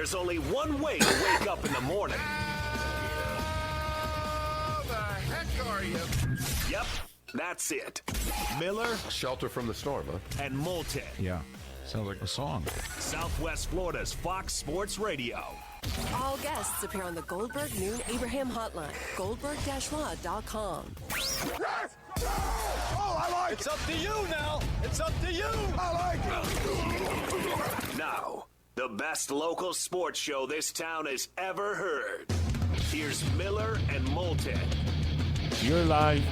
There's only one way to wake up in the morning. How the heck are you? Yep, that's it. Miller Shelter from the storm, huh? and Moulton. Yeah, sounds like a song. Southwest Florida's Fox Sports Radio. All guests appear on the Goldberg Noon Abraham Hotline. Goldberg-law.com. Yes! Oh, I like It's up to you now. It's up to you. I like it. Now, the best local sports show this town has ever heard. Here's Miller and Moulton. You're live.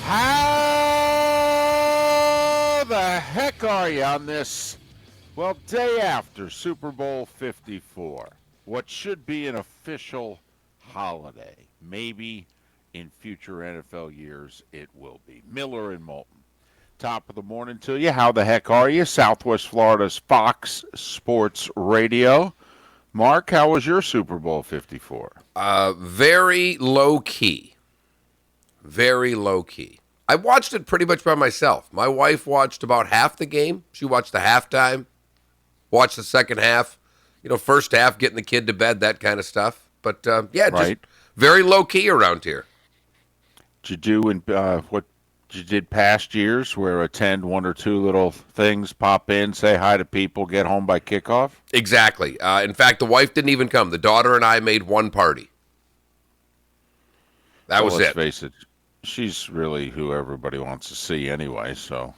How the heck are you on this, day after Super Bowl 54? What should be an official holiday. Maybe in future NFL years it will be. Miller and Moulton. Top of the morning to you. How the heck are you? Southwest Florida's Fox Sports Radio. Mark, how was your Super Bowl 54? Very low key. Very low key. I watched it pretty much by myself. My wife watched about half the game. She watched the halftime, watched the second half, first half, getting the kid to bed, that kind of stuff. But, just very low key around here. Did you do what you did past years where attend one or two little things, pop in, say hi to people, get home by kickoff? Exactly. In fact, the wife didn't even come. The daughter and I made one party. That was let's it. Face it, she's really who everybody wants to see anyway, so.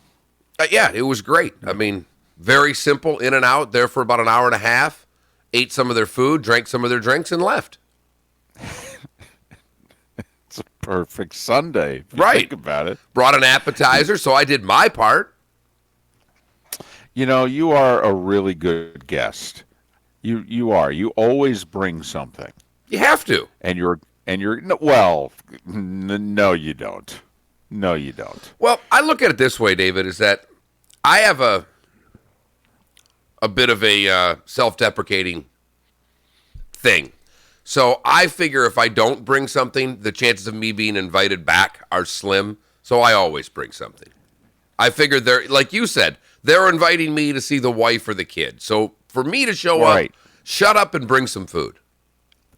Yeah, it was great. I mean, very simple, in and out, there for about an hour and a half, ate some of their food, drank some of their drinks, and left. It's a perfect Sunday, if you Right. think about it. Brought an appetizer, so I did my part. You are a really good guest. You are. You always bring something. You have to. And you're no, you don't. No, you don't. Well, I look at it this way, David, is that I have a bit of a self-deprecating thing. So I figure if I don't bring something, the chances of me being invited back are slim. So I always bring something. I figure they're, like you said, they're inviting me to see the wife or the kid. So for me to show up, shut up and bring some food.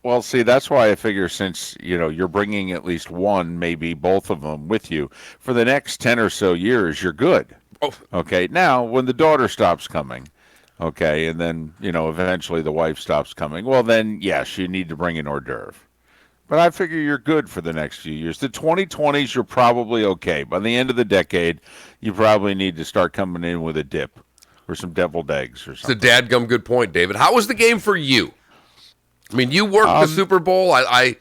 Well, see, that's why I figure since, you're bringing at least one, maybe both of them with you, for the next 10 or so years, you're good. Oh. Okay, now, when the daughter stops coming, okay, and then, eventually the wife stops coming, well, then, yes, you need to bring an hors d'oeuvre. But I figure you're good for the next few years. The 2020s, you're probably okay. By the end of the decade, you probably need to start coming in with a dip or some deviled eggs or something. It's a dadgum good point, David. How was the game for you? I mean, you worked the Super Bowl. I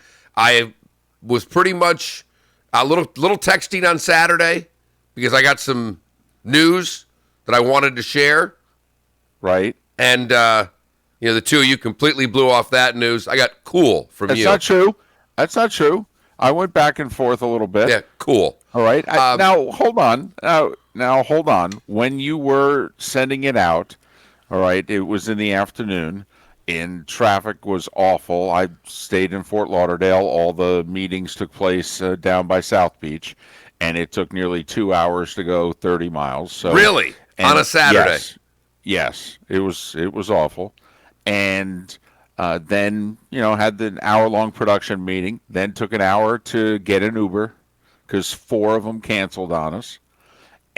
was pretty much a little texting on Saturday because I got some news that I wanted to share. Right. And, the two of you completely blew off that news. I got cool from you. That's not true. I went back and forth a little bit. Yeah, cool. All right. Now, hold on. Now, hold on. When you were sending it out, all right, it was in the afternoon. And traffic was awful. I stayed in Fort Lauderdale. All the meetings took place down by South Beach, and it took nearly 2 hours to go 30 miles. So, really? On a Saturday? Yes, it was awful. And then, had the hour-long production meeting, then took an hour to get an Uber because 4 of them canceled on us,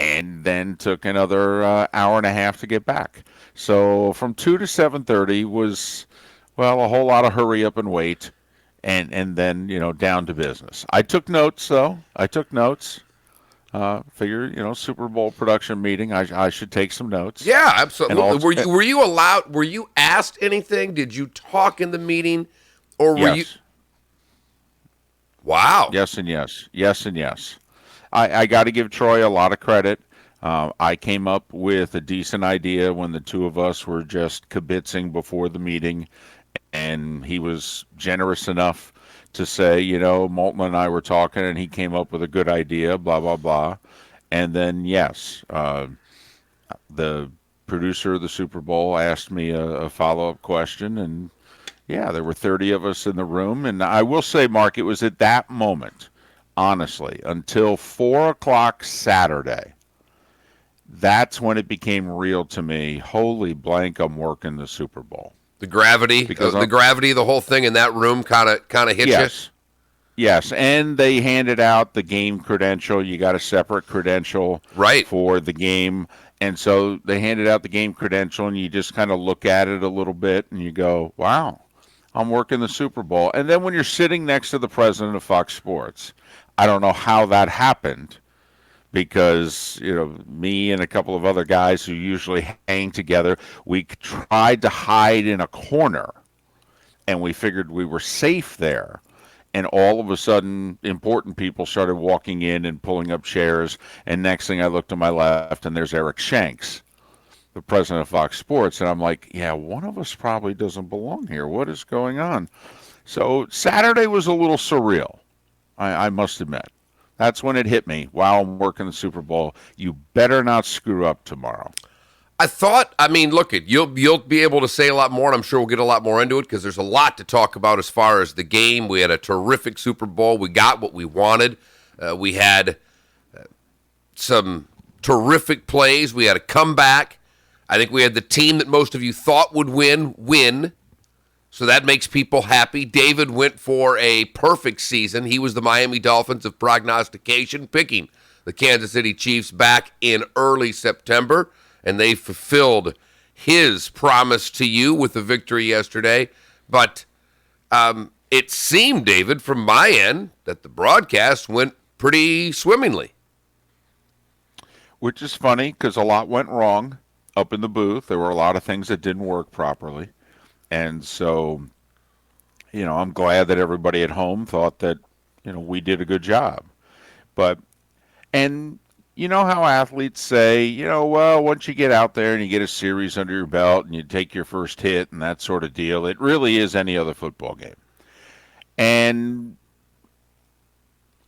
and then took another hour and a half to get back. So from 2 to 7:30 was, a whole lot of hurry up and wait, and then, down to business. I took notes, though. Figure, Super Bowl production meeting, I should take some notes. Yeah, absolutely. Were you allowed, were you asked anything? Did you talk in the meeting? Or were you? Wow. Yes and yes. Yes and yes. I got to give Troy a lot of credit. I came up with a decent idea when the two of us were just kibitzing before the meeting, and he was generous enough to say, Moulton and I were talking, and he came up with a good idea, blah, blah, blah. And then, yes, the producer of the Super Bowl asked me a follow-up question, and, yeah, there were 30 of us in the room. And I will say, Mark, it was at that moment honestly, until 4 o'clock Saturday. That's when it became real to me. Holy blank, I'm working the Super Bowl. The gravity, the gravity of the whole thing in that room kind of hit you. Yes, and they handed out the game credential. You got a separate credential for the game. And so they handed out the game credential, and you just kind of look at it a little bit, and you go, wow, I'm working the Super Bowl. And then when you're sitting next to the president of Fox Sports, I don't know how that happened, because, me and a couple of other guys who usually hang together, we tried to hide in a corner, and we figured we were safe there. And all of a sudden, important people started walking in and pulling up chairs. And next thing I look to my left, and there's Eric Shanks, the president of Fox Sports. And I'm like, yeah, one of us probably doesn't belong here. What is going on? So Saturday was a little surreal, I must admit. That's when it hit me. While I'm working the Super Bowl, you better not screw up tomorrow. You'll be able to say a lot more, and I'm sure we'll get a lot more into it because there's a lot to talk about as far as the game. We had a terrific Super Bowl. We got what we wanted. We had some terrific plays. We had a comeback. I think we had the team that most of you thought would win. So that makes people happy. David went for a perfect season. He was the Miami Dolphins of prognostication, picking the Kansas City Chiefs back in early September. And they fulfilled his promise to you with the victory yesterday. But it seemed, David, from my end, that the broadcast went pretty swimmingly. Which is funny because a lot went wrong up in the booth. There were a lot of things that didn't work properly. And so, I'm glad that everybody at home thought that, we did a good job. And you know how athletes say, well, once you get out there and you get a series under your belt and you take your first hit and that sort of deal, it really is any other football game. And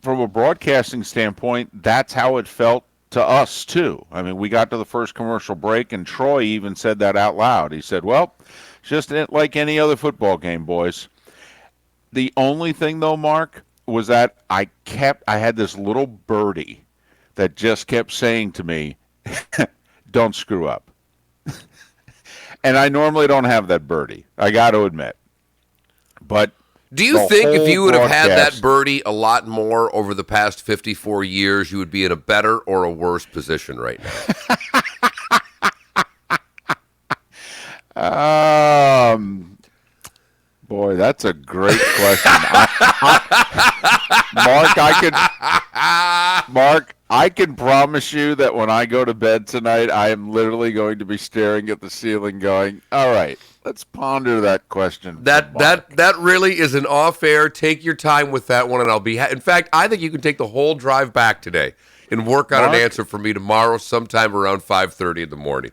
from a broadcasting standpoint, that's how it felt to us, too. I mean, we got to the first commercial break, and Troy even said that out loud. He said, well, it's just like any other football game, boys. The only thing, though, Mark, was that I had this little birdie that just kept saying to me, don't screw up. And I normally don't have that birdie, I got to admit. But do you think if you would have had that birdie a lot more over the past 54 years, you would be in a better or a worse position right now? Boy, that's a great question. Mark, I can promise you that when I go to bed tonight, I am literally going to be staring at the ceiling going, all right, let's ponder that question. That really is an off-air. Take your time with that one, and I'll be in fact, I think you can take the whole drive back today and work on an answer for me tomorrow sometime around 5:30 in the morning.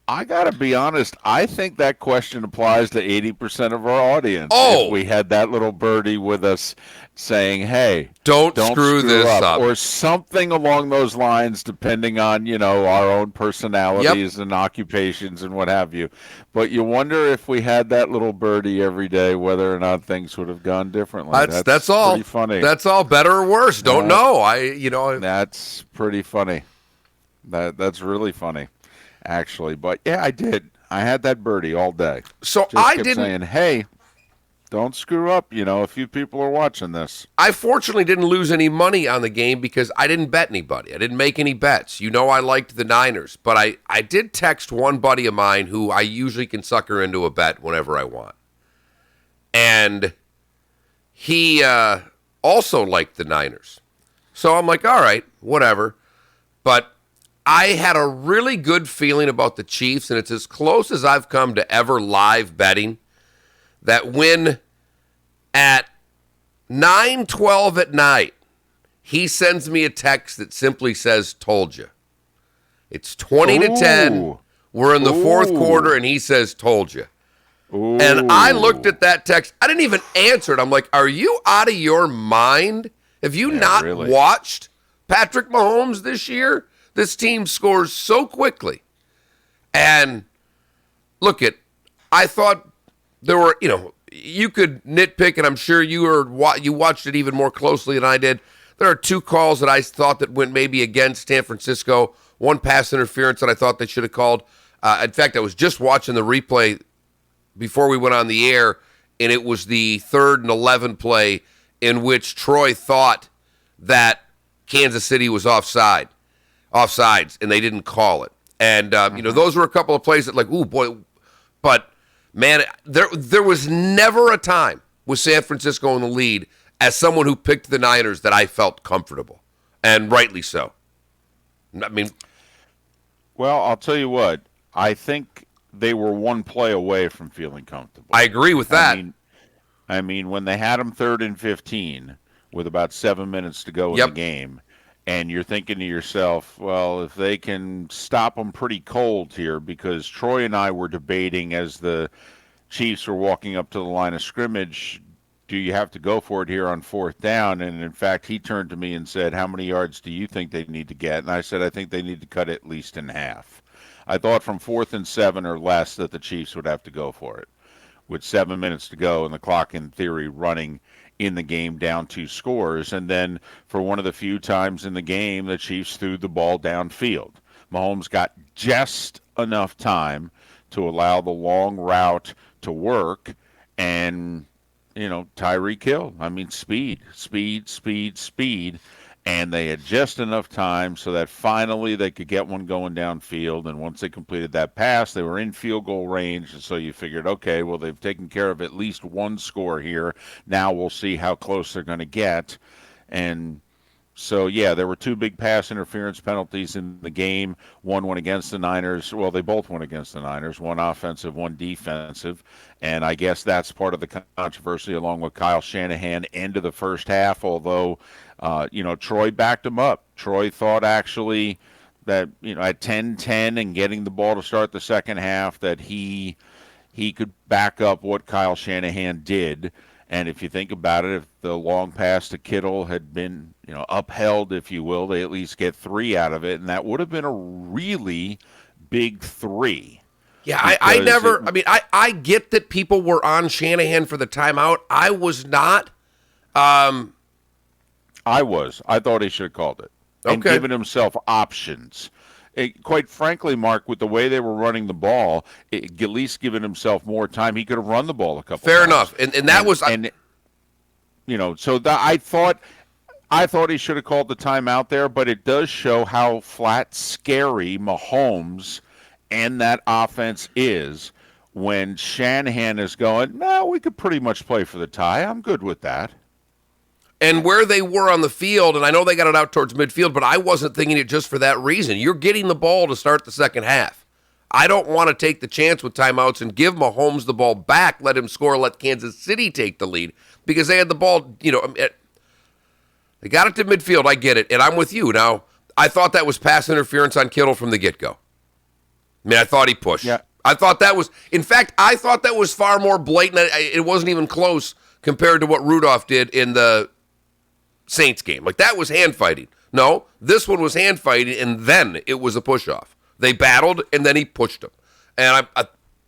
I got to be honest, I think that question applies to 80% of our audience. Oh! If we had that little birdie with us saying, hey, don't screw this up. Or something along those lines, depending on, our own personalities and occupations and what have you. But you wonder if we had that little birdie every day, whether or not things would have gone differently. That's all. Pretty funny. That's all. Better or worse. Don't know. That's pretty funny. That's really funny. Actually, but yeah, I did. I had that birdie all day. So just kept saying, hey, don't screw up. A few people are watching this. I fortunately didn't lose any money on the game because I didn't bet anybody. I didn't make any bets. I liked the Niners, but I did text one buddy of mine who I usually can sucker into a bet whenever I want. And he also liked the Niners. So I'm like, all right, whatever. But I had a really good feeling about the Chiefs, and it's as close as I've come to ever live betting, that when at 9:12 at night, he sends me a text that simply says, told you. It's 20-10. We're in the fourth quarter, and he says, told you. Ooh. And I looked at that text. I didn't even answer it. I'm like, are you out of your mind? Have you not watched Patrick Mahomes this year? This team scores so quickly. And I thought there were, you could nitpick, and I'm sure you watched it even more closely than I did. There are two calls that I thought that went maybe against San Francisco. One pass interference that I thought they should have called. In fact, I was just watching the replay before we went on the air, and it was the 3rd and 11 play in which Troy thought that Kansas City was offsides, and they didn't call it. And, those were a couple of plays that ooh, boy. But, man, there was never a time with San Francisco in the lead as someone who picked the Niners that I felt comfortable, and rightly so. I mean, well, I'll tell you what. I think they were one play away from feeling comfortable. I agree with that. I mean, when they had them 3rd and 15 with about 7 minutes to go in the game, and you're thinking to yourself, well, if they can stop them pretty cold here, because Troy and I were debating as the Chiefs were walking up to the line of scrimmage, do you have to go for it here on 4th down? And, in fact, he turned to me and said, how many yards do you think they need to get? And I said, I think they need to cut it at least in half. I thought from 4th and 7 or less that the Chiefs would have to go for it with 7 minutes to go and the clock, in theory, running in the game down 2 scores. And then for one of the few times in the game, the Chiefs threw the ball downfield. Mahomes got just enough time to allow the long route to work, and Tyreek Hill. I mean, speed. And they had just enough time so that finally they could get one going downfield. And once they completed that pass, they were in field goal range. And so you figured, okay, well, they've taken care of at least one score here. Now we'll see how close they're going to get. And so, yeah, there were 2 big pass interference penalties in the game. One went against the Niners. Well, they both went against the Niners, one offensive, one defensive. And I guess that's part of the controversy, along with Kyle Shanahan, end of the first half, although, Troy backed him up. Troy thought actually that, at 10-10 and getting the ball to start the second half, that he could back up what Kyle Shanahan did. And if you think about it, if the long pass to Kittle had been, upheld, if you will, they at least get 3 out of it. And that would have been a really big 3. Yeah, I get that people were on Shanahan for the timeout. I was not. I thought he should have called it. And given himself options. Quite frankly, Mark, with the way they were running the ball, at least given himself more time, he could have run the ball a couple times. Fair enough. And that was... I thought he should have called the timeout there, but it does show how flat scary Mahomes and that offense is when Shanahan is going, no, we could pretty much play for the tie. I'm good with that. And where they were on the field, and I know they got it out towards midfield, but I wasn't thinking it just for that reason. You're getting the ball to start the second half. I don't want to take the chance with timeouts and give Mahomes the ball back, let him score, let Kansas City take the lead, because they had the ball, they got it to midfield. I get it, and I'm with you. Now, I thought that was pass interference on Kittle from the get-go. I mean, I thought he pushed. Yeah. I thought that was, in fact, I thought that was far more blatant. It wasn't even close compared to what Rudolph did in the Saints game. That was hand fighting. No, this one was hand fighting, and then it was a push-off. They battled, and then he pushed him. And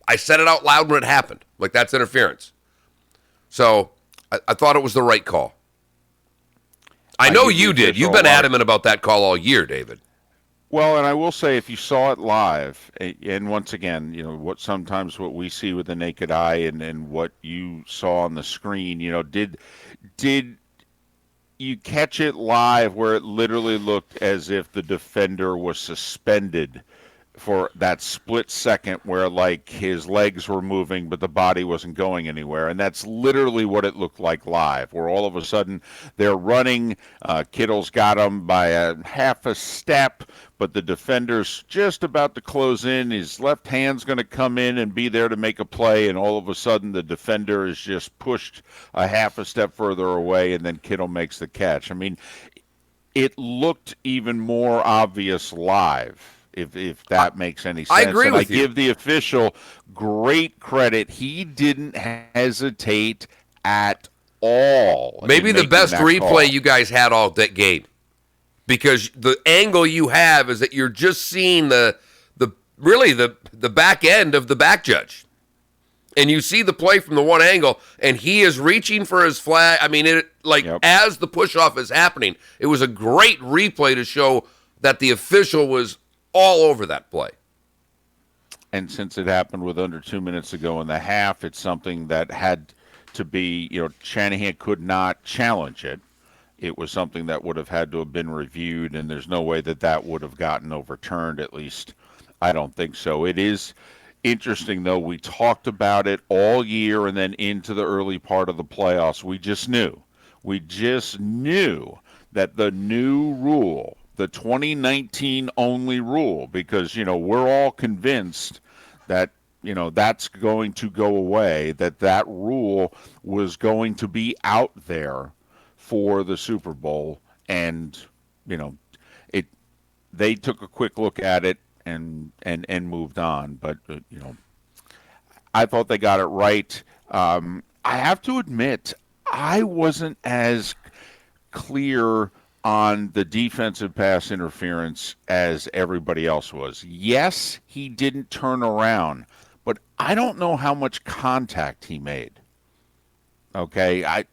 I said it out loud when it happened. That's interference. So I thought it was the right call. I know you did. You've been adamant about that call all year, David. Well, and I will say, if you saw it live, and once again, what we see with the naked eye and what you saw on the screen, did you catch it live where it literally looked as if the defender was suspended for that split second where his legs were moving but the body wasn't going anywhere? And that's literally what it looked like live, where all of a sudden they're running, Kittle's got him by a half a step, but the defender's just about to close in. His left hand's going to come in and be there to make a play, and all of a sudden the defender is just pushed a half a step further away, and then Kittle makes the catch. I mean, it looked even more obvious live, if that makes any sense. I agree with you. I give the official great credit. He didn't hesitate at all. Maybe the best replay you guys had all that game. Because the angle you have is that you're just seeing the back end of the back judge. And you see the play from the one angle, and he is reaching for his flag. I mean, as the push-off is happening, it was a great replay to show that the official was all over that play. And since it happened with under 2 minutes to go in the half, it's something that had to be, Shanahan could not challenge it. It was something that would have had to have been reviewed, and there's no way that would have gotten overturned, at least I don't think so. It is interesting, though. We talked about it all year and then into the early part of the playoffs. We just knew that the new rule, the 2019 only rule, because, we're all convinced that, that's going to go away, that rule was going to be out there for the Super Bowl. And, they took a quick look at it and moved on. But, I thought they got it right. I have to admit, I wasn't as clear on the defensive pass interference as everybody else was. Yes, he didn't turn around, but I don't know how much contact he made. Okay, I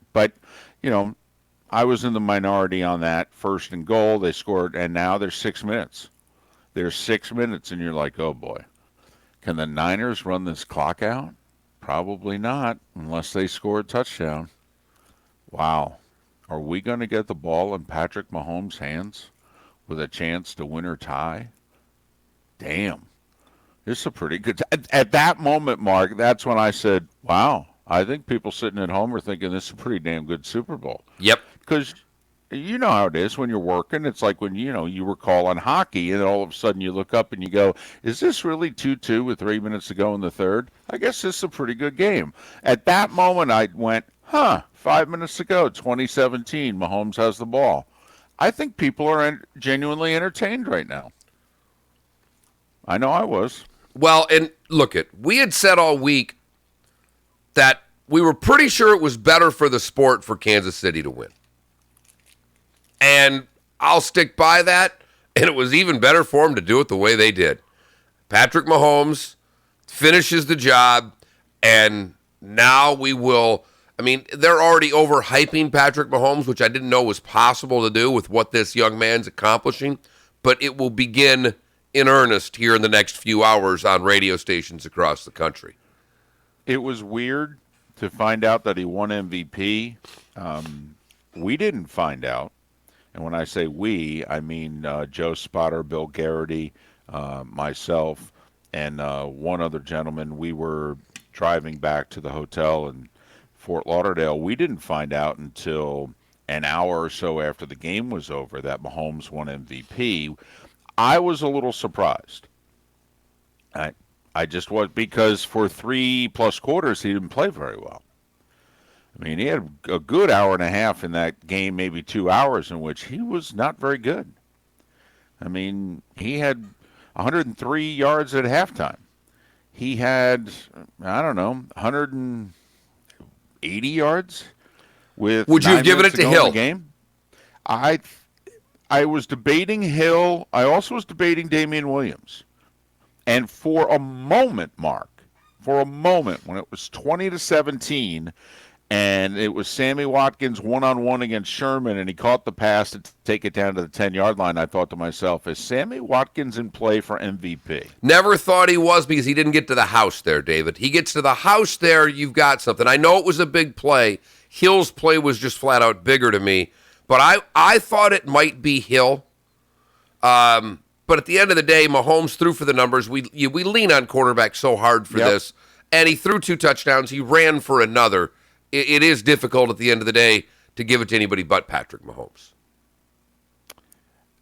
was in the minority on that. 1st and goal, they scored, and now there's 6 minutes. There's 6 minutes, and you're like, oh boy. Can the Niners run this clock out? Probably not, unless they score a touchdown. Wow. Are we going to get the ball in Patrick Mahomes' hands with a chance to win or tie? Damn. This is a pretty good at that moment, Mark, that's when I said, wow, I think people sitting at home are thinking this is a pretty damn good Super Bowl. Yep. Because you know how it is when you're working. It's like when, you were calling hockey, and all of a sudden you look up and you go, is this really 2-2 with 3 minutes to go in the third? I guess this is a pretty good game. At that moment, I went, 5 minutes to go, 2017, Mahomes has the ball. I think people are genuinely entertained right now. I know I was. Well, and we had said all week that we were pretty sure it was better for the sport for Kansas City to win. And I'll stick by that, and it was even better for them to do it the way they did. Patrick Mahomes finishes the job, and now we will... I mean, they're already overhyping Patrick Mahomes, which I didn't know was possible to do with what this young man's accomplishing, but it will begin in earnest here in the next few hours on radio stations across the country. It was weird to find out that he won MVP. We didn't find out. And when I say we, I mean Joe Spotter, Bill Garrity, myself, and one other gentleman. We were driving back to the hotel in Fort Lauderdale. We didn't find out until an hour or so after the game was over that Mahomes won MVP. I was a little surprised. I just was, because for 3+ quarters he didn't play very well. I mean, he had a good hour and a half in that game, maybe 2 hours, in which he was not very good. I mean, he had 103 yards at halftime. He had, 180 yards with. Would you have given it to Hill? Game. I was debating Hill. I also was debating Damian Williams. And for a moment, Mark, when it was 20-17, and it was Sammy Watkins one-on-one against Sherman, and he caught the pass to take it down to the 10-yard line, I thought to myself, is Sammy Watkins in play for MVP? Never thought he was, because he didn't get to the house there, David. He gets to the house there, you've got something. I know it was a big play. Hill's play was just flat out bigger to me, but I thought it might be Hill. But at the end of the day, Mahomes threw for the numbers. We lean on quarterback so hard for this, and he threw 2 touchdowns. He ran for another. It is difficult at the end of the day to give it to anybody but Patrick Mahomes.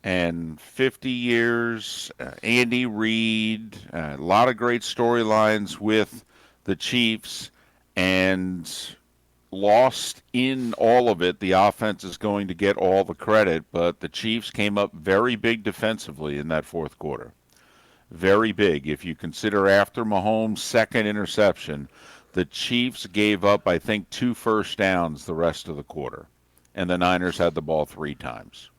And 50 years, Andy Reid, a lot of great storylines with the Chiefs, and lost in all of it. The offense is going to get all the credit, but the Chiefs came up very big defensively in that fourth quarter. Very big. If you consider after Mahomes' second interception, the Chiefs gave up, I think, 2 first downs the rest of the quarter, and the Niners had the ball 3 times.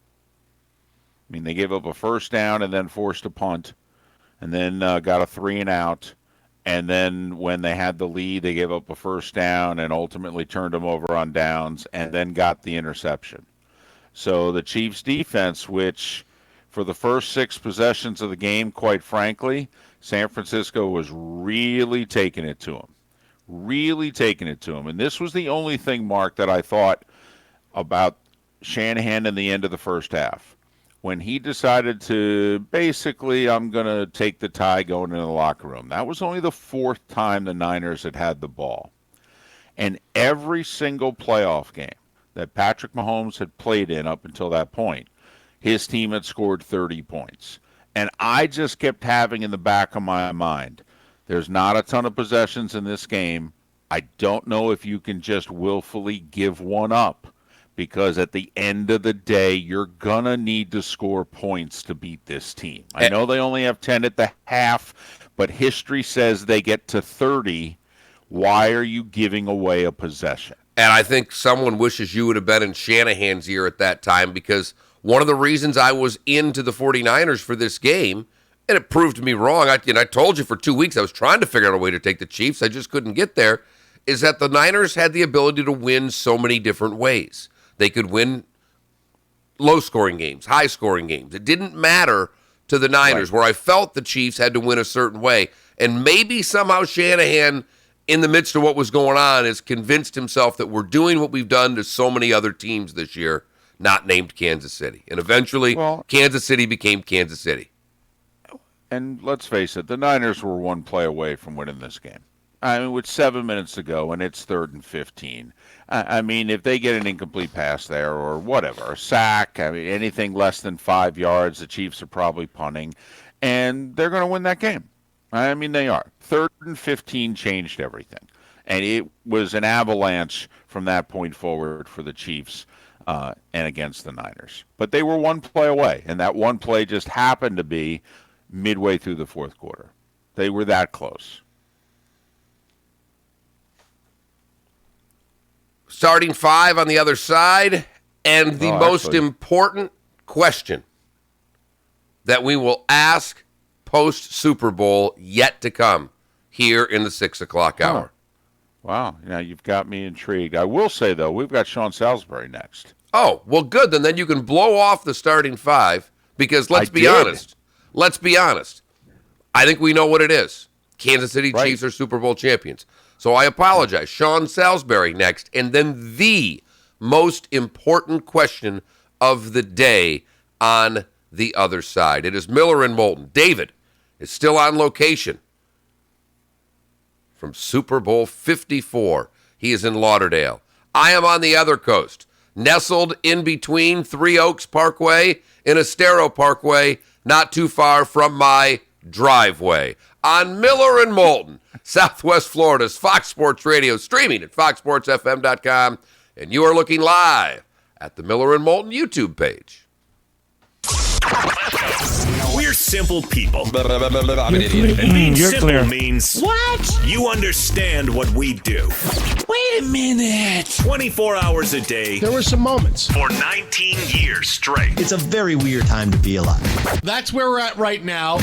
I mean, they gave up a first down and then forced a punt, and then got a 3 and out, And then when they had the lead, they gave up a first down and ultimately turned them over on downs and then got the interception. So the Chiefs defense, which for the first 6 possessions of the game, quite frankly, San Francisco was really taking it to them. Really taking it to them. And this was the only thing, Mark, that I thought about Shanahan in the end of the first half. When he decided to basically, I'm going to take the tie going into the locker room. That was only the 4th time the Niners had the ball. And every single playoff game that Patrick Mahomes had played in up until that point, his team had scored 30 points. And I just kept having in the back of my mind, there's not a ton of possessions in this game. I don't know if you can just willfully give one up, because at the end of the day, you're going to need to score points to beat this team. I know they only have 10 at the half, but history says they get to 30. Why are you giving away a possession? And I think someone wishes you would have been in Shanahan's ear at that time, because one of the reasons I was into the 49ers for this game, and it proved me wrong, I told you for 2 weeks I was trying to figure out a way to take the Chiefs, I just couldn't get there, is that the Niners had the ability to win so many different ways. They could win low-scoring games, high-scoring games. It didn't matter to the Niners, where I felt the Chiefs had to win a certain way. And maybe somehow Shanahan, in the midst of what was going on, has convinced himself that we're doing what we've done to so many other teams this year, not named Kansas City. And eventually, Kansas City became Kansas City. And let's face it, the Niners were one play away from winning this game. I mean, with 7 minutes to go, and it's 3rd and 15. I mean, if they get an incomplete pass there or whatever, a sack, I mean, anything less than 5 yards, the Chiefs are probably punting, and they're going to win that game. I mean, they are. 3rd and 15 changed everything. And it was an avalanche from that point forward for the Chiefs and against the Niners. But they were one play away, and that one play just happened to be midway through the 4th quarter. They were that close. Starting 5 on the other side, and the most important question that we will ask post-Super Bowl yet to come here in the 6 o'clock hour. Wow, now you've got me intrigued. I will say, though, we've got Sean Salisbury next. Oh, well, good. Then you can blow off the starting 5, because let's be honest. Let's be honest. I think we know what it is. Kansas City Chiefs are Super Bowl champions. So I apologize. Sean Salisbury next. And then the most important question of the day on the other side. It is Miller and Moulton. David is still on location from Super Bowl 54. He is in Lauderdale. I am on the other coast, nestled in between Three Oaks Parkway and Estero Parkway, not too far from my driveway. On Miller and Moulton, Southwest Florida's Fox Sports Radio, streaming at foxsportsfm.com, and you are looking live at the Miller and Moulton YouTube page. We're simple people. And being simple clear. means what? You understand what we do. Wait a minute. 24 hours a day There were some moments. for 19 years straight. It's a very weird time to be alive. That's where we're at right now.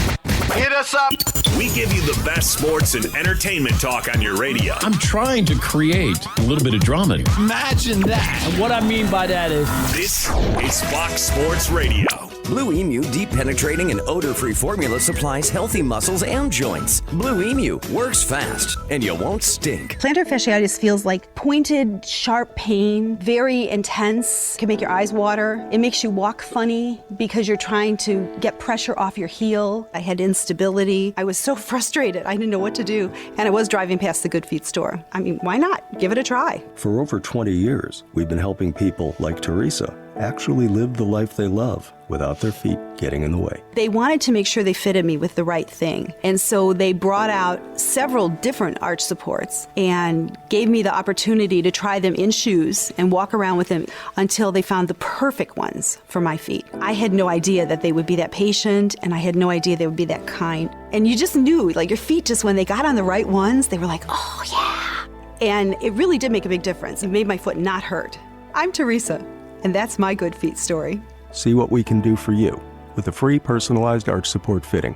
Hit us up. We give you the best sports and entertainment talk on your radio. I'm trying to create a little bit of drama here. Imagine that. And what I mean by that is, This is Fox Sports Radio. Blue Emu Deep Penetrating and Odor-Free Formula supplies healthy muscles and joints. Blue Emu works fast, and you won't stink. Plantar fasciitis feels like pointed, sharp pain, very intense. It can make your eyes water. It makes you walk funny because you're trying to get pressure off your heel. I had instability. I was so frustrated. I didn't know what to do. And I was driving past the Good Feet store. I mean, why not? Give it a try. For over 20 years, we've been helping people like Teresa actually live the life they love without their feet getting in the way. They wanted to make sure they fitted me with the right thing. And so they brought out several different arch supports and gave me the opportunity to try them in shoes and walk around with them until they found the perfect ones for my feet. I had no idea that they would be that patient, and I had no idea they would be that kind. And you just knew, like, your feet, just when they got on the right ones, they were like, oh yeah. And it really did make a big difference. It made my foot not hurt. I'm Teresa, and that's my Good Feet story. See what we can do for you with a free personalized arch support fitting.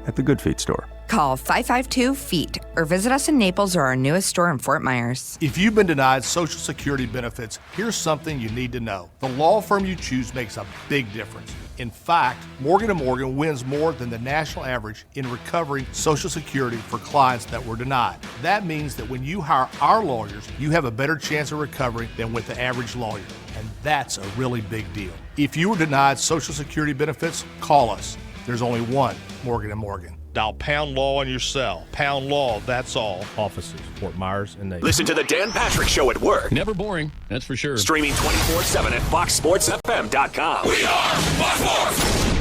at the Good Feet store. Call 552-FEET or visit us in Naples or our newest store in Fort Myers. If you've been denied Social Security benefits, here's something you need to know. The law firm you choose makes a big difference. In fact, Morgan & Morgan wins more than the national average in recovering Social Security for clients that were denied. That means that when you hire our lawyers, you have a better chance of recovering than with the average lawyer. And that's a really big deal. If you were denied Social Security benefits, call us. There's only one Morgan & Morgan. Dial Pound Law on your cell. Pound Law, that's all. Offices, Fort Myers and Naples. Listen to the Dan Patrick Show at work. Never boring, that's for sure. Streaming 24/7 at FoxSportsFM.com. We are Fox Sports.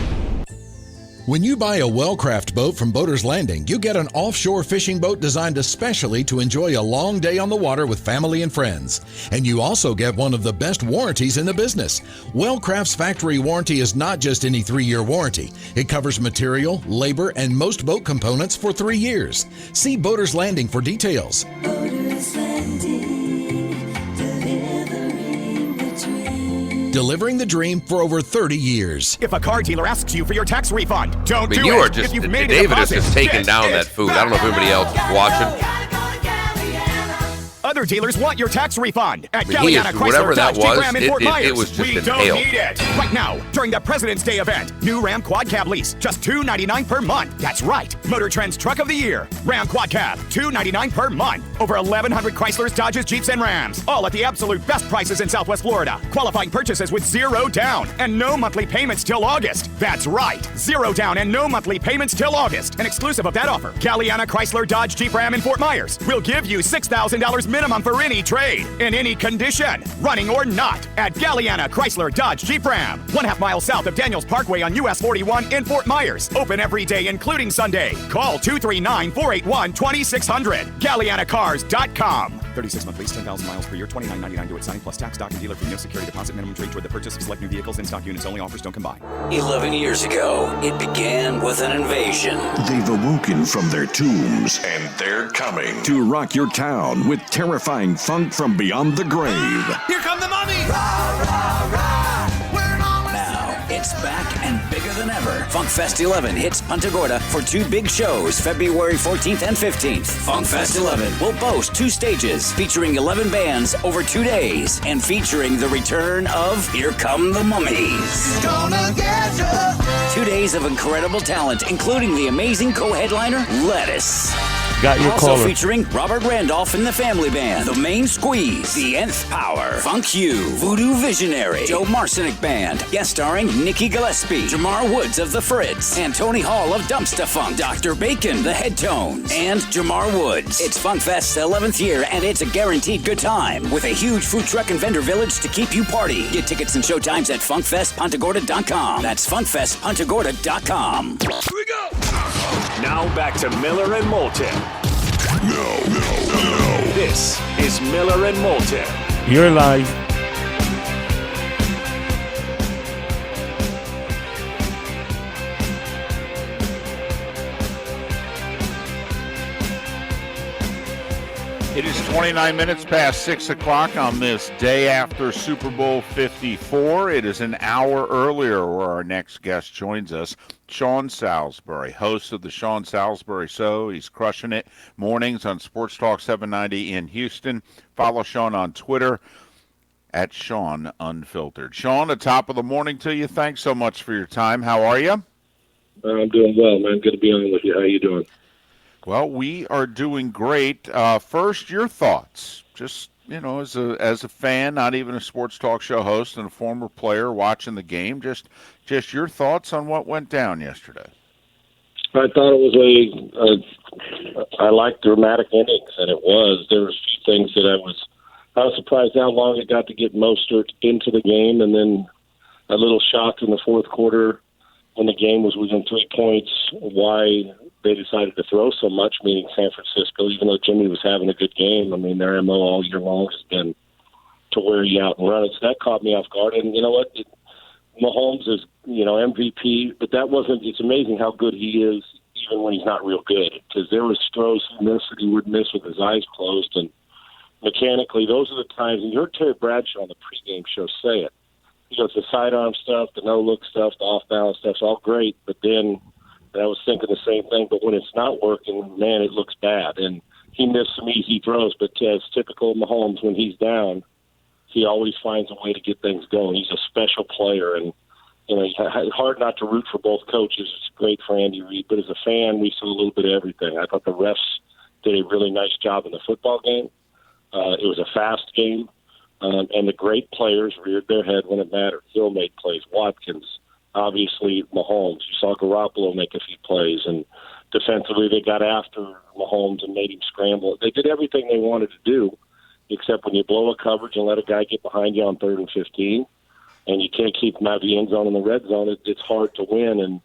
When you buy a Wellcraft boat from Boaters Landing, you get an offshore fishing boat designed especially to enjoy a long day on the water with family and friends. And you also get one of the best warranties in the business. Wellcraft's factory warranty is not just any 3-year warranty. It covers material, labor, and most boat components for 3 years. See Boaters Landing for details. Boaters Landing, delivering the dream for over 30 years. If a car dealer asks you for your tax refund, don't do it. You are just, if you've made David a is just taking down that food. I don't know if anybody else is watching. Other dealers want your tax refund at I mean, he is- Galliana whatever Chrysler that Dodge Jeep was, Ram in it- Fort it- it Myers. was just we an don't ale. need it. Right now, during the President's Day event, new Ram Quad Cab lease, just $299 per month. That's right. Motor Trend's Truck of the Year. Ram Quad Cab, $299 per month. Over 1,100 Chryslers, Dodges, Jeeps, and Rams. All at the absolute best prices in Southwest Florida. Qualifying purchases with 0 down and no monthly payments till August. That's right. 0 down and no monthly payments till August. And exclusive of that offer, Galliana Chrysler, Dodge, Jeep, Ram in Fort Myers will give you $6,000 minimum for any trade. In any condition, running or not, at Galliana Chrysler Dodge Jeep Ram, 1/2 mile south of Daniels Parkway on US 41 in Fort Myers. Open every day, including Sunday. Call 239-481-2600. GallianaCars.com. 36-month lease, 10,000 miles per year, $29.99 due at signing plus tax, stock, and dealer fee. No security deposit, minimum trade toward the purchase of select new vehicles. In stock units only. Offers don't combine. 11 years ago, it began with an invasion. They've awoken from their tombs, and they're coming to rock your town with terrifying funk from beyond the grave. Here come the mummies! Now, it's back and bigger than ever. FunkFest 11 hits Punta Gorda for 2 big shows, February 14th and 15th. FunkFest 11 will boast 2 stages featuring 11 bands over 2 days and featuring the return of Here Come the Mummies. Gonna get you. 2 days of incredible talent, including the amazing co-headliner, Lettuce. Got your also caller. featuring Robert Randolph and the Family Band, The Main Squeeze, The Nth Power, Funk You, Voodoo Visionary, Joe Marcinick Band, guest starring Nikki Gillespie, Jamar Woods of The Fritz, and Tony Hall of Dumpsta Funk, Dr. Bacon, The Head Tones, and Jamar Woods. It's FunkFest's 11th year, and it's a guaranteed good time, with a huge food truck and vendor village to keep you party. Get tickets and showtimes at FunkFestPuntagorda.com. That's FunkFestPuntagorda.com. Here we go! Now back to Miller and Moulton. No. This is Miller and Moulton. You're live. It is 29 minutes past 6 o'clock on this day after Super Bowl 54. It is an hour earlier where our next guest joins us, Sean Salisbury, host of the Sean Salisbury Show. He's crushing it mornings on Sports Talk 790 in Houston. Follow Sean on Twitter at Sean Unfiltered. Sean, the top of the morning to you. Thanks so much for your time. How are you? I'm doing well, man. Good to be on with you. How you doing? Well, we are doing great. First, your thoughts. Just, as a fan, not even a sports talk show host and a former player watching the game, just your thoughts on what went down yesterday. I thought it was I liked dramatic innings, and it was. There was a few things that I was surprised how long it got to get Mostert into the game, and then a little shocked in the fourth quarter when the game was within 3 points, why they decided to throw so much, meaning San Francisco, even though Jimmy was having a good game. I mean, their MO all year long has been to wear you out and run it. So that caught me off guard. And you know what? Mahomes is, MVP, but it's amazing how good he is even when he's not real good. Because there was throws he missed that he would miss with his eyes closed. And mechanically, those are the times, and you heard Terry Bradshaw on the pregame show say it. He goes, the sidearm stuff, the no-look stuff, the off-balance stuff's all great, but then And I was thinking the same thing, but when it's not working, man, it looks bad. And he missed some easy throws, but as typical Mahomes, when he's down, he always finds a way to get things going. He's a special player, and it's hard not to root for both coaches. It's great for Andy Reid, but as a fan, we saw a little bit of everything. I thought the refs did a really nice job in the football game. It was a fast game, and the great players reared their head when it mattered. Hill made plays, Watkins, obviously Mahomes. You saw Garoppolo make a few plays, and defensively they got after Mahomes and made him scramble. They did everything they wanted to do, except when you blow a coverage and let a guy get behind you on 3rd and 15, and you can't keep him out of the end zone in the red zone, it's hard to win. And,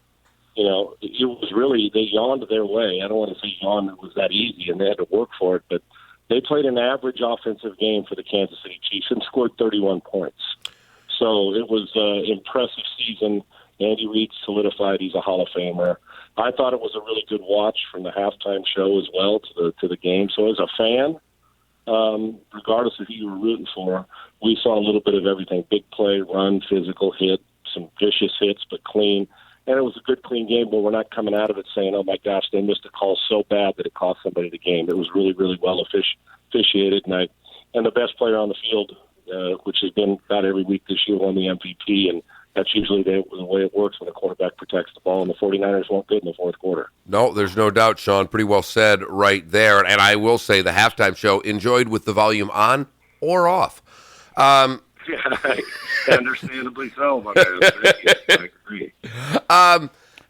it was really, they yawned their way. I don't want to say yawn, it was that easy, and they had to work for it, but they played an average offensive game for the Kansas City Chiefs and scored 31 points. So it was an impressive season. Andy Reid solidified. He's a Hall of Famer. I thought it was a really good watch from the halftime show as well to the game. So as a fan, regardless of who you were rooting for, we saw a little bit of everything. Big play, run, physical, hit, some vicious hits, but clean. And it was a good, clean game, but we're not coming out of it saying, oh, my gosh, they missed a call so bad that it cost somebody the game. It was really, really well officiated. And the best player on the field, which has been about every week this year, won the MVP, and that's usually the way it works when a quarterback protects the ball, and the 49ers weren't good in the fourth quarter. No, there's no doubt, Sean. Pretty well said right there. And I will say the halftime show enjoyed with the volume on or off. Understandably so, my man. I agree.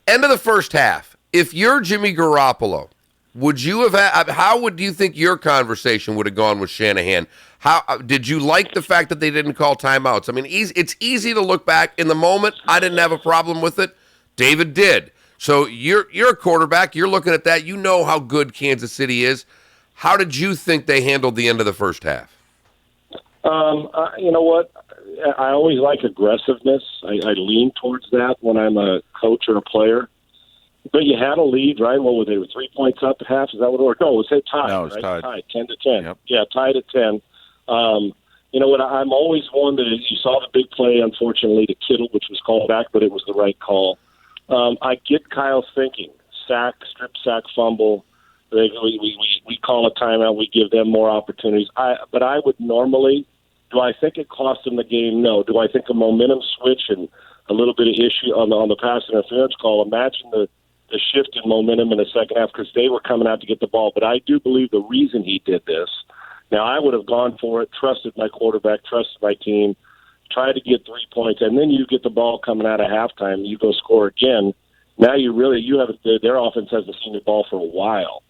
End of the first half. If you're Jimmy Garoppolo, would you have? How would you think your conversation would have gone with Shanahan? How did you like the fact that they didn't call timeouts? I mean, it's easy to look back in the moment. I didn't have a problem with it. David did. So you're a quarterback. You're looking at that. You know how good Kansas City is. How did you think they handled the end of the first half? You know what? I always like aggressiveness. I lean towards that when I'm a coach or a player. But you had a lead, right? What were they? 3 points up at half? Is that what it was? No, it was tied. No, it was right? tied. 10-10. Yep. Yeah, tied at 10. You know what? I'm always one that you saw the big play, unfortunately, to Kittle, which was called back, but it was the right call. I get Kyle's thinking. Sack, strip sack, fumble. We call a timeout. We give them more opportunities. But I would normally. Do I think it cost them the game? No. Do I think a momentum switch and a little bit of issue on the pass interference call? Imagine the shift in momentum in the second half because they were coming out to get the ball. But I do believe the reason he did this. Now, I would have gone for it, trusted my quarterback, trusted my team, tried to get 3 points, and then you get the ball coming out of halftime, you go score again. Now you have their offense hasn't seen the ball for a while.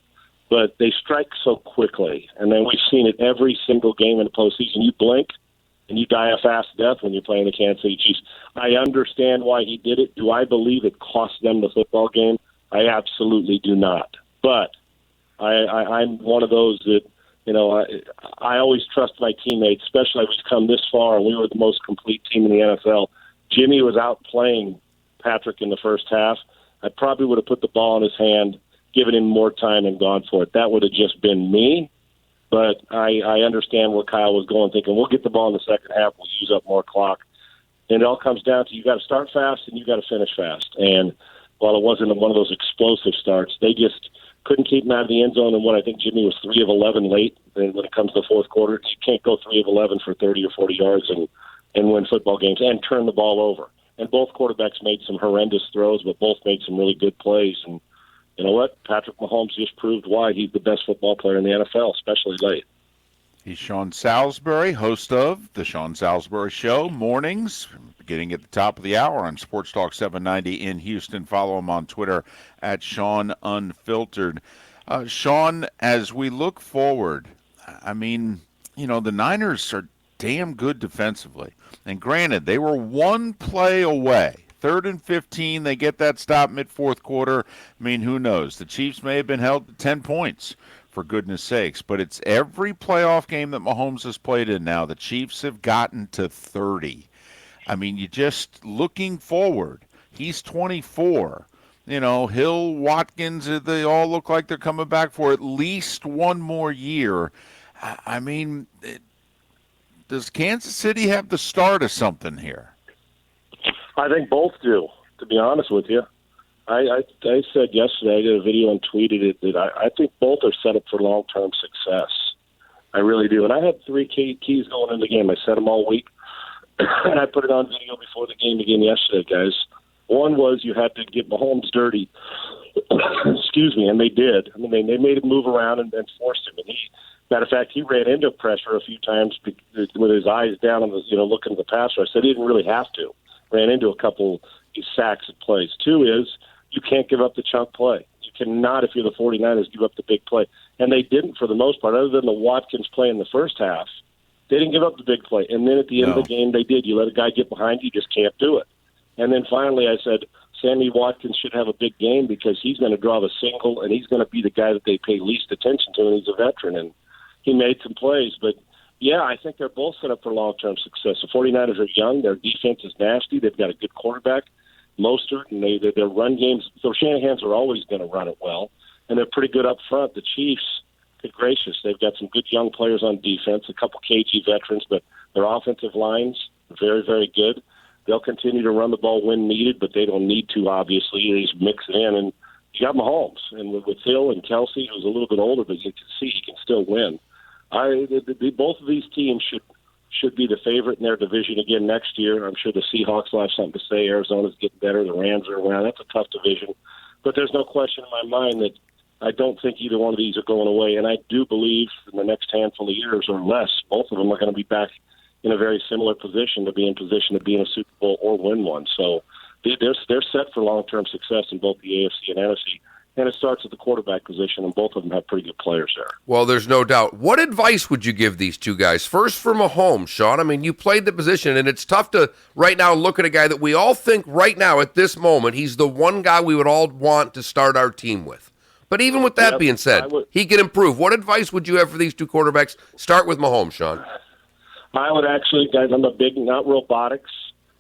But they strike so quickly, and then we've seen it every single game in the postseason. You blink, and you die a fast death when you're playing the Kansas City Chiefs. I understand why he did it. Do I believe it cost them the football game? I absolutely do not. But I'm one of those that, I always trust my teammates, especially we've come this far, and we were the most complete team in the NFL. Jimmy was out playing Patrick in the first half. I probably would have put the ball in his hand, given him more time and gone for it. That would have just been me, but I understand where Kyle was going, thinking we'll get the ball in the second half, we'll use up more clock. And it all comes down to you got to start fast and you got to finish fast. And while it wasn't one of those explosive starts, they just couldn't keep him out of the end zone. And what I think Jimmy was 3 of 11 late. And when it comes to the fourth quarter, you can't go 3 of 11 for 30 or 40 yards and win football games and turn the ball over. And both quarterbacks made some horrendous throws, but both made some really good plays. And you know what? Patrick Mahomes just proved why he's the best football player in the NFL, especially late. He's Sean Salisbury, host of The Sean Salisbury Show, mornings, beginning at the top of the hour on Sports Talk 790 in Houston. Follow him on Twitter at Sean Unfiltered. Sean, as we look forward, I mean, the Niners are damn good defensively. And granted, they were one play away. 3rd and 15, they get that stop mid-fourth quarter. I mean, who knows? The Chiefs may have been held to 10 points, for goodness sakes. But it's every playoff game that Mahomes has played in now. The Chiefs have gotten to 30. I mean, you just looking forward. He's 24. Hill, Watkins, they all look like they're coming back for at least one more year. I mean, does Kansas City have the start of something here? I think both do, to be honest with you. I said yesterday, I did a video and tweeted it, that I think both are set up for long-term success. I really do. And I had 3 keys going into the game. I said them all week, and I put it on video before the game again yesterday, guys. One was you had to get Mahomes dirty. Excuse me, and they did. I mean, they made him move around and forced him. And matter of fact, he ran into pressure a few times with his eyes down on the, looking at the passer. I said he didn't really have to. Ran into a couple sacks at plays. 2 is you can't give up the chunk play. You cannot, if you're the 49ers, give up the big play. And they didn't for the most part, other than the Watkins play in the first half. They didn't give up the big play. And then at the end of the game, they did. You let a guy get behind you, just can't do it. And then finally, I said, Sammy Watkins should have a big game because he's going to draw the single, and he's going to be the guy that they pay least attention to, and he's a veteran. And he made some plays. But, yeah, I think they're both set up for long-term success. The 49ers are young. Their defense is nasty. They've got a good quarterback, Mostert, and their run games. So Shanahan's are always going to run it well, and they're pretty good up front. The Chiefs, good gracious, they've got some good young players on defense, a couple KG veterans, but their offensive lines are very, very good. They'll continue to run the ball when needed, but they don't need to, obviously. They just mix it in. And you got Mahomes. And with Hill and Kelsey, who's a little bit older, but you can see he can still win. Both of these teams should be the favorite in their division again next year. I'm sure the Seahawks will have something to say. Arizona's getting better. The Rams are around. That's a tough division. But there's no question in my mind that I don't think either one of these are going away. And I do believe in the next handful of years or less, both of them are going to be back in a very similar position to be in position to be in a Super Bowl or win one. So they're set for long-term success in both the AFC and NFC. And it starts at the quarterback position, and both of them have pretty good players there. Well, there's no doubt. What advice would you give these two guys? First, for Mahomes, Sean. I mean, you played the position, and it's tough to right now look at a guy that we all think right now at this moment, he's the one guy we would all want to start our team with. But even with that being said, he can improve. What advice would you have for these two quarterbacks? Start with Mahomes, Sean. I would actually, guys, I'm a big, not robotics.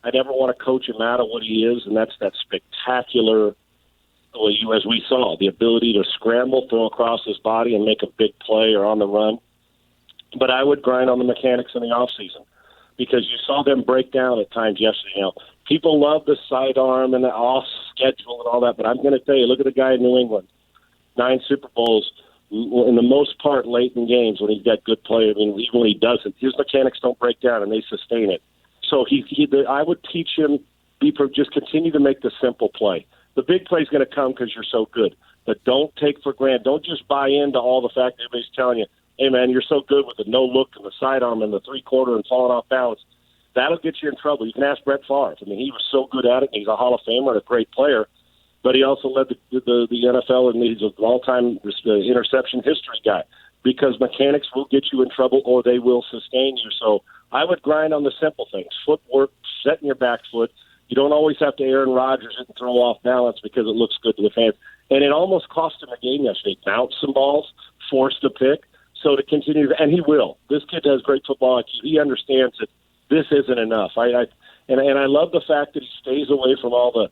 I never want to coach him out of what he is, and that's that spectacular, as we saw, the ability to scramble, throw across his body, and make a big play or on the run. But I would grind on the mechanics in the offseason because you saw them break down at times yesterday. People love the sidearm and the off schedule and all that, but I'm going to tell you, look at the guy in New England, 9 Super Bowls, in the most part late in games when he's got good play. I mean, even when he doesn't, his mechanics don't break down and they sustain it. So I would teach him, just continue to make the simple play. The big play is going to come because you're so good, but don't take for granted. Don't just buy into all the fact that everybody's telling you, hey, man, you're so good with the no look and the sidearm and the 3-quarter and falling off balance. That'll get you in trouble. You can ask Brett Favre. I mean, he was so good at it. He's a Hall of Famer and a great player. But he also led the NFL, and he's an all-time interception history guy because mechanics will get you in trouble or they will sustain you. So I would grind on the simple things, footwork, setting your back foot. You don't always have to Aaron Rodgers it and throw off balance because it looks good to the fans. And it almost cost him a game yesterday. Bounced some balls, forced a pick. So to continue, and he will. This kid has great football IQ. He understands that this isn't enough. And I love the fact that he stays away from all the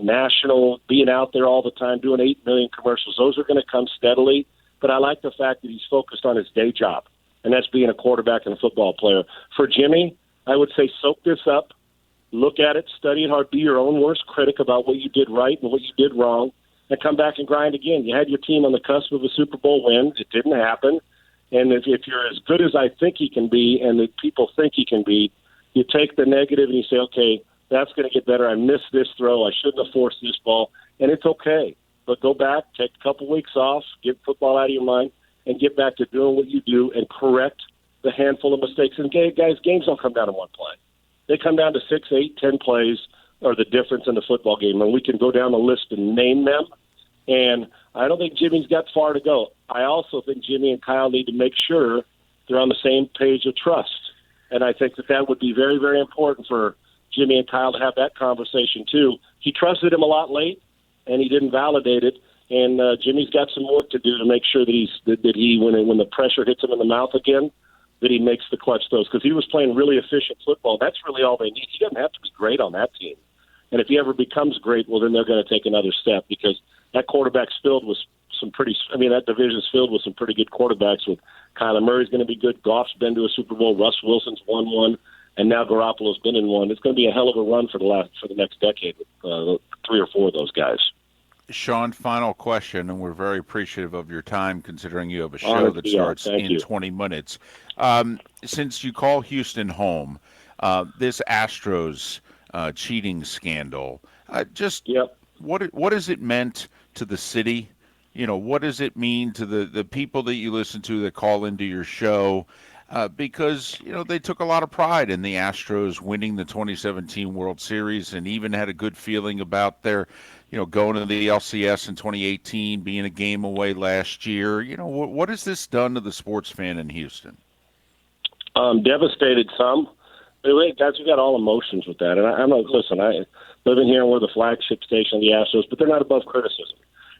national being out there all the time doing 8 million commercials. Those are going to come steadily, but I like the fact that he's focused on his day job, and that's being a quarterback and a football player. For Jimmy, I would say soak this up, look at it, study it hard, be your own worst critic about what you did right and what you did wrong, and come back and grind again. You had your team on the cusp of a Super Bowl win. It didn't happen, and if you're as good as I think he can be and that people think he can be, you take the negative and you say, okay, that's going to get better. I missed this throw. I shouldn't have forced this ball. And it's okay. But go back, take a couple weeks off, get football out of your mind, and get back to doing what you do and correct the handful of mistakes. And, guys, games don't come down to one play. They come down to 6, 8, 10 plays are the difference in the football game. And we can go down the list and name them. And I don't think Jimmy's got far to go. I also think Jimmy and Kyle need to make sure they're on the same page of trust. And I think that would be very, very important for Jimmy and Kyle to have that conversation too. He trusted him a lot late, and he didn't validate it. And Jimmy's got some work to do to make sure that he when the pressure hits him in the mouth again, that he makes the clutch throws because he was playing really efficient football. That's really all they need. He doesn't have to be great on that team. And if he ever becomes great, well, then they're going to take another step because that quarterback's filled with that division's filled with some pretty good quarterbacks. With Kyler Murray's going to be good. Goff's been to a Super Bowl. Russ Wilson's won one. And now Garoppolo's been in one. It's going to be a hell of a run for the next decade with 3 or 4 of those guys. Sean, final question, and we're very appreciative of your time considering you have a show that starts in 20 minutes. Since you call Houston home, this Astros cheating scandal, what has it meant to the city? What does it mean to the people that you listen to that call into your show? Because, they took a lot of pride in the Astros winning the 2017 World Series and even had a good feeling about their, going to the LCS in 2018, being a game away last year. What has this done to the sports fan in Houston? Devastated some. Guys, we got all emotions with that. And I'm not, listen, I live in here and we're the flagship station of the Astros, but they're not above criticism.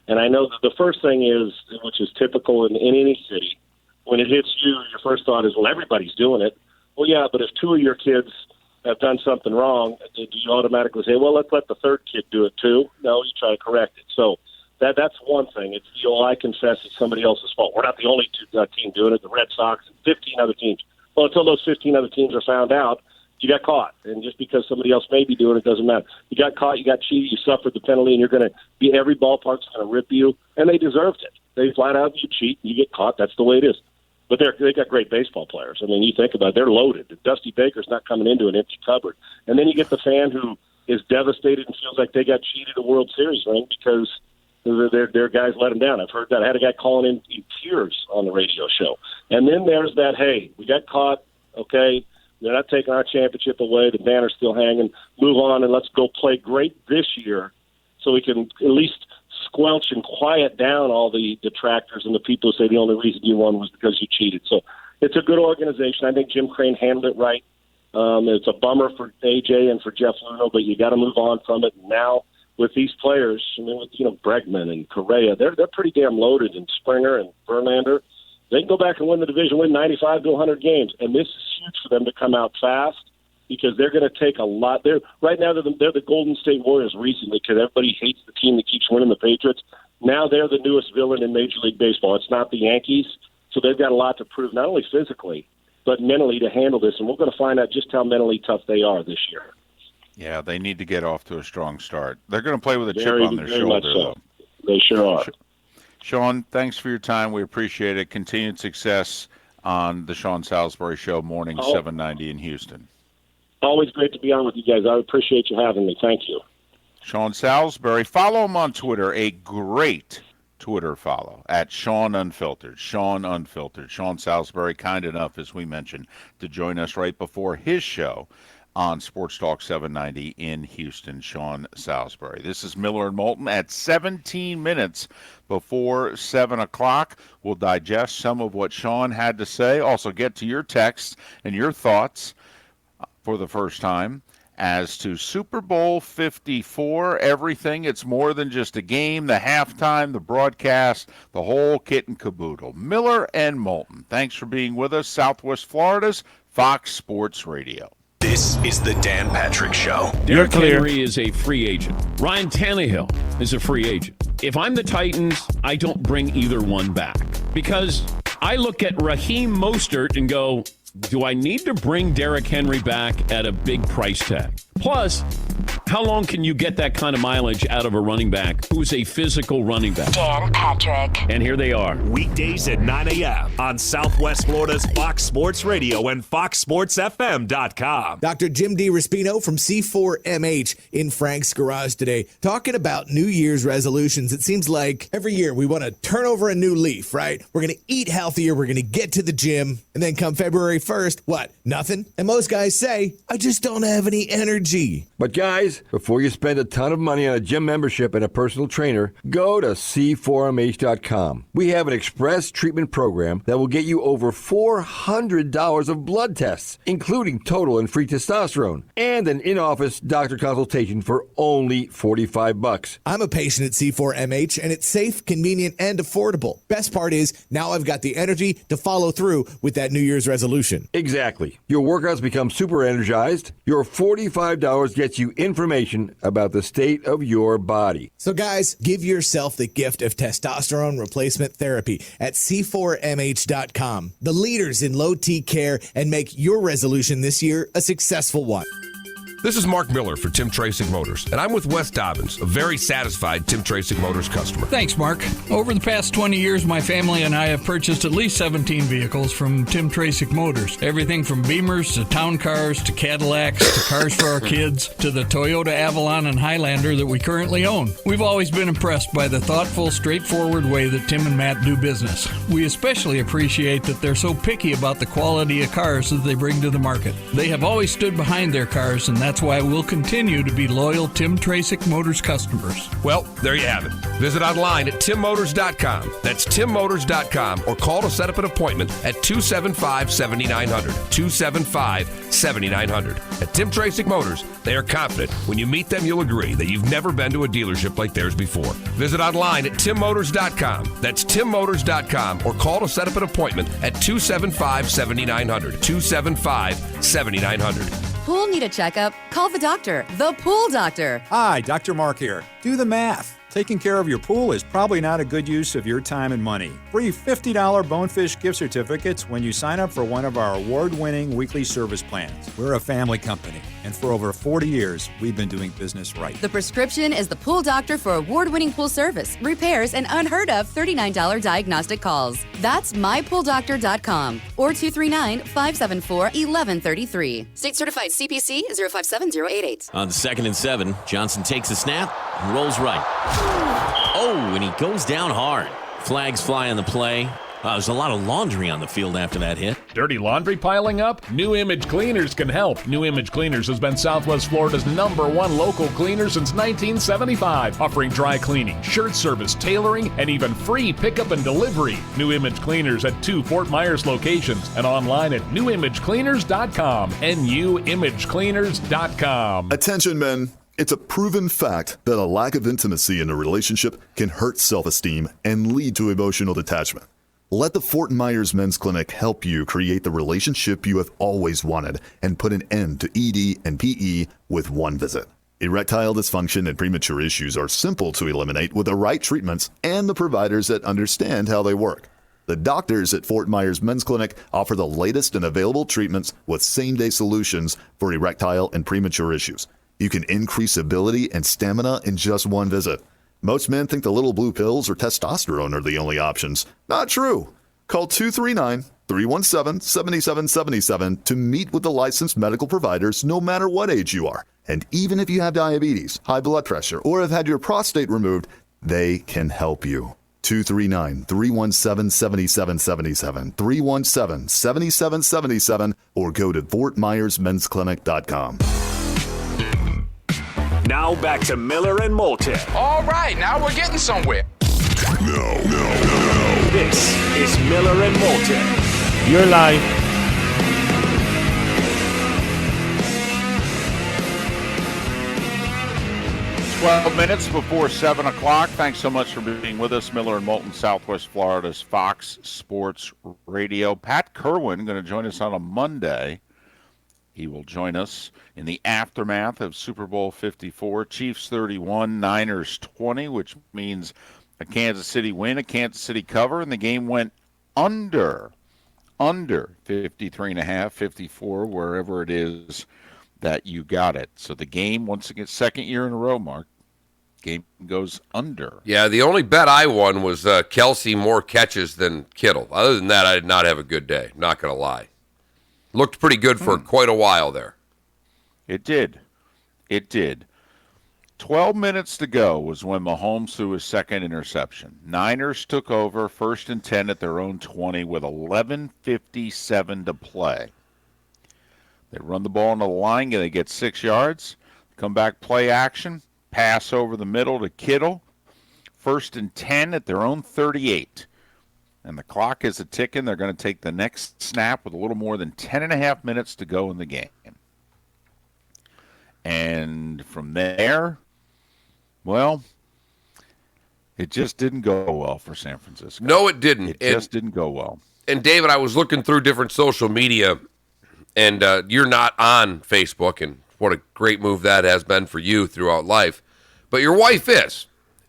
And I know that the first thing is, which is typical in any city, when it hits you, your first thought is, well, everybody's doing it. Well, yeah, but if 2 of your kids have done something wrong, do you automatically say, well, let's let the third kid do it too? No, you try to correct it. So that's one thing. It's the I confess it's somebody else's fault. We're not the only team doing it. The Red Sox and 15 other teams. Well, until those 15 other teams are found out, you got caught. And just because somebody else may be doing it doesn't matter. You got caught, you got cheated, you suffered the penalty, and you're going to be every ballpark's going to rip you. And they deserved it. They flat out, you cheat, you get caught. That's the way it is. But they got great baseball players. I mean, you think about it, they're loaded. Dusty Baker's not coming into an empty cupboard. And then you get the fan who is devastated and feels like they got cheated a World Series ring because their guys let them down. I've heard that. I had a guy calling in tears on the radio show. And then there's that, hey, we got caught, okay, they're not taking our championship away, the banner's still hanging, move on and let's go play great this year so we can at least squelch and quiet down all the detractors and the people who say the only reason you won was because you cheated. So it's a good organization. I think Jim Crane handled it right. It's a bummer for AJ and for Jeff Luhnow, but you got to move on from it. And now with these players, I mean, with Bregman and Correa, they're pretty damn loaded, and Springer and Verlander. They can go back and win the division, win 95 to 100 games, and this is huge for them to come out fast because they're going to take a lot. Right now they're the Golden State Warriors recently because everybody hates the team that keeps winning, the Patriots. Now they're the newest villain in Major League Baseball. It's not the Yankees, so they've got a lot to prove, not only physically but mentally to handle this, and we're going to find out just how mentally tough they are this year. Yeah, they need to get off to a strong start. They're going to play with a chip on their shoulder, though. They sure are. Sean, thanks for your time. We appreciate it. Continued success on the Sean Salisbury Show, morning 790 in Houston. Always great to be on with you guys. I appreciate you having me. Thank you. Sean Salisbury. Follow him on Twitter. A great Twitter follow at Sean Unfiltered. Sean Unfiltered. Sean Salisbury, kind enough, as we mentioned, to join us right before his show on Sports Talk 790 in Houston. Sean Salisbury. This is Miller and Moulton at 17 minutes before 7 o'clock. We'll digest some of what Sean had to say, also get to your texts and your thoughts for the first time as to Super Bowl 54, everything. It's more than just a game, the halftime, the broadcast, the whole kit and caboodle. Miller and Moulton, thanks for being with us. Southwest Florida's Fox Sports Radio. This is the Dan Patrick Show. Derrick Henry is a free agent. Ryan Tannehill is a free agent. If I'm the Titans, I don't bring either one back because I look at Raheem Mostert and go, do I need to bring Derrick Henry back at a big price tag? Plus, how long can you get that kind of mileage out of a running back who's a physical running back? Dan Patrick. And here they are. Weekdays at 9 a.m. on Southwest Florida's Fox Sports Radio and FoxSportsFM.com. Dr. Jim DiRespino from C4MH in Frank's Garage today, talking about New Year's resolutions. It seems like every year we want to turn over a new leaf, right? We're going to eat healthier, we're going to get to the gym, and then come February 1st, what? Nothing? And most guys say, I just don't have any energy. But guys, before you spend a ton of money on a gym membership and a personal trainer, go to C4MH.com. We have an express treatment program that will get you over $400 of blood tests, including total and free testosterone, and an in-office doctor consultation for only $45. I'm a patient at C4MH, and it's safe, convenient, and affordable. Best part is, now I've got the energy to follow through with that New Year's resolution. Exactly. Your workouts become super energized. Your $45 gets you information about the state of your body. So guys, give yourself the gift of testosterone replacement therapy at C4MH.com. The leaders in low T care, and make your resolution this year a successful one. This is Mark Miller for Tim Tracing Motors, and I'm with Wes Dobbins, a very satisfied Tim Tracing Motors customer. Thanks, Mark. Over the past 20 years, my family and I have purchased at least 17 vehicles from Tim Tracing Motors. Everything from Beamers to town cars to Cadillacs to cars for our kids to the Toyota Avalon and Highlander that we currently own. We've always been impressed by the thoughtful, straightforward way that Tim and Matt do business. We especially appreciate that they're so picky about the quality of cars that they bring to the market. They have always stood behind their cars, and that's why we'll continue to be loyal Tim Tracek Motors customers. Well, there you have it. Visit online at timmotors.com. That's timmotors.com, or call to set up an appointment at 275-7900. 275-7900. At Tim Tracek Motors, they are confident when you meet them, you'll agree that you've never been to a dealership like theirs before. Visit online at timmotors.com. That's timmotors.com, or call to set up an appointment at 275-7900. 275-7900. Pool need a checkup? Call the doctor. The Pool Doctor. Hi, Dr. Mark here. Do the math. Taking care of your pool is probably not a good use of your time and money. Free $50 Bonefish gift certificates when you sign up for one of our award-winning weekly service plans. We're a family company, and for over 40 years, we've been doing business right. The prescription is the Pool Doctor for award-winning pool service, repairs, and unheard of $39 diagnostic calls. That's mypooldoctor.com or 239-574-1133. State certified CPC 057088. On 2nd and 7, Johnson takes a snap and rolls right. Oh, and he goes down hard. Flags fly on the play. There's a lot of laundry on the field after that hit. Dirty laundry piling up? New Image Cleaners can help. New Image Cleaners has been Southwest Florida's #1 local cleaner since 1975, offering dry cleaning, shirt service, tailoring, and even free pickup and delivery. New Image Cleaners at 2 Fort Myers locations and online at newimagecleaners.com. newimagecleaners.com. Attention, men. It's a proven fact that a lack of intimacy in a relationship can hurt self-esteem and lead to emotional detachment. Let the Fort Myers Men's Clinic help you create the relationship you have always wanted and put an end to ED and PE with one visit. Erectile dysfunction and premature issues are simple to eliminate with the right treatments and the providers that understand how they work. The doctors at Fort Myers Men's Clinic offer the latest and available treatments with same-day solutions for erectile and premature issues. You can increase ability and stamina in just one visit. Most men think the little blue pills or testosterone are the only options. Not true. Call 239-317-7777 to meet with the licensed medical providers no matter what age you are. And even if you have diabetes, high blood pressure, or have had your prostate removed, they can help you. 239-317-7777, 317-7777, or go to FortMyersMen'sClinic.com. Now back to Miller and Moulton. All right, now we're getting somewhere. No. This is Miller and Moulton. You're live. Minutes before 7 o'clock. Thanks so much for being with us. Miller and Moulton, Southwest Florida's Fox Sports Radio. Pat Kerwin going to join us on a Monday. He will join us in the aftermath of Super Bowl 54, Chiefs 31, Niners 20, which means a Kansas City win, a Kansas City cover, and the game went under 53.5, 54, wherever it is that you got it. So the game, once again, second year in a row, Mark, game goes under. Yeah, the only bet I won was Kelsey more catches than Kittle. Other than that, I did not have a good day, not going to lie. Looked pretty good for quite a while there. It did. 12 minutes to go was when Mahomes threw his second interception. Niners took over 1st and 10 at their own 20 with 11:57 to play. They run the ball into the line, and they get 6 yards. Come back, play action, pass over the middle to Kittle. 1st and 10 at their own 38. And the clock is a-ticking. They're going to take the next snap with a little more than 10.5 minutes to go in the game. And from there, well, it just didn't go well for San Francisco. No, it didn't. It just didn't go well. And, David, I was looking through different social media, and you're not on Facebook, and what a great move that has been for you throughout life. But your wife is.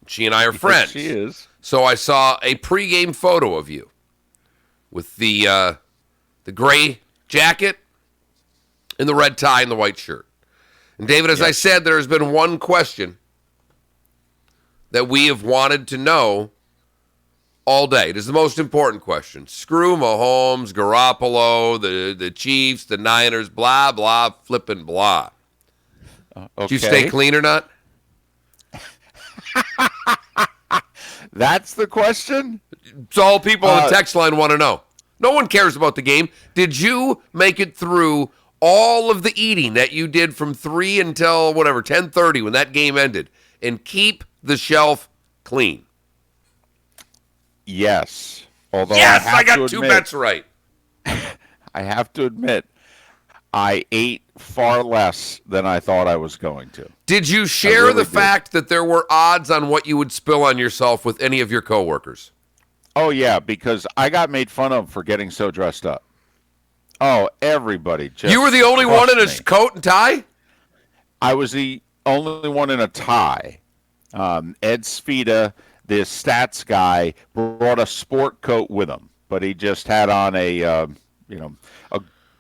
She and I are friends. She is. So I saw a pregame photo of you with the gray jacket and the red tie and the white shirt. And David, as I said, there has been one question that we have wanted to know all day. It is the most important question. Screw Mahomes, Garoppolo, the Chiefs, the Niners, blah, blah, flippin' blah. Okay. Did you stay clean or not? That's the question? It's all people on the text line want to know. No one cares about the game. Did you make it through all of the eating that you did from 3 until 10:30 when that game ended, and keep the shelf clean? Yes. Although I got 2 bets right. I have to admit, I ate far less than I thought I was going to. Did you share the fact that there were odds on what you would spill on yourself with any of your coworkers? Oh, yeah, because I got made fun of for getting so dressed up. Oh, everybody just You were the only one in a coat and tie? I was the only one in a tie. Ed Svita, the stats guy, brought a sport coat with him, but he just had on a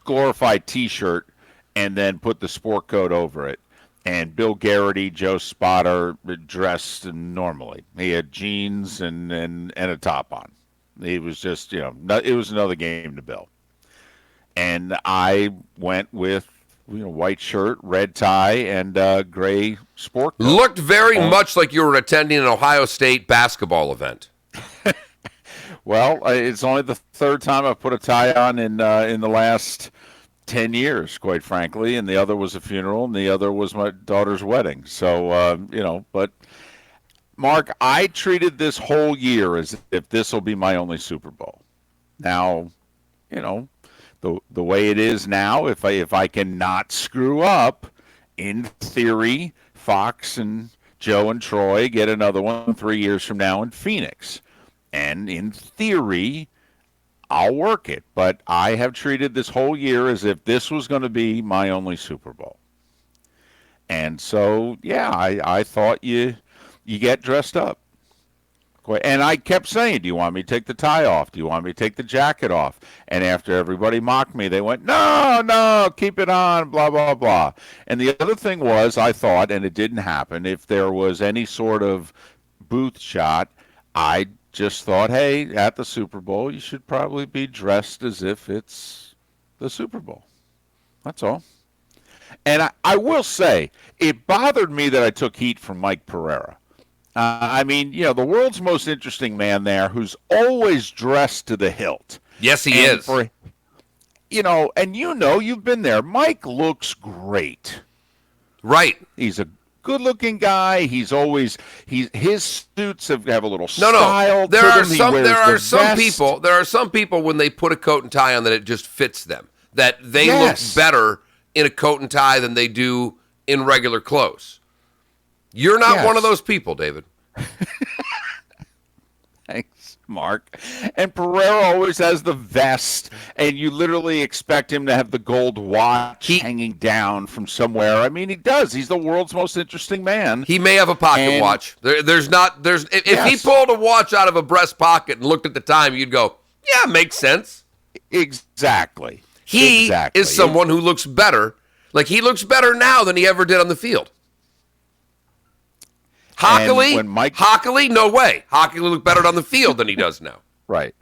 glorified T-shirt and then put the sport coat over it. And Bill Garrity, Joe Spotter dressed normally. He had jeans and a top on. He was just, it was another game to Bill. And I went with white shirt, red tie, and gray sport coat. Looked very much like you were attending an Ohio State basketball event. Well, it's only the third time I've put a tie on in the last 10 years, quite frankly, and the other was a funeral, and the other was my daughter's wedding. So, but Mark, I treated this whole year as if this will be my only Super Bowl. Now, the way it is now, if I cannot screw up, in theory, Fox and Joe and Troy get another one 3 years from now in Phoenix. And in theory, I'll work it, but I have treated this whole year as if this was going to be my only Super Bowl. And so, yeah, I thought you get dressed up. And I kept saying, do you want me to take the tie off? Do you want me to take the jacket off? And after everybody mocked me, they went, no, keep it on, blah, blah, blah. And the other thing was, I thought, and it didn't happen, if there was any sort of booth shot, I just thought, hey, at the Super Bowl, you should probably be dressed as if it's the Super Bowl. That's all. And I will say, it bothered me that I took heat from Mike Pereira. The world's most interesting man there, who's always dressed to the hilt. Yes, he is. You've been there. Mike looks great. Right. He's a good-looking guy. His suits have a little style. There are some people when they put a coat and tie on that it just fits them. That they look better in a coat and tie than they do in regular clothes. You're not one of those people, David. Thanks, Mark. And Pereira always has the vest, and you literally expect him to have the gold watch hanging down from somewhere. I mean, he does. He's the world's most interesting man. He may have a pocket watch. If he pulled a watch out of a breast pocket and looked at the time, you'd go, yeah, makes sense. Exactly. He is someone who looks better. Like, he looks better now than he ever did on the field. Hockley, no way. Hockley looked better on the field than he does now. Right.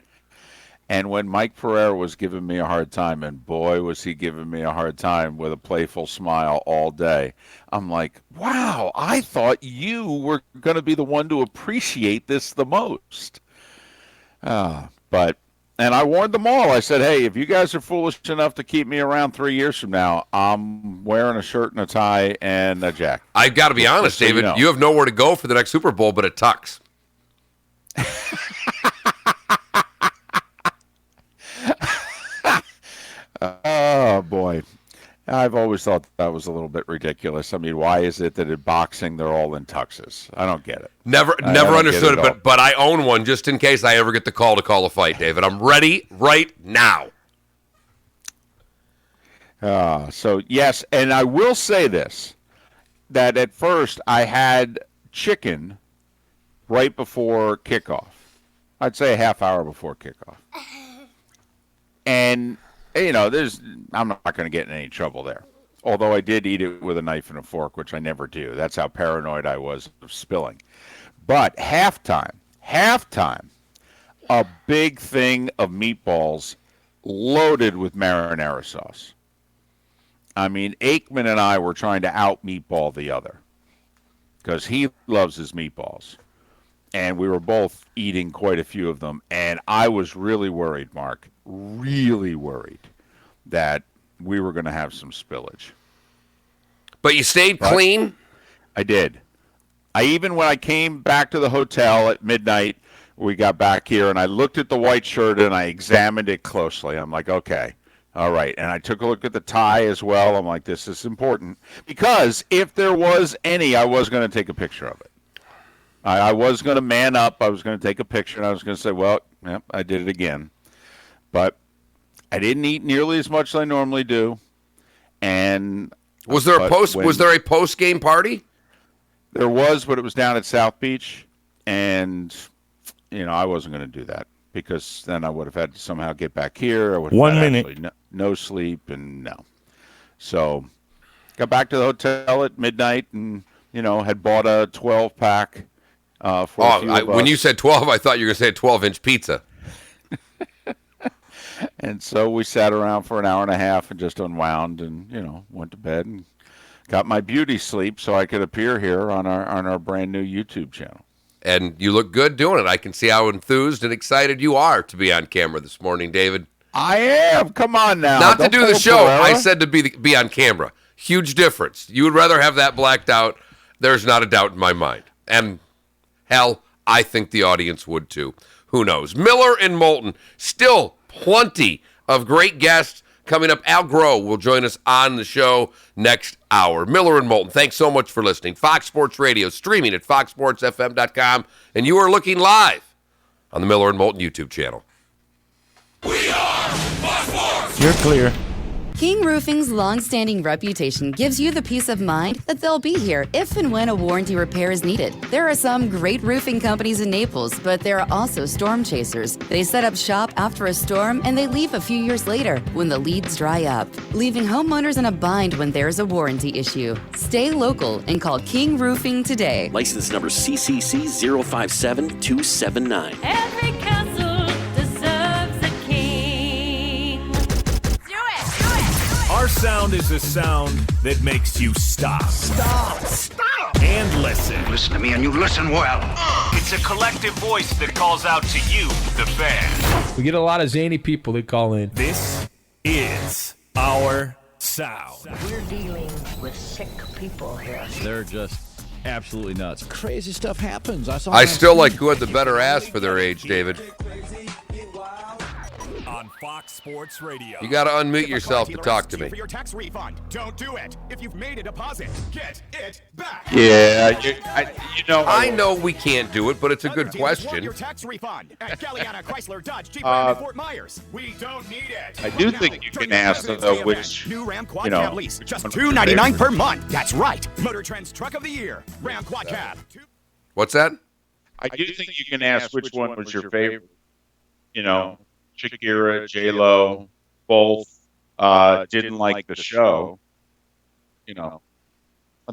And when Mike Pereira was giving me a hard time, and boy, was he giving me a hard time with a playful smile all day, I'm like, wow, I thought you were going to be the one to appreciate this the most. And I warned them all. I said, hey, if you guys are foolish enough to keep me around 3 years from now, I'm wearing a shirt and a tie and a jacket. I've got to be honest, David. You have nowhere to go for the next Super Bowl but a tux. Oh, boy. I've always thought that was a little bit ridiculous. I mean, why is it that in boxing they're all in tuxes? I don't get it. Never understood it, but I own one just in case I ever get the call to call a fight, David. I'm ready right now. So, yes, and I will say this, that at first I had chicken right before kickoff. I'd say a half hour before kickoff. And I'm not going to get in any trouble there. although I did eat it with a knife and a fork, which I never do. That's how paranoid I was of spilling. But halftime, a big thing of meatballs loaded with marinara sauce. I mean, Aikman and I were trying to out-meatball the other because he loves his meatballs. And we were both eating quite a few of them. And I was really worried, Mark, really worried that we were going to have some spillage. But you stayed clean? I did. When I came back to the hotel at midnight, we got back here, and I looked at the white shirt, and I examined it closely. I'm like, okay, all right. And I took a look at the tie as well. I'm like, this is important. Because if there was any, I was going to take a picture of it. I was going to man up. I was going to take a picture, and I was going to say, well, yep, I did it again. But I didn't eat nearly as much as I normally do. And was there a post-game party? There was, but it was down at South Beach, and I wasn't going to do that because then I would have had to somehow get back here. I would have 1 minute, no sleep, and no. So got back to the hotel at midnight, and had bought a 12-pack. When you said 12, I thought you were going to say a 12-inch pizza. And so we sat around for an hour and a half and just unwound and, went to bed and got my beauty sleep so I could appear here on our brand new YouTube channel. And you look good doing it. I can see how enthused and excited you are to be on camera this morning, David. I am. Come on now. Not to do the show. I said to be on camera. Huge difference. You would rather have that blacked out. There's not a doubt in my mind. And hell, I think the audience would too. Who knows? Miller and Moulton. Still plenty of great guests coming up. Al Groh will join us on the show next hour. Miller and Moulton, thanks so much for listening. Fox Sports Radio, streaming at foxsportsfm.com. And you are looking live on the Miller and Moulton YouTube channel. We are Fox Sports! You're clear. King Roofing's long-standing reputation gives you the peace of mind that they'll be here if and when a warranty repair is needed. There are some great roofing companies in Naples, but there are also storm chasers. They set up shop after a storm and they leave a few years later when the leads dry up, leaving homeowners in a bind when there's a warranty issue. Stay local and call King Roofing today. License number CCC 057279. Every castle deserves a king. Our sound is a sound that makes you stop. Stop! And listen. Listen to me and you listen well. It's a collective voice that calls out to you, the fan. We get a lot of zany people that call in. This is our sound. We're dealing with sick people here. They're just absolutely nuts. Crazy stuff happens. I still like who had the better ass for their age, David. On Fox Sports Radio. You got to unmute yourself to talk to me. For your tax refund. Don't do it. If you've made a deposit, get it back. Yeah, I know we can't do it, but it's a good question. Your tax refund at Galliana Chrysler Dodge Jeep Ram Fort Myers. We don't need it. I do think you can ask though which, new Ram Quad Cab lease, just $299 per month. That's right. Motor Trend's Truck of the Year, Ram Quad Cab. What's that? I do think you can ask which one was your favorite. Shakira, J-Lo, both didn't like the show. I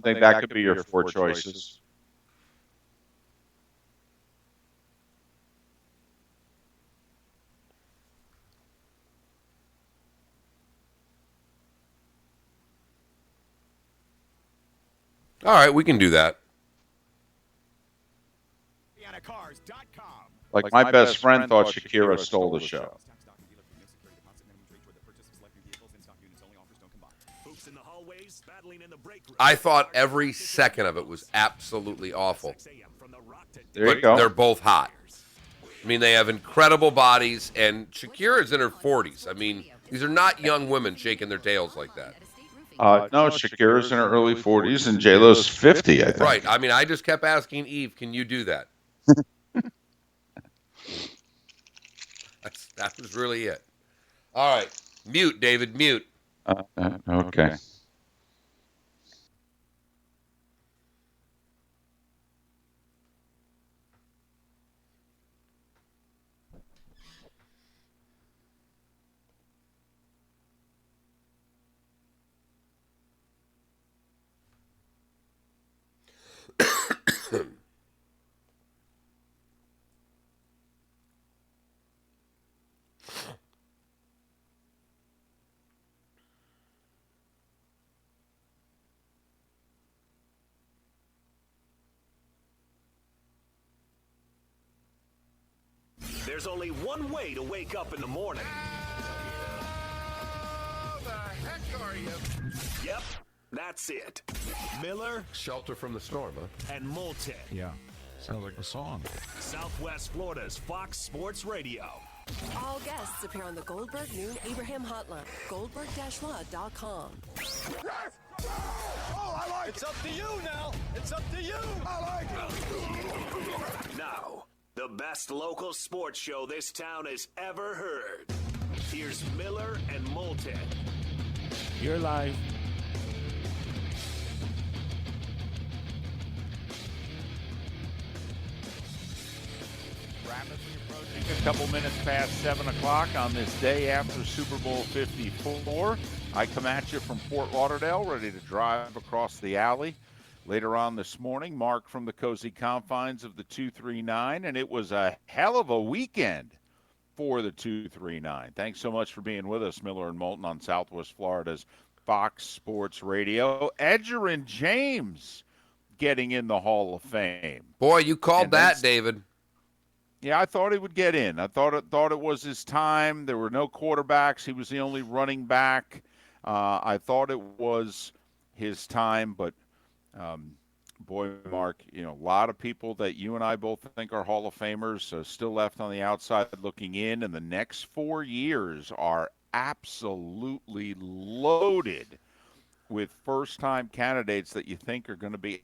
think that could be your four choices. All right, we can do that. Like my best friend thought Shakira stole the show. I thought every second of it was absolutely awful. There you go. They're both hot. I mean, they have incredible bodies, and Shakira's in her 40s. I mean, these are not young women shaking their tails like that. No, Shakira's in her early 40s, and J-Lo's 50, I think. Right. I mean, I just kept asking Eve, can you do that? That was really it. All right. Mute, David, mute. Okay. There's only one way to wake up in the morning. How the heck are you? Yep, that's it. Miller, Shelter from the storm, huh? and Moulton. Yeah. Sounds like a song. Southwest Florida's Fox Sports Radio. All guests appear on the Goldberg Noon Abraham Hotline. Goldberg-law.com. Oh, I like It's up to you now. It's up to you. I like it. Now, the best local sports show this town has ever heard. Here's Miller and Moulton. You're live. Rapidly approaching a couple minutes past 7 o'clock on this day after Super Bowl 54. I come at you from Fort Lauderdale, ready to drive across the alley. Later on this morning, Mark from the cozy confines of the 239, and it was a hell of a weekend for the 239. Thanks so much for being with us, Miller and Moulton, on Southwest Florida's Fox Sports Radio. Edgerrin James getting in the Hall of Fame. Boy, you called that, David. Yeah, I thought he would get in. I thought it was his time. There were no quarterbacks. He was the only running back. I thought it was his time, but boy, Mark, a lot of people that you and I both think are Hall of Famers still left on the outside looking in, and the next 4 years are absolutely loaded with first-time candidates that you think are going to be,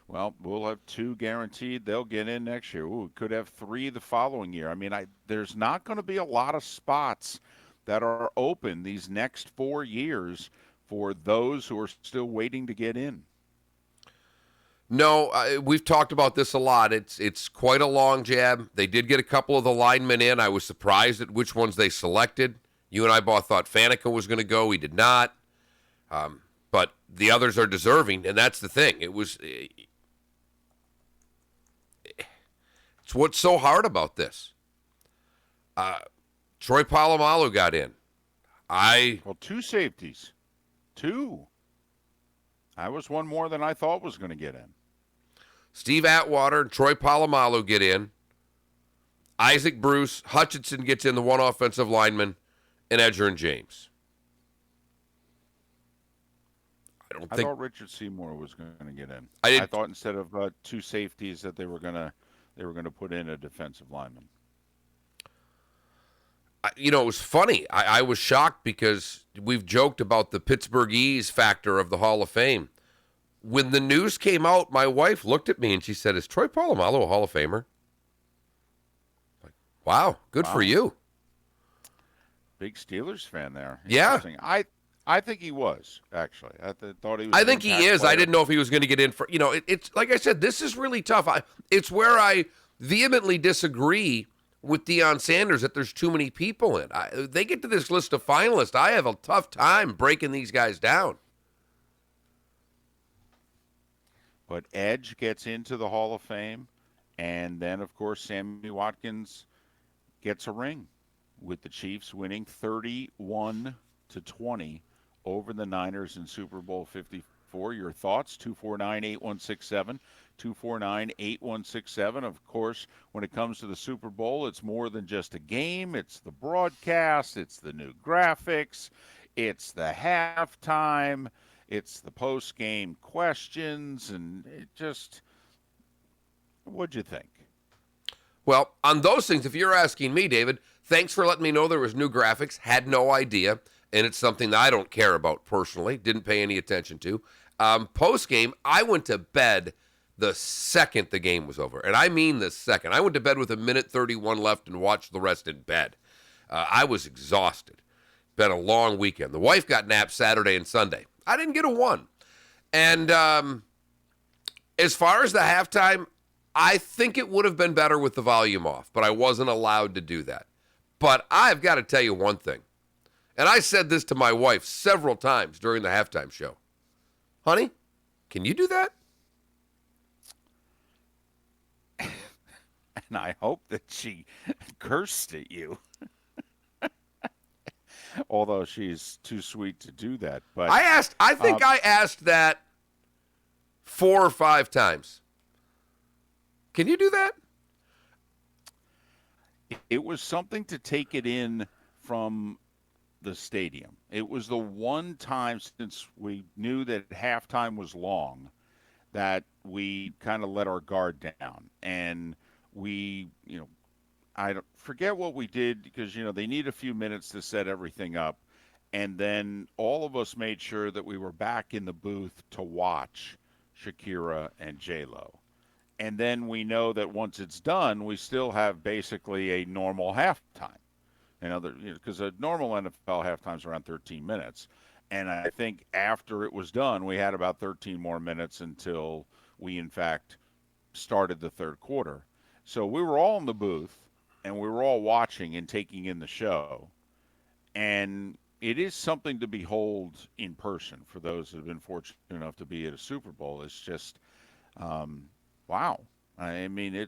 well, we'll have 2 guaranteed. They'll get in next year. Ooh, could have 3 the following year. I mean, there's not going to be a lot of spots that are open these next 4 years for those who are still waiting to get in. No, we've talked about this a lot. It's quite a long jab. They did get a couple of the linemen in. I was surprised at which ones they selected. You and I both thought Faneca was going to go. He did not. But the others are deserving, and that's the thing. It's what's so hard about this. Troy Polamalu got in. Well, 2 safeties. 2. I was one more than I thought was going to get in. Steve Atwater and Troy Polamalu get in. Isaac Bruce, Hutchinson gets in, the one offensive lineman, and Edgerrin James. I thought Richard Seymour was going to get in. I thought instead of 2 safeties that they were going to put in a defensive lineman. It was funny. I was shocked because we've joked about the Pittsburghese factor of the Hall of Fame. When the news came out, my wife looked at me and she said, "Is Troy Polamalu a Hall of Famer?" Like, wow, good for you. Big Steelers fan there. Yeah. I think he was, actually. I thought he was. I think he is. Player. I didn't know if he was going to get in for, it's like I said, this is really tough. It's where I vehemently disagree with Deion Sanders that there's too many people in. They get to this list of finalists. I have a tough time breaking these guys down. But Edge gets into the Hall of Fame, and then, of course, Sammy Watkins gets a ring with the Chiefs winning 31-20 over the Niners in Super Bowl 54. Your thoughts? 249-8167. 249-8167. Of course, when it comes to the Super Bowl, it's more than just a game. It's the broadcast. It's the new graphics. It's the halftime. It's the post-game questions. And it just, what'd you think? Well, on those things, if you're asking me, David, thanks for letting me know there was new graphics. Had no idea. And it's something that I don't care about personally. Didn't pay any attention to. Post-game, I went to bed the second the game was over. And I mean the second. I went to bed with 1:31 left and watched the rest in bed. I was exhausted. Been a long weekend. The wife got napped Saturday and Sunday. I didn't get a one. And as far as the halftime, I think it would have been better with the volume off, but I wasn't allowed to do that. But I've got to tell you one thing. And I said this to my wife several times during the halftime show. Honey, can you do that? and I hope that she cursed at you. Although she's too sweet to do that. But I think I asked that 4 or 5 times. Can you do that? It was something to take it in from the stadium. It was the one time since we knew that halftime was long that we kind of let our guard down. And we, I don't forget what we did because, they need a few minutes to set everything up. And then all of us made sure that we were back in the booth to watch Shakira and J-Lo. And then we know that once it's done, we still have basically a normal halftime. Because a normal NFL halftime is around 13 minutes. And I think after it was done, we had about 13 more minutes until we, in fact, started the third quarter. So we were all in the booth, and we were all watching and taking in the show. And it is something to behold in person for those who have been fortunate enough to be at a Super Bowl. It's just, wow. I mean,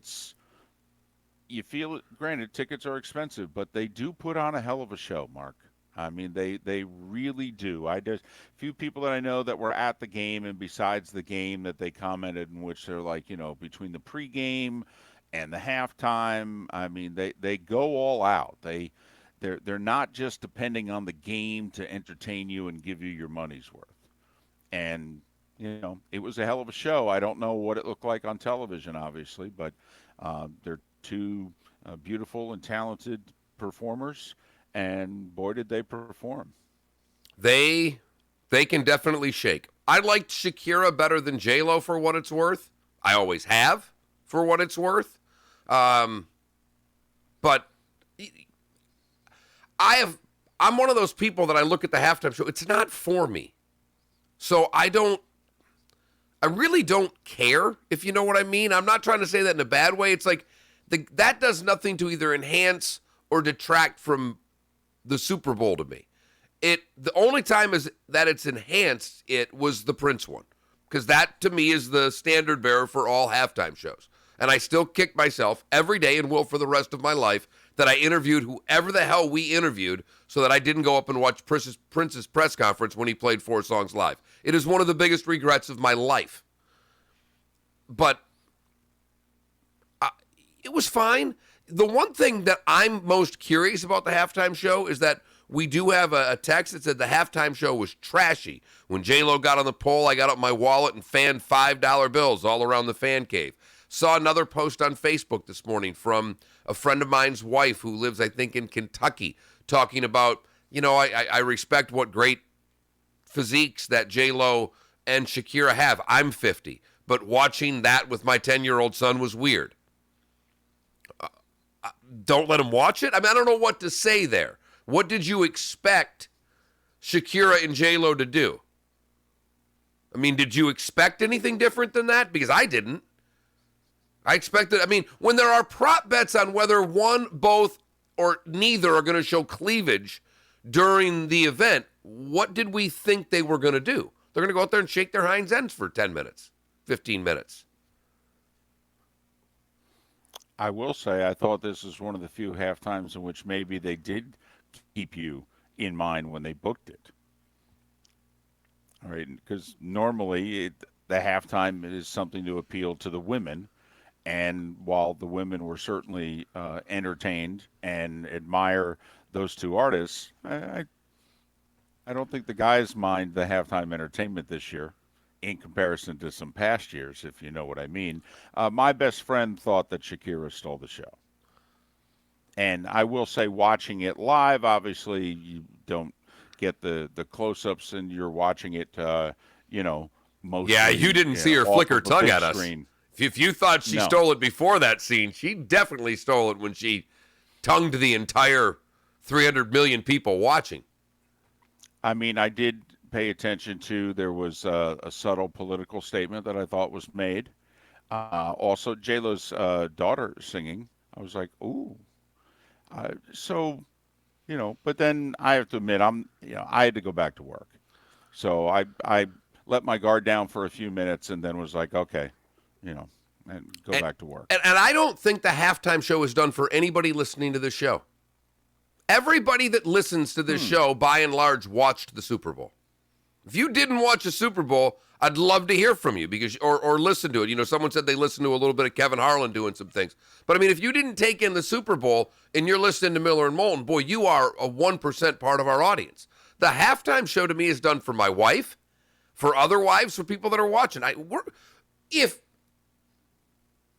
you feel it. Granted, tickets are expensive, but they do put on a hell of a show, Mark. I mean, they really do. There's a few people that I know that were at the game and besides the game that they commented in which they're like, between the pregame and the halftime, I mean, they go all out. They're not just depending on the game to entertain you and give you your money's worth. And, it was a hell of a show. I don't know what it looked like on television, obviously, but they're two beautiful and talented performers, and boy, did they perform. They can definitely shake. I liked Shakira better than J-Lo for what it's worth. I always have for what it's worth. But I'm one of those people that I look at the halftime show. It's not for me. So I really don't care, if you know what I mean. I'm not trying to say that in a bad way. It's like that does nothing to either enhance or detract from the Super Bowl to me. The only time that it's enhanced it was the Prince one, because that to me is the standard bearer for all halftime shows. And I still kick myself every day and will for the rest of my life that I interviewed whoever the hell we interviewed so that I didn't go up and watch Prince's press conference when he played 4 songs live. It is one of the biggest regrets of my life. But it was fine. The one thing that I'm most curious about the halftime show is that we do have a text that said the halftime show was trashy. When J-Lo got on the pole, I got out my wallet and fanned $5 bills all around the fan cave. Saw another post on Facebook this morning from a friend of mine's wife who lives, I think, in Kentucky, talking about, I respect what great physiques that J-Lo and Shakira have. I'm 50, but watching that with my 10-year-old son was weird. Don't let him watch it? I mean, I don't know what to say there. What did you expect Shakira and J-Lo to do? I mean, did you expect anything different than that? Because I didn't. I expected, when there are prop bets on whether one, both, or neither are going to show cleavage during the event, what did we think they were going to do? They're going to go out there and shake their hinds ends for 10 minutes, 15 minutes. I will say I thought this was one of the few halftimes in which maybe they did keep you in mind when they booked it. All right, because normally the halftime is something to appeal to the women. And while the women were certainly entertained and admire those two artists, I don't think the guys mind the halftime entertainment this year in comparison to some past years, if you know what I mean. My best friend thought that Shakira stole the show. And I will say, watching it live, obviously you don't get the close-ups, and you're watching it, mostly. Yeah, you didn't see her flick her tongue at us. Screen. If you thought she stole it before that scene, she definitely stole it when she tongued the entire 300 million people watching. I mean, I did pay attention to, there was a subtle political statement that I thought was made. Also, J-Lo's daughter singing. I was like, ooh. But then I have to admit, I had to go back to work. So I let my guard down for a few minutes and then was like, okay, and go back to work. And I don't think the halftime show is done for anybody listening to this show. Everybody that listens to this show, by and large, watched the Super Bowl. If you didn't watch the Super Bowl, I'd love to hear from you because or listen to it. You know, someone said they listened to a little bit of Kevin Harlan doing some things. But, I mean, if you didn't take in the Super Bowl and you're listening to Miller and Moulton, boy, you are a 1% part of our audience. The halftime show to me is done for my wife, for other wives, for people that are watching. If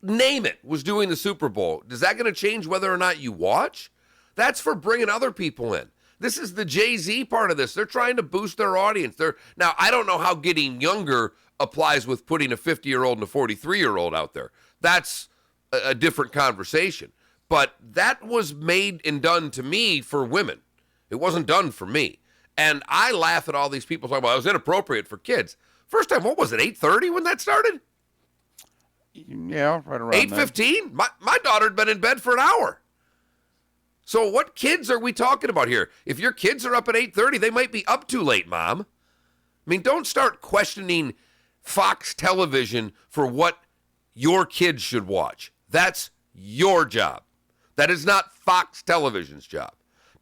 Name It was doing the Super Bowl, is that going to change whether or not you watch? That's for bringing other people in. This is the Jay-Z part of this. They're trying to boost their audience. Now, I don't know how getting younger applies with putting a 50-year-old and a 43-year-old out there. That's a different conversation. But that was made and done to me for women. It wasn't done for me. And I laugh at all these people talking about it was inappropriate for kids. First time, what was it, 8:30 when that started? Yeah, right around 8:15? My daughter had been in bed for an hour. So what kids are we talking about here? If your kids are up at 8:30, they might be up too late, Mom. I mean, don't start questioning Fox Television for what your kids should watch. That's your job. That is not Fox Television's job.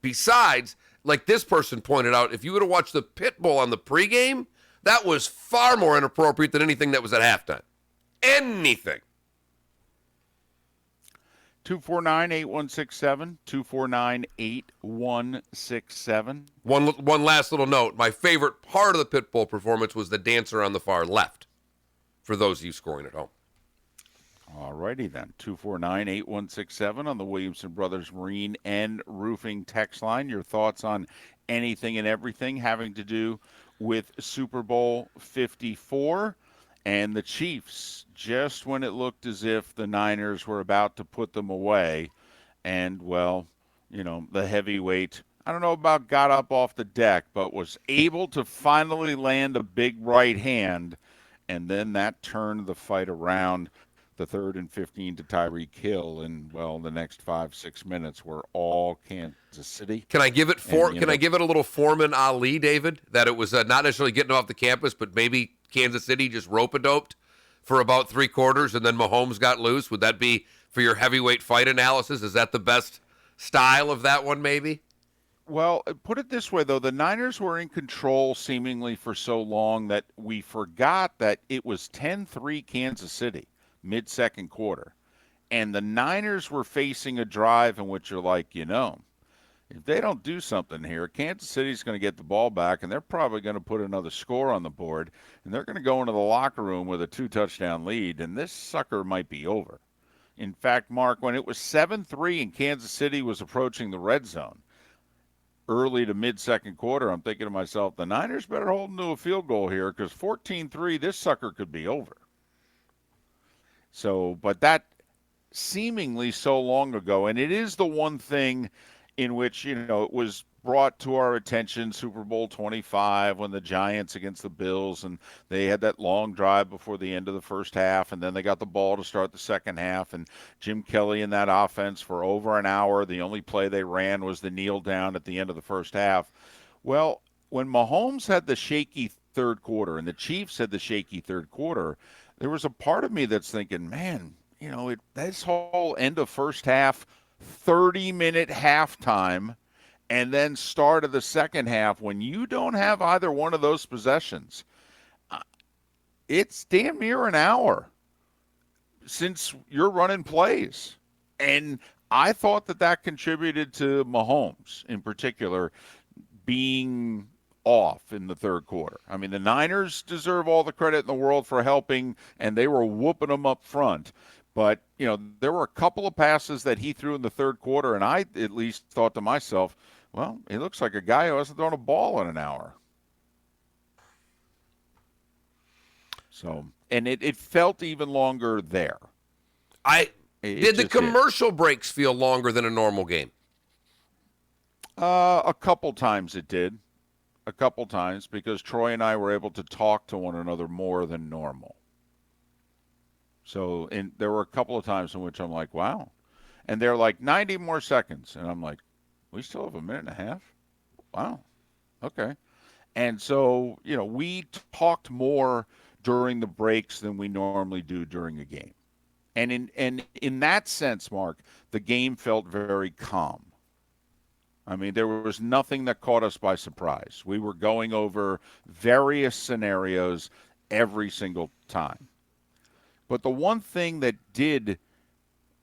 Besides, like this person pointed out, if you would have watched the Pitbull on the pregame, that was far more inappropriate than anything that was at halftime. Anything. 249-8167, 249-8167. One last little note. My favorite part of the Pitbull performance was the dancer on the far left, for those of you scoring at home. All righty then. 249-8167 on the Williamson Brothers Marine and Roofing text line. Your thoughts on anything and everything having to do with Super Bowl 54 and the Chiefs, just when it looked as if the Niners were about to put them away. And, well, you know, the heavyweight, I don't know about got up off the deck, but was able to finally land a big right hand. And then that turned the fight around. The 3rd and 15 to Tyreek Hill, and well, the next 5-6 minutes were all Kansas City. Can I give it I give it a little Foreman Ali, David? That it was not necessarily getting off the campus, but maybe Kansas City just rope-a-doped for about 3 quarters, and then Mahomes got loose. Would that be for your heavyweight fight analysis? Is that the best style of that one? Maybe. Well, put it this way, though. The Niners were in control seemingly for so long that we forgot that it was 10-3 Kansas City. Mid-second quarter. And the Niners were facing a drive in which you're like, you know, if they don't do something here, Kansas City's going to get the ball back, and they're probably going to put another score on the board, and they're going to go into the locker room with a 2-touchdown lead, and this sucker might be over. In fact, Mark, when it was 7-3 and Kansas City was approaching the red zone, early to mid-second quarter, I'm thinking to myself, the Niners better hold them to a field goal here because 14-3, this sucker could be over. So, but that seemingly so long ago, and it is the one thing in which, you know, it was brought to our attention, Super Bowl 25, when the Giants against the Bills, and they had that long drive before the end of the first half, and then they got the ball to start the second half, and Jim Kelly in that offense for over an hour, the only play they ran was the kneel down at the end of the first half. Well, when Mahomes had the shaky third quarter and the Chiefs had the shaky third quarter, there was a part of me that's thinking, man, you know, this whole end of first half, 30-minute halftime, and then start of the second half, when you don't have either one of those possessions, it's damn near an hour since you're running plays. And I thought that contributed to Mahomes, in particular, being off in the third quarter. I mean, the Niners deserve all the credit in the world for helping, and they were whooping them up front. But, you know, there were a couple of passes that he threw in the third quarter, and I at least thought to myself, well, he looks like a guy who hasn't thrown a ball in an hour. So, and it felt even longer there. Did the commercial breaks feel longer than a normal game? A couple times it did. A couple times, because Troy and I were able to talk to one another more than normal. So there were a couple of times in which I'm like, wow. And they're like 90 more seconds. And I'm like, we still have a minute and a half? Wow. Okay. And so, you know, we talked more during the breaks than we normally do during a game. And in that sense, Mark, the game felt very calm. I mean, there was nothing that caught us by surprise. We were going over various scenarios every single time. But the one thing that did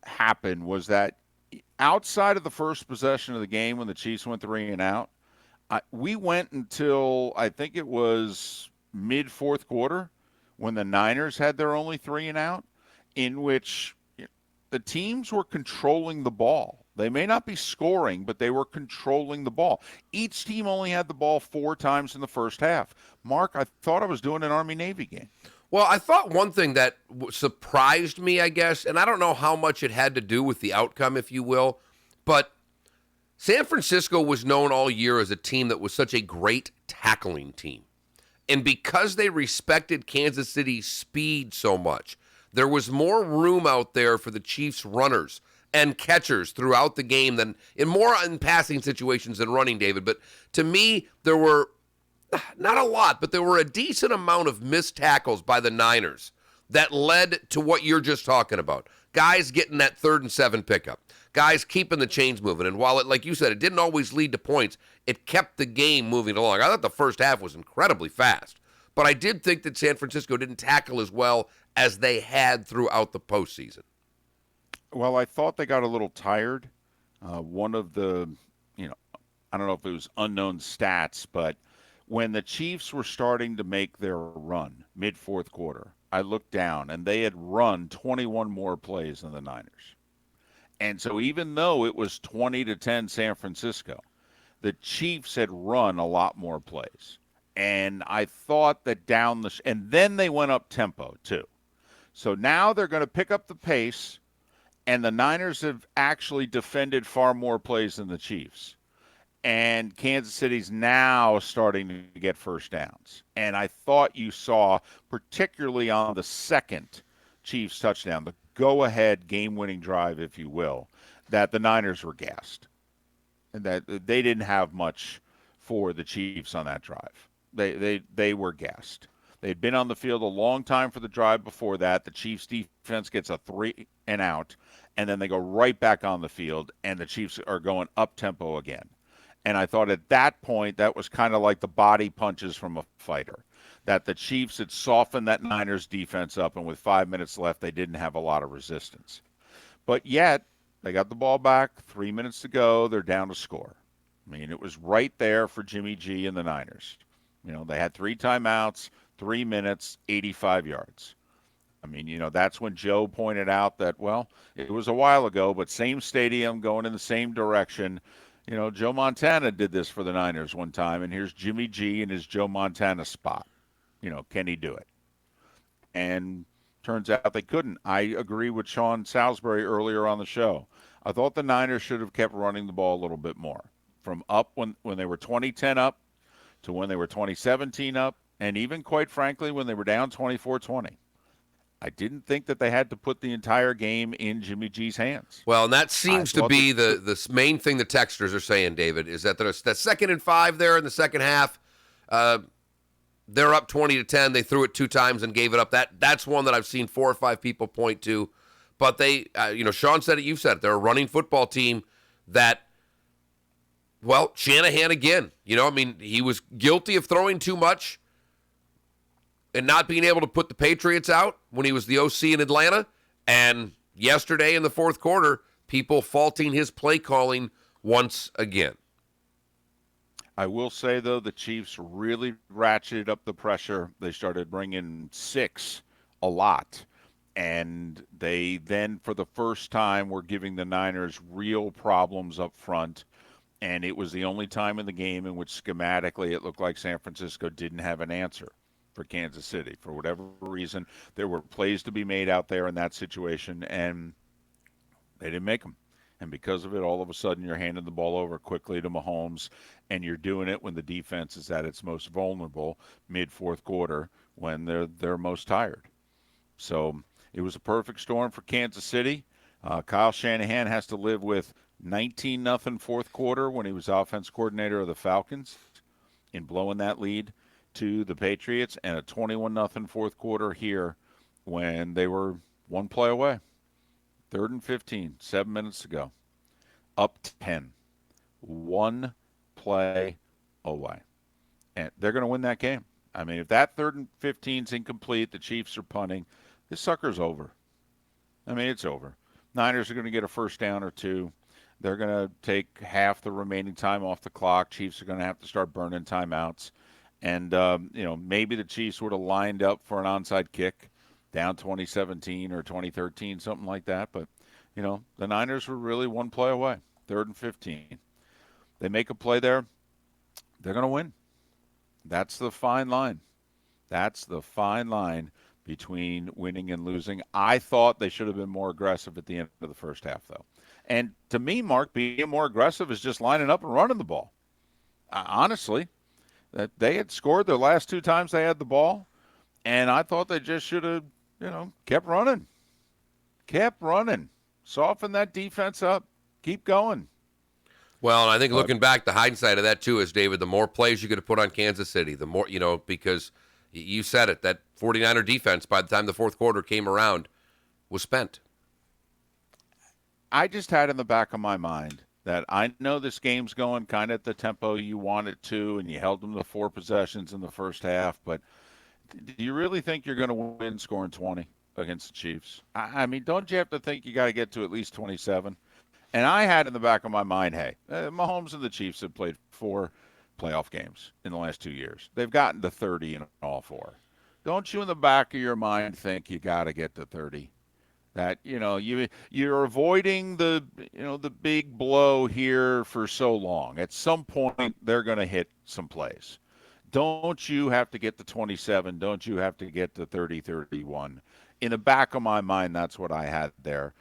happen was that outside of the first possession of the game when the Chiefs went 3 and out, we went until I think it was mid-fourth quarter when the Niners had their only 3 and out, in which the teams were controlling the ball. They may not be scoring, but they were controlling the ball. Each team only had the ball 4 times in the first half. Mark, I thought I was doing an Army-Navy game. Well, I thought one thing that surprised me, I guess, and I don't know how much it had to do with the outcome, if you will, but San Francisco was known all year as a team that was such a great tackling team. And because they respected Kansas City's speed so much, there was more room out there for the Chiefs' runners and catchers throughout the game than in passing situations than running, David. But to me, there were not a lot, but there were a decent amount of missed tackles by the Niners that led to what you're just talking about. Guys getting that 3rd and 7 pickup. Guys keeping the chains moving. And while it, like you said, it didn't always lead to points, it kept the game moving along. I thought the first half was incredibly fast. But I did think that San Francisco didn't tackle as well as they had throughout the postseason. Well, I thought they got a little tired. One of the, I don't know if it was unknown stats, but when the Chiefs were starting to make their run mid-fourth quarter, I looked down, and they had run 21 more plays than the Niners. And so even though it was 20-10 San Francisco, the Chiefs had run a lot more plays. And I thought that and then they went up tempo too. So now they're going to pick up the pace, and the Niners have actually defended far more plays than the Chiefs. And Kansas City's now starting to get first downs. And I thought you saw, particularly on the second Chiefs touchdown, the go-ahead game-winning drive, if you will, that the Niners were gassed. And that they didn't have much for the Chiefs on that drive. They were gassed. They'd been on the field a long time for the drive before that. The Chiefs defense gets a 3 and out, and then they go right back on the field, and the Chiefs are going up-tempo again. And I thought at that point that was kind of like the body punches from a fighter, that the Chiefs had softened that Niners defense up, and with 5 minutes left, they didn't have a lot of resistance. But yet, they got the ball back, 3 minutes to go, they're down to score. I mean, it was right there for Jimmy G and the Niners. They had 3 timeouts, 3 minutes, 85 yards. I mean, that's when Joe pointed out that, well, it was a while ago, but same stadium going in the same direction. Joe Montana did this for the Niners one time, and here's Jimmy G in his Joe Montana spot. Can he do it? And turns out they couldn't. I agree with Sean Salisbury earlier on the show. I thought the Niners should have kept running the ball a little bit more. From up when they were 20-10 up to when they were 20-17 up, and even, quite frankly, when they were down 24-20. I didn't think that they had to put the entire game in Jimmy G's hands. Well, and that seems to be the main thing the texters are saying, David, is that there's that 2nd and 5 there in the second half. They're up 20-10. They threw it 2 times and gave it up. That's one that I've seen 4 or 5 people point to. But they, Sean said it, you've said it. They're a running football team that, well, Shanahan again. He was guilty of throwing too much and not being able to put the Patriots out when he was the OC in Atlanta. And yesterday in the fourth quarter, people faulting his play calling once again. I will say, though, the Chiefs really ratcheted up the pressure. They started bringing 6 a lot. And they then, for the first time, were giving the Niners real problems up front. And it was the only time in the game in which schematically it looked like San Francisco didn't have an answer for Kansas City. For whatever reason, there were plays to be made out there in that situation, and they didn't make them. And because of it, all of a sudden you're handing the ball over quickly to Mahomes, and you're doing it when the defense is at its most vulnerable mid-fourth quarter when they're most tired. So it was a perfect storm for Kansas City. Kyle Shanahan has to live with 19-0 fourth quarter when he was offense coordinator of the Falcons in blowing that lead to the Patriots, and a 21-0 fourth quarter here when they were one play away. 3rd and 15, 7 minutes to go. Up 10. 1 play away. And they're going to win that game. I mean, if that 3rd and 15 is incomplete, the Chiefs are punting, this sucker's over. I mean, it's over. Niners are going to get a first down or two. They're going to take half the remaining time off the clock. Chiefs are going to have to start burning timeouts. And, maybe the Chiefs would have lined up for an onside kick down 2017 or 2013, something like that. But, the Niners were really 1 play away, 3rd and 15. They make a play there, they're going to win. That's the fine line. That's the fine line between winning and losing. I thought they should have been more aggressive at the end of the first half, though. And to me, Mark, being more aggressive is just lining up and running the ball. Honestly, that they had scored their last 2 times they had the ball, and I thought they just should have, kept running. Kept running. Soften that defense up. Keep going. Well, and I think looking back, the hindsight of that, too, is, David, the more plays you could have put on Kansas City, the more, because you said it, that 49er defense, by the time the fourth quarter came around, was spent. I just had in the back of my mind that I know this game's going kind of at the tempo you want it to, and you held them to 4 possessions in the first half, but do you really think you're going to win scoring 20 against the Chiefs? I mean, don't you have to think you got to get to at least 27? And I had in the back of my mind, hey, Mahomes and the Chiefs have played 4 playoff games in the last 2 years. They've gotten to 30 in all 4. Don't you in the back of your mind think you got to get to 30? That, you're avoiding the big blow here for so long. At some point, they're going to hit some plays. Don't you have to get to 27? Don't you have to get to 30, 31? In the back of my mind, that's what I had there.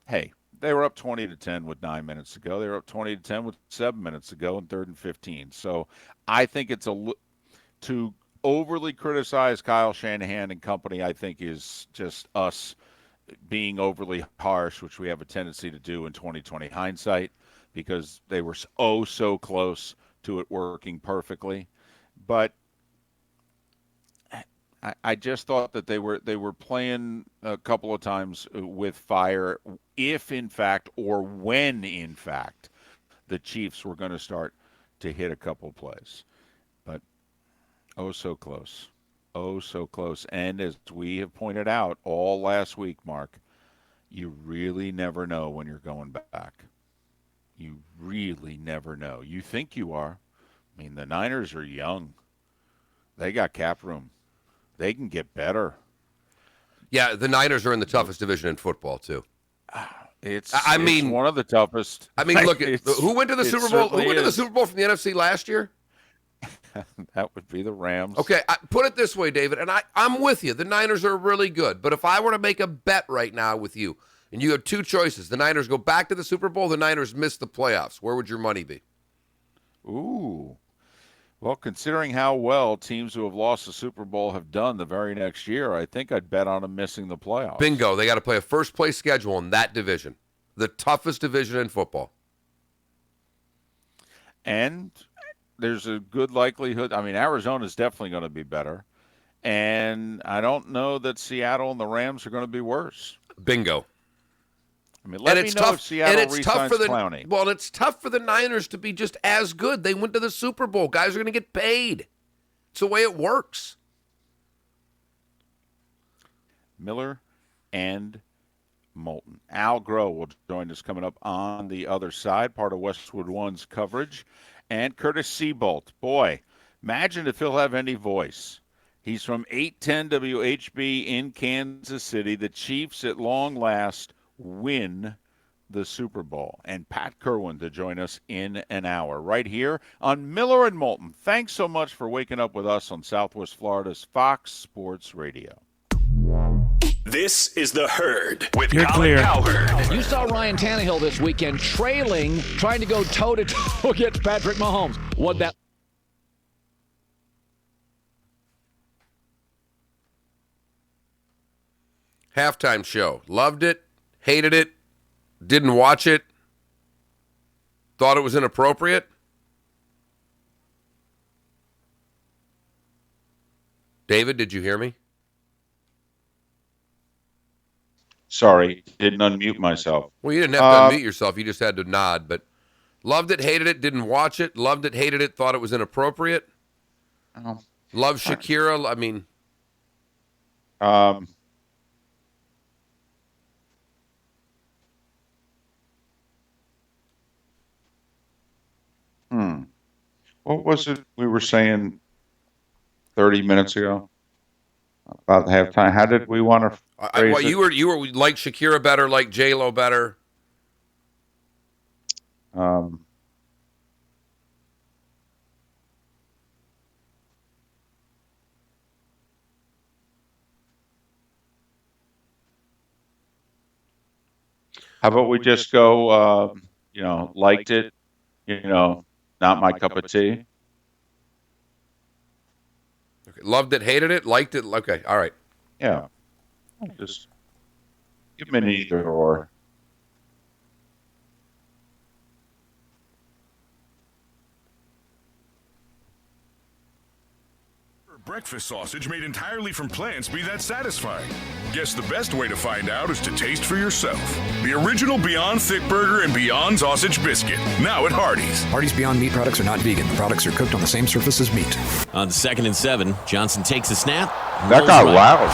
Hey, they were up 20-10 with 9 minutes to go. They were up 20-10 with 7 minutes to go in 3rd and 15. So I think it's to overly criticize Kyle Shanahan and company, I think is just us being overly harsh, which we have a tendency to do in 2020 hindsight, because they were so close to it working perfectly. But I just thought that they were playing a couple of times with fire, if in fact or when in fact the Chiefs were going to start to hit a couple plays. But so close. Oh, so close. And as we have pointed out all last week, Mark, you really never know when you're going back. You really never know. You think you are. I mean, the Niners are young. They got cap room. They can get better. Yeah, the Niners are in the toughest division in football, too. It's one of the toughest. I mean, look, who went to the Super Bowl? Who went to the Super Bowl from the NFC last year? That would be the Rams. Okay, put it this way, David, and I'm with you. The Niners are really good. But if I were to make a bet right now with you, and you have 2 choices, the Niners go back to the Super Bowl, the Niners miss the playoffs, where would your money be? Ooh. Well, considering how well teams who have lost the Super Bowl have done the very next year, I think I'd bet on them missing the playoffs. Bingo. They got to play a first-place schedule in that division, the toughest division in football. And there's a good likelihood. I mean, Arizona's definitely going to be better. And I don't know that Seattle and the Rams are going to be worse. Bingo. I mean, let me know if Seattle re-signs Clowney. Well, it's tough for the Niners to be just as good. They went to the Super Bowl. Guys are going to get paid. It's the way it works. Miller and Moulton. Al Groh will join us coming up on the other side, part of Westwood One's coverage. And Curtis Seabolt. Boy, imagine if he'll have any voice. He's from 810 WHB in Kansas City. The Chiefs, at long last, win the Super Bowl. And Pat Kerwin to join us in an hour right here on Miller and Moulton. Thanks so much for waking up with us on Southwest Florida's Fox Sports Radio. This is The Herd with You're Colin clear. Cowherd. You saw Ryan Tannehill this weekend trailing, trying to go toe-to-toe against Patrick Mahomes. What that Halftime show. Loved it, hated it, didn't watch it, thought it was inappropriate. David, did you hear me? Sorry, didn't unmute myself. Well, you didn't have to unmute yourself. You just had to nod. But loved it, hated it, didn't watch it. Loved it, hated it, thought it was inappropriate. Love Shakira. I mean, what was it we were saying 30 minutes ago about halftime? How did we want to phrase it? You were like Shakira better, like J-Lo better. How about we just go, liked it, not my cup of tea. Okay. Loved it, hated it, liked it. Okay, all right. Yeah. Just give me an either or. Breakfast sausage made entirely from plants be that satisfying? Guess the best way to find out is to taste for yourself. The original Beyond Thick Burger and Beyond Sausage Biscuit, now at Hardee's. Hardee's Beyond Meat products are not vegan. The products are cooked on the same surface as meat. On 2nd and 7, Johnson takes a snap. That got loud.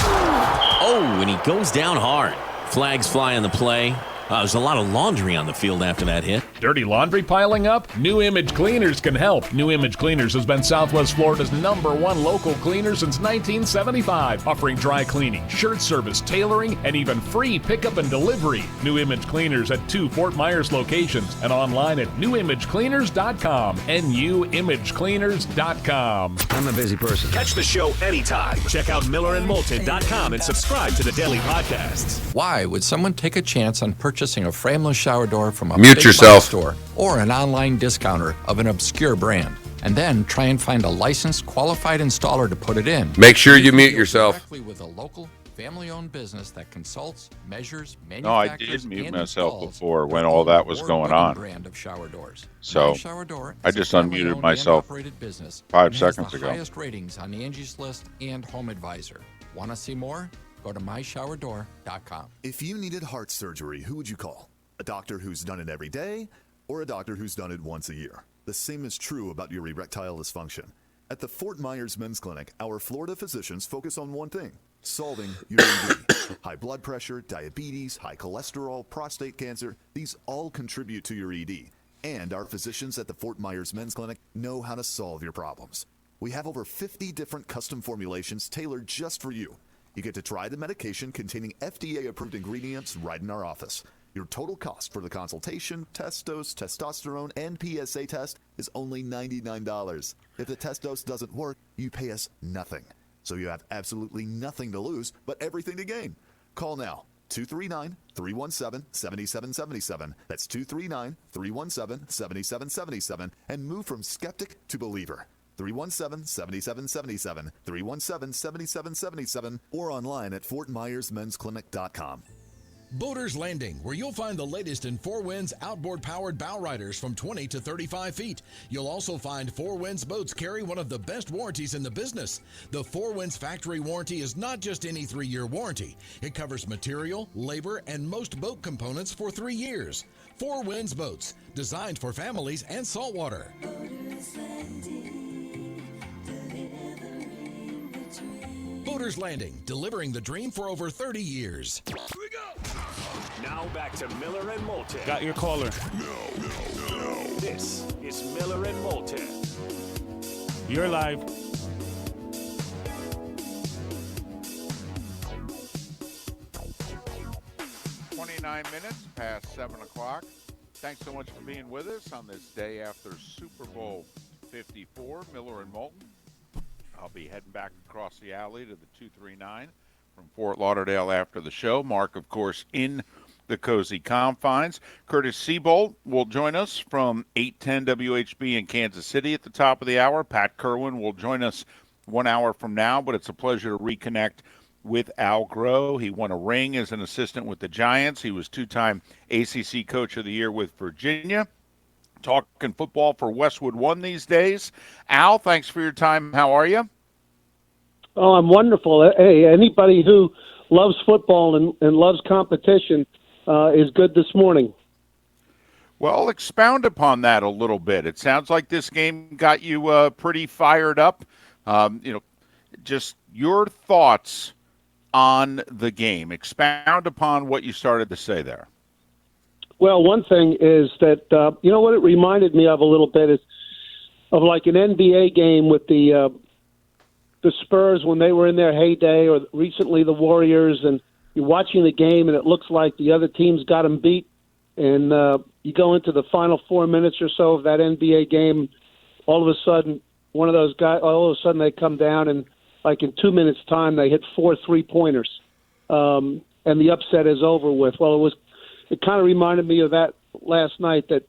Oh, and he goes down hard. Flags fly on the play. There's a lot of laundry on the field after that hit. Dirty laundry piling up? New Image Cleaners can help. New Image Cleaners has been Southwest Florida's #1 local cleaner since 1975, offering dry cleaning, shirt service, tailoring, and even free pickup and delivery. New Image Cleaners at 2 Fort Myers locations and online at newimagecleaners.com. newimagecleaners.com. I'm a busy person. Catch the show anytime. Check out MillerandMoulton.com and subscribe to the daily podcasts. Why would someone take a chance on purchasing a frameless shower door from a Mute big yourself. box store or an online discounter of an obscure brand, and then try and find a licensed, qualified installer to put it in? Make sure you mute yourself. Directly with a local, family-owned business that consults, measures, No, I manufactures, did mute and myself installs before when all that was going on. brand of shower doors. So My Shower Door I is a just family-owned unmuted and myself operated business 5 and has seconds the ago. highest ratings on Angie's List and Home Advisor. Want to see more? Go to myShowerDoor.com. If you needed heart surgery, who would you call? A doctor who's done it every day, or a doctor who's done it once a year? The same is true about your erectile dysfunction. At the Fort Myers Men's Clinic, our Florida physicians focus on one thing: solving your ED. High blood pressure, diabetes, high cholesterol, prostate cancer, these all contribute to your ED. And our physicians at the Fort Myers Men's Clinic know how to solve your problems. We have over 50 different custom formulations tailored just for you. You get to try the medication containing FDA-approved ingredients right in our office. Your total cost for the consultation, test dose, testosterone, and PSA test is only $99. If the test dose doesn't work, you pay us nothing. So you have absolutely nothing to lose, but everything to gain. Call now, 239-317-7777. That's 239-317-7777, and move from skeptic to believer. 317-7777, 317-7777, or online at FortMyersMen'sClinic.com. Boaters Landing, where you'll find the latest in Four Winds outboard-powered bow riders from 20 to 35 feet. You'll also find Four Winds boats carry one of the best warranties in the business. The Four Winds factory warranty is not just any 3-year warranty. It covers material, labor, and most boat components for 3 years. Four Winds boats, designed for families and saltwater. Boaters Landing, delivering the dream for over 30 years. Here we go. Now back to Miller and Moulton. Got your caller. No. This is Miller and Moulton. You're live. Minutes past 7 o'clock. Thanks so much for being with us on this day after Super Bowl 54. Miller and Moulton. I'll be heading back across the alley to the 239 from Fort Lauderdale after the show. Mark, of course, in the cozy confines. Curtis Seabolt will join us from 810 WHB in Kansas City at the top of the hour. Pat Kerwin will join us 1 hour from now, but it's a pleasure to reconnect with Al Groh. He won a ring as an assistant with the Giants. He was 2-time ACC Coach of the Year with Virginia. Talking football for Westwood One these days. Al, thanks for your time. How are you? Oh, I'm wonderful. Hey, anybody who loves football and loves competition is good this morning. Well, expound upon that a little bit. It sounds like this game got you pretty fired up. Just your thoughts on the game. Expound upon what you started to say there. Well, one thing is that, what it reminded me of a little bit is of like an NBA game with the Spurs when they were in their heyday, or recently the Warriors, and you're watching the game and it looks like the other team's got them beat, and you go into the final 4 minutes or so of that NBA game, all of a sudden one of those guys, all of a sudden they come down and like in 2 minutes' time they hit 4 3-pointers, and the upset is over with. Well, it kind of reminded me of that last night, that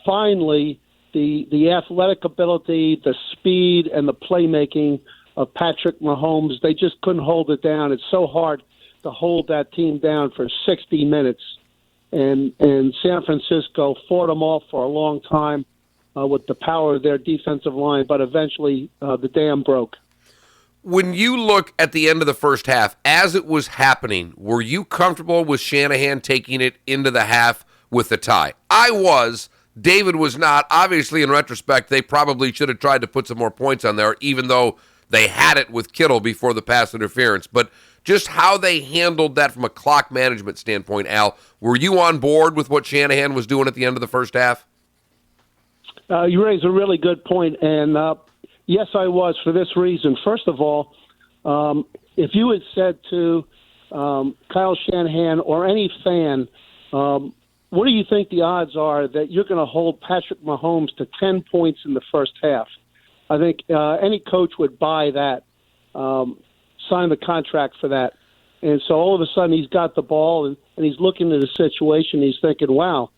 finally the athletic ability, the speed, and the playmaking of Patrick Mahomes, they just couldn't hold it down. It's so hard to hold that team down for 60 minutes. And San Francisco fought them off for a long time with the power of their defensive line, but eventually the dam broke. When you look at the end of the first half, as it was happening, were you comfortable with Shanahan taking it into the half with the tie? I was. David was not. Obviously, in retrospect, they probably should have tried to put some more points on there, even though they had it with Kittle before the pass interference. But just how they handled that from a clock management standpoint, Al, were you on board with what Shanahan was doing at the end of the first half? You raise a really good point, and yes, I was, for this reason. First of all, if you had said to Kyle Shanahan or any fan, what do you think the odds are that you're going to hold Patrick Mahomes to 10 points in the first half? I think any coach would buy that, sign the contract for that. And so all of a sudden he's got the ball and he's looking at the situation. He's thinking, wow,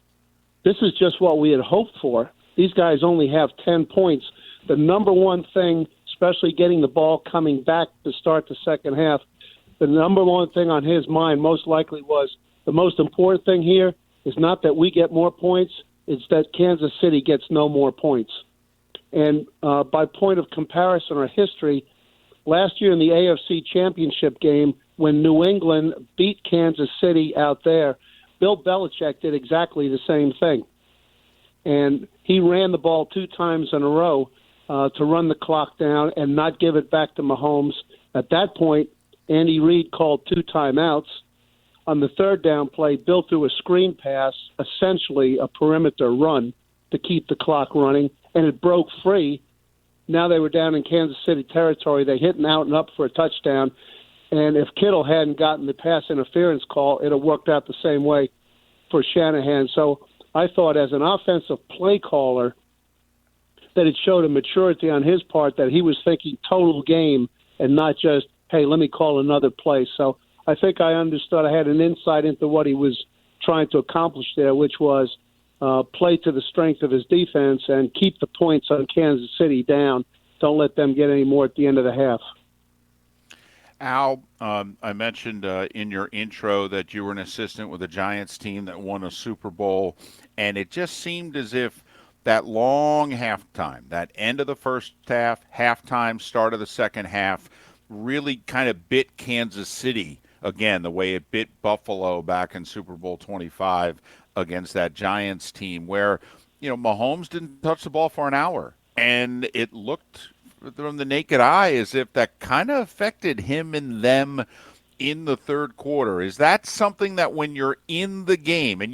this is just what we had hoped for. These guys only have 10 points. The number one thing, especially getting the ball coming back to start the second half, the number one thing on his mind most likely was the most important thing here is not that we get more points, it's that Kansas City gets no more points. And by point of comparison or history, last year in the AFC Championship game, when New England beat Kansas City out there, Bill Belichick did exactly the same thing. And he ran the ball 2 times in a row to run the clock down and not give it back to Mahomes. At that point, Andy Reid called 2 timeouts. On the third down play, Bill threw a screen pass, essentially a perimeter run, to keep the clock running, and it broke free. Now they were down in Kansas City territory. They hit an out and up for a touchdown. And if Kittle hadn't gotten the pass interference call, it would have worked out the same way for Shanahan. So I thought as an offensive play caller that it showed a maturity on his part that he was thinking total game and not just, hey, let me call another play. So I think I understood. I had an insight into what he was trying to accomplish there, which was play to the strength of his defense and keep the points on Kansas City down. Don't let them get any more at the end of the half. Al, I mentioned in your intro that you were an assistant with a Giants team that won a Super Bowl, and it just seemed as if that long halftime, that end of the first half, halftime, start of the second half, really kind of bit Kansas City again, the way it bit Buffalo back in Super Bowl 25 against that Giants team where, Mahomes didn't touch the ball for an hour, and it looked from the naked eye as if that kind of affected him and them in the third quarter. Is that something that when you're in the game and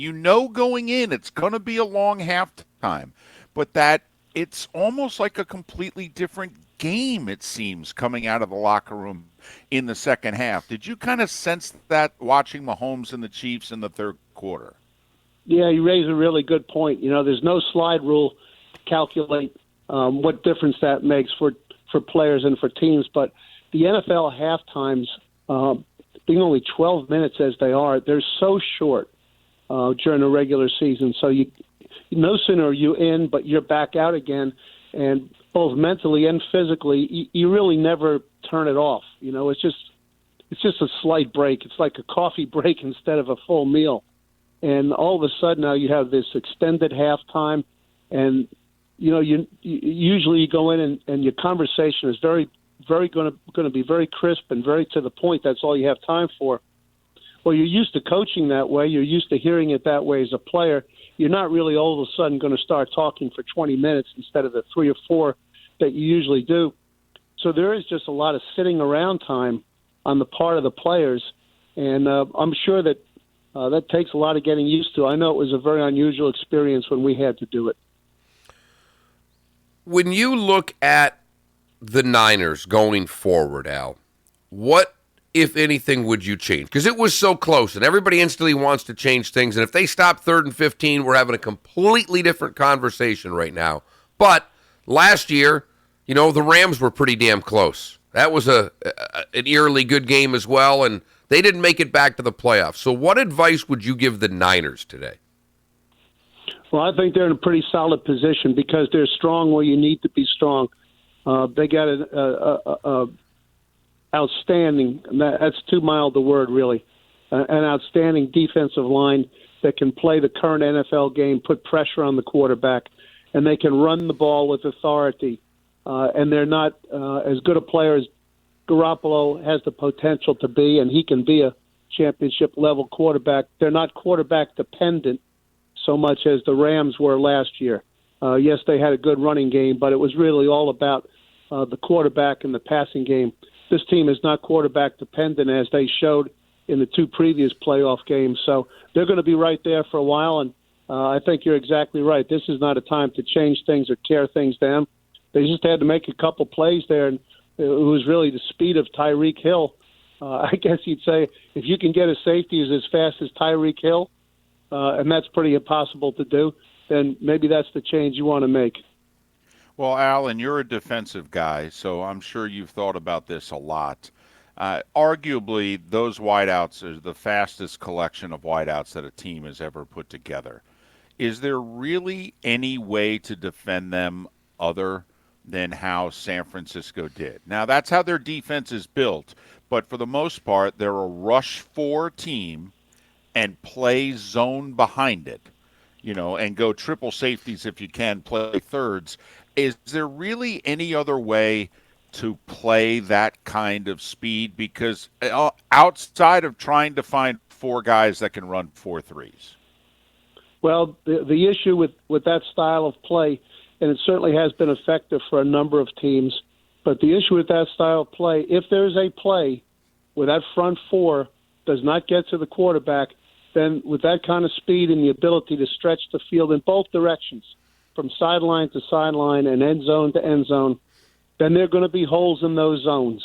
going in it's going to be a long halftime, but that it's almost like a completely different game, it seems, coming out of the locker room in the second half? Did you kind of sense that watching Mahomes and the Chiefs in the third quarter? Yeah, you raise a really good point. There's no slide rule to calculate what difference that makes for players and for teams. But the NFL halftimes, being only 12 minutes as they are, they're so short during the regular season. So you no sooner are you in, but you're back out again. And both mentally and physically, you really never turn it off. It's just a slight break. It's like a coffee break instead of a full meal. And all of a sudden now you have this extended halftime, and you usually you go in and your conversation is very very going to be very crisp and very to the point. That's all you have time for. Well, you're used to coaching that way. You're used to hearing it that way as a player. You're not really all of a sudden going to start talking for 20 minutes instead of the 3 or 4 that you usually do. So there is just a lot of sitting around time on the part of the players, and I'm sure that that takes a lot of getting used to. I know it was a very unusual experience when we had to do it. When you look at the Niners going forward, Al, what, if anything, would you change? Because it was so close, and everybody instantly wants to change things. And if they stop 3rd and 15, we're having a completely different conversation right now. But last year, the Rams were pretty damn close. That was an eerily good game as well, and they didn't make it back to the playoffs. So what advice would you give the Niners today? Well, I think they're in a pretty solid position because they're strong where you need to be strong. They got an outstanding, that's too mild a word really, an outstanding defensive line that can play the current NFL game, put pressure on the quarterback, and they can run the ball with authority. And they're not as good a player as Garoppolo has the potential to be, and he can be a championship-level quarterback. They're not quarterback-dependent so much as the Rams were last year. Yes, they had a good running game, but it was really all about the quarterback and the passing game. This team is not quarterback-dependent, as they showed in the 2 previous playoff games. So they're going to be right there for a while, and I think you're exactly right. This is not a time to change things or tear things down. They just had to make a couple plays there, and it was really the speed of Tyreek Hill. I guess you'd say if you can get a safety who's as fast as Tyreek Hill, and that's pretty impossible to do, then maybe that's the change you want to make. Well, Alan, you're a defensive guy, so I'm sure you've thought about this a lot. Arguably, those wideouts are the fastest collection of wideouts that a team has ever put together. Is there really any way to defend them other than how San Francisco did? Now, that's how their defense is built, but for the most part, they're a rush 4 team and play zone behind it, and go triple safeties if you can, play thirds. Is there really any other way to play that kind of speed? Because outside of trying to find 4 guys that can run 4 threes. Well, the issue with that style of play, and it certainly has been effective for a number of teams, but the issue with that style of play, if there's a play where that front 4 does not get to the quarterback, then with that kind of speed and the ability to stretch the field in both directions, from sideline to sideline and end zone to end zone, then there are going to be holes in those zones.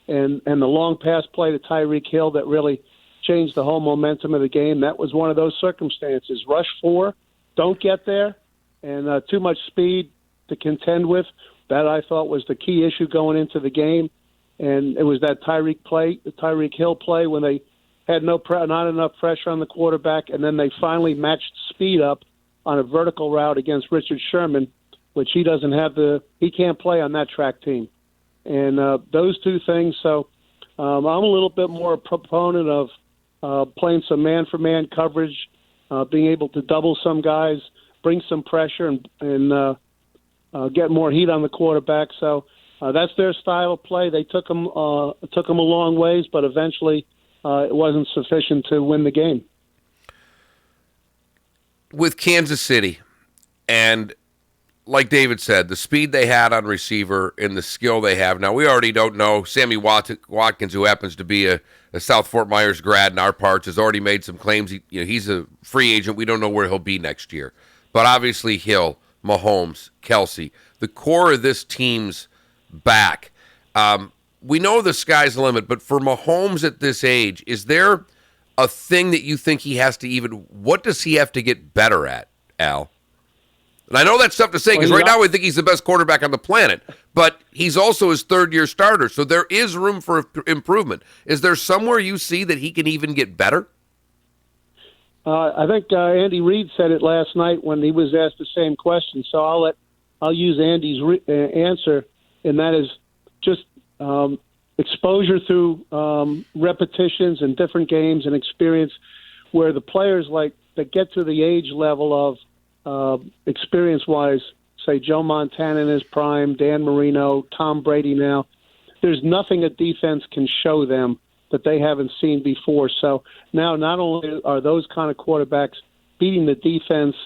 And the long pass play to Tyreek Hill that really changed the whole momentum of the game, that was one of those circumstances. Rush 4, don't get there, and too much speed to contend with. That I thought was the key issue going into the game. And it was that Tyreek Hill play when they had not enough pressure on the quarterback, and then they finally matched speed up on a vertical route against Richard Sherman, which he can't play on that track team. And those 2 things, so I'm a little bit more a proponent of playing some man-for-man coverage, being able to double some guys, bring some pressure, and get more heat on the quarterback. So that's their style of play. They took them a long ways, but eventually it wasn't sufficient to win the game. With Kansas City, and like David said, the speed they had on receiver and the skill they have. Now, we already don't know. Sammy Watkins, who happens to be a South Fort Myers grad in our parts, has already made some claims. He's a free agent. We don't know where he'll be next year. But obviously Hill, Mahomes, Kelsey, the core of this team's back. We know the sky's the limit, but for Mahomes at this age, is there a thing that you think he has to what does he have to get better at, Al? And I know that's tough to say because right now we think he's the best quarterback on the planet, but he's also his 3rd-year starter, so there is room for improvement. Is there somewhere you see that he can even get better? I think Andy Reid said it last night when he was asked the same question, so I'll use Andy's answer, and that is just exposure through repetitions and different games and experience where the players that get to the age level of experience-wise, say Joe Montana in his prime, Dan Marino, Tom Brady now, there's nothing a defense can show them that they haven't seen before. So now not only are those kind of quarterbacks beating the defense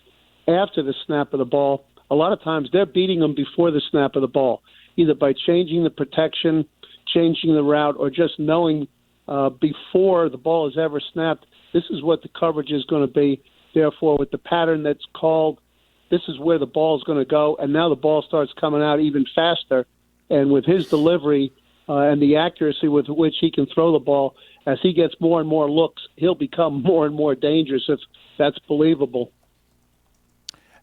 after the snap of the ball, a lot of times they're beating them before the snap of the ball, either by changing the protection, changing the route, or just knowing before the ball is ever snapped, this is what the coverage is going to be. Therefore, with the pattern that's called, this is where the ball is going to go, and now the ball starts coming out even faster. And with his delivery and the accuracy with which he can throw the ball, as he gets more and more looks, he'll become more and more dangerous, if that's believable.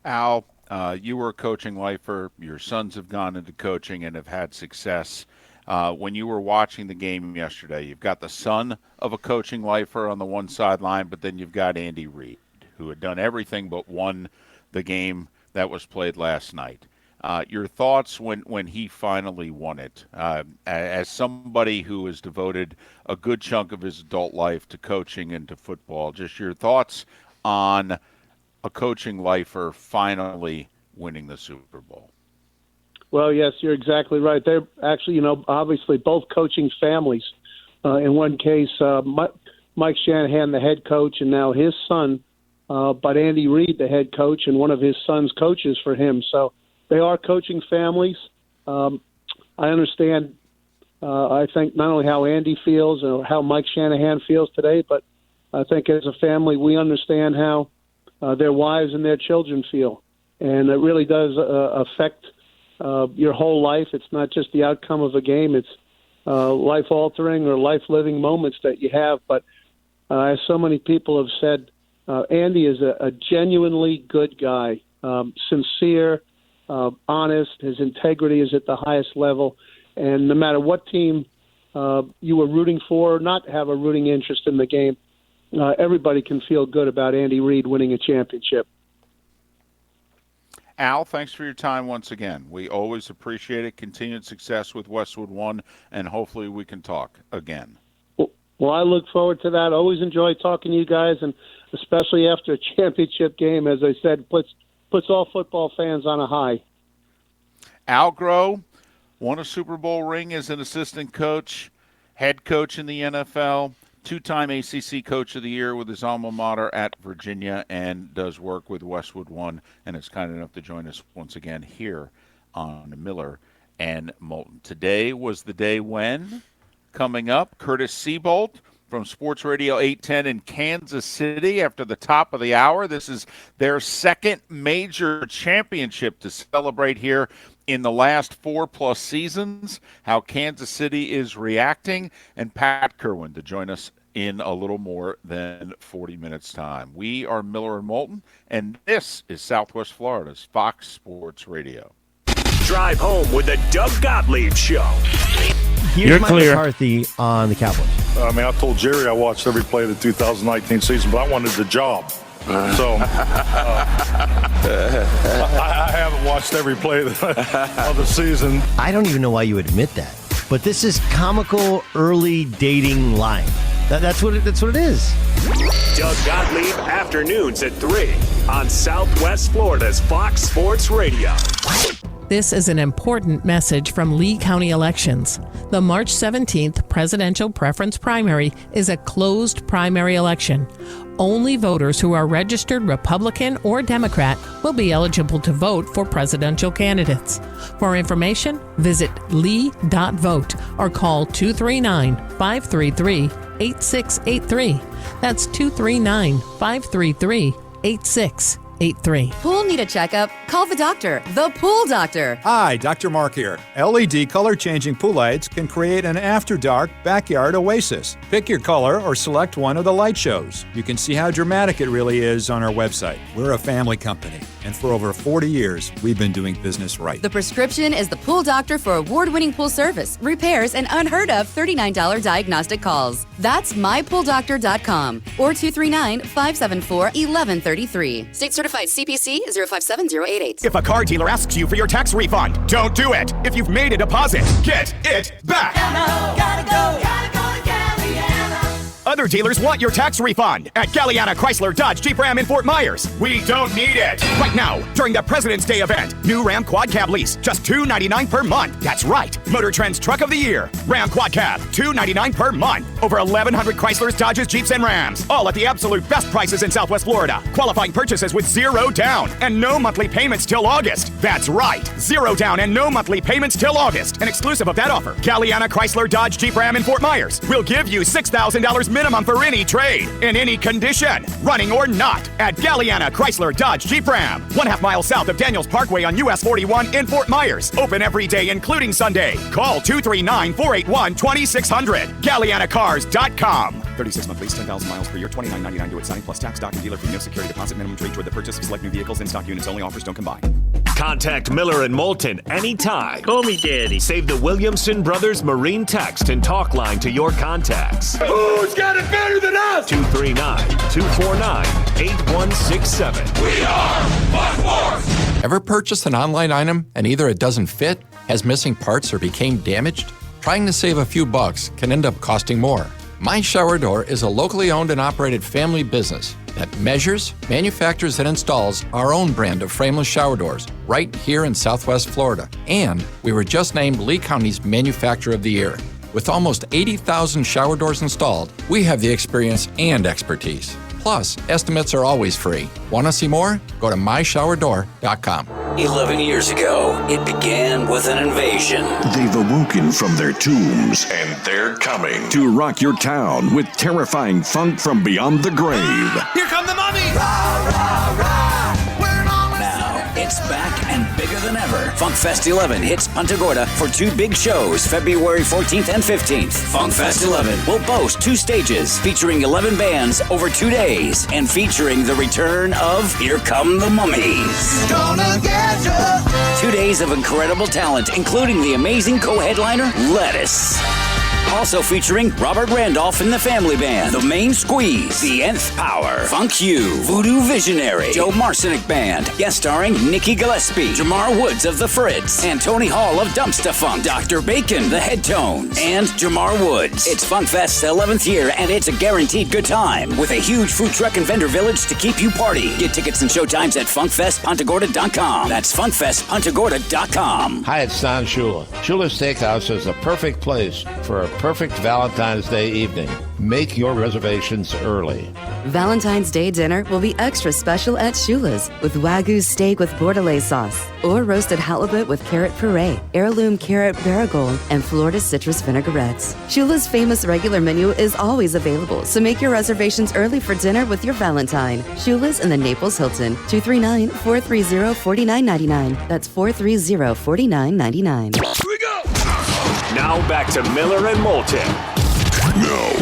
Al, you were a coaching lifer. Your sons have gone into coaching and have had success. When you were watching the game yesterday, you've got the son of a coaching lifer on the one sideline, but then you've got Andy Reid, who had done everything but won the game that was played last night. Your thoughts when he finally won it, as somebody who has devoted a good chunk of his adult life to coaching and to football, just your thoughts on a coaching lifer finally winning the Super Bowl. Well, yes, you're exactly right. They're actually, obviously both coaching families. In one case, Mike Shanahan, the head coach, and now his son, but Andy Reid, the head coach, and one of his sons coaches for him. So they are coaching families. I understand, I think, not only how Andy feels or how Mike Shanahan feels today, but I think as a family we understand how their wives and their children feel. And it really does affect your whole life. It's not just the outcome of a game. It's life-altering or life-living moments that you have. But as so many people have said, Andy is a genuinely good guy, sincere, honest. His integrity is at the highest level. And no matter what team you were rooting for or not have a rooting interest in the game, everybody can feel good about Andy Reid winning a championship. Al, thanks for your time once again. We always appreciate it. Continued success with Westwood One, and hopefully we can talk again. Well, I look forward to that. Always enjoy talking to you guys, and especially after a championship game, as I said, puts all football fans on a high. Al Groh won a Super Bowl ring as an assistant coach, head coach in the NFL, two-time ACC Coach of the Year with his alma mater at Virginia, and does work with Westwood One, and is kind enough to join us once again here on Miller and Moulton. Today was the day when, coming up, Curtis Seabolt from Sports Radio 810 in Kansas City after the top of the hour. This is their second major championship to celebrate here in the last 4+ seasons, how Kansas City is reacting, and Pat Kerwin to join us in a little more than 40 minutes' time. We are Miller and Moulton, and this is Southwest Florida's Fox Sports Radio. Drive home with the Doug Gottlieb Show. Here's Mike McCarthy on the Cowboys. I mean, I told Jerry I watched every play of the 2019 season, but I wanted the job. So I haven't watched every play of the season. I don't even know why you admit that, but this is comical early dating line. That's what it is. Doug Gottlieb, afternoons at 3 on Southwest Florida's Fox Sports Radio. This is an important message from Lee County Elections. The March 17th presidential preference primary is a closed primary election. Only voters who are registered Republican or Democrat will be eligible to vote for presidential candidates. For information, visit lee.vote or call 239-533-8683. That's 239-533-8683. Pool need a checkup? Call the doctor, the Pool Doctor. Hi, Dr. Mark here. LED color-changing pool lights can create an after-dark backyard oasis. Pick your color or select one of the light shows. You can see how dramatic it really is on our website. We're a family company, and for over 40 years, we've been doing business right. The prescription is the Pool Doctor for award-winning pool service, repairs, and unheard of $39 diagnostic calls. That's mypooldoctor.com or 239-574-1133. State certified CPC 057088. If a car dealer asks you for your tax refund, don't do it. If you've made a deposit, get it back. Gotta go to Caliana. other dealers want your tax refund. At Galliana Chrysler Dodge Jeep Ram in Fort Myers, we don't need it. Right now, during the President's Day event, new Ram Quad Cab lease, just $299 per month. That's right. Motor Trend's Truck of the Year. Ram Quad Cab, $299 per month. Over 1,100 Chryslers, Dodges, Jeeps, and Rams. All at the absolute best prices in Southwest Florida. Qualifying purchases with 0 down and no monthly payments till August. That's right. 0 down and no monthly payments till August. And exclusive of that offer, Galliana Chrysler Dodge Jeep Ram in Fort Myers will give you $6,000 minimum for any trade, in any condition, running or not, at Galliana Chrysler Dodge Jeep Ram. 1/2 mile south of Daniels Parkway on US 41 in Fort Myers. Open every day, including Sunday. Call 239-481-2600. GallianaCars.com. 36-month lease, 10,000 miles per year, $29.99 due at signing plus tax, dock, and dealer fee. No security deposit, minimum trade toward the purchase of select new vehicles, in-stock units only. Offers don't combine. Contact Miller and Moulton anytime. Call me Daddy. Save the Williamson Brothers Marine text and talk line to your contacts. Who's got it better than us? 239-249-8167. We are Buck Wars. Ever purchased an online item and either it doesn't fit, has missing parts, or became damaged? Trying to save a few bucks can end up costing more. My Shower Door is a locally owned and operated family business that measures, manufactures, and installs our own brand of frameless shower doors right here in Southwest Florida. And we were just named Lee County's Manufacturer of the Year. With almost 80,000 shower doors installed, we have the experience and expertise. Plus, estimates are always free. Want to see more? Go to myshowerdoor.com. 11 years ago, it began with an invasion. They've awoken from their tombs, and they're coming to rock your town with terrifying funk from beyond the grave. Here come the mummies! Rah, rah, rah! Now, it's back and bigger than ever. FunkFest 11 hits Punta Gorda for 2 big shows, February 14th and 15th. FunkFest 11 will boast 2 stages featuring 11 bands over 2 days and featuring the return of Here Come the Mummies. Gonna get you. 2 days of incredible talent, including the amazing co-headliner Lettuce. Also featuring Robert Randolph and the Family Band, The Main Squeeze, The Nth Power, Funk U, Voodoo Visionary, Joe Marcinick Band, guest starring Nikki Gillespie, Jamar Woods of The Fritz, and Tony Hall of Dumpsta Funk, Dr. Bacon, The Headtones, and Jamar Woods. It's FunkFest's 11th year, and it's a guaranteed good time, with a huge food truck and vendor village to keep you party. Get tickets and showtimes at funkfestpuntagorda.com. That's funkfestpuntagorda.com. Hi, it's Don Shula. Shula's Steakhouse is the perfect place for a perfect Valentine's Day evening. Make your reservations early. Valentine's Day dinner will be extra special at Shula's with Wagyu steak with Bordelaise sauce or roasted halibut with carrot puree, heirloom carrot marigold, and Florida citrus vinaigrettes. Shula's famous regular menu is always available, so make your reservations early for dinner with your Valentine. Shula's in the Naples Hilton, 239-430-4999. That's 430-4999. Now back to Miller and Moulton. No.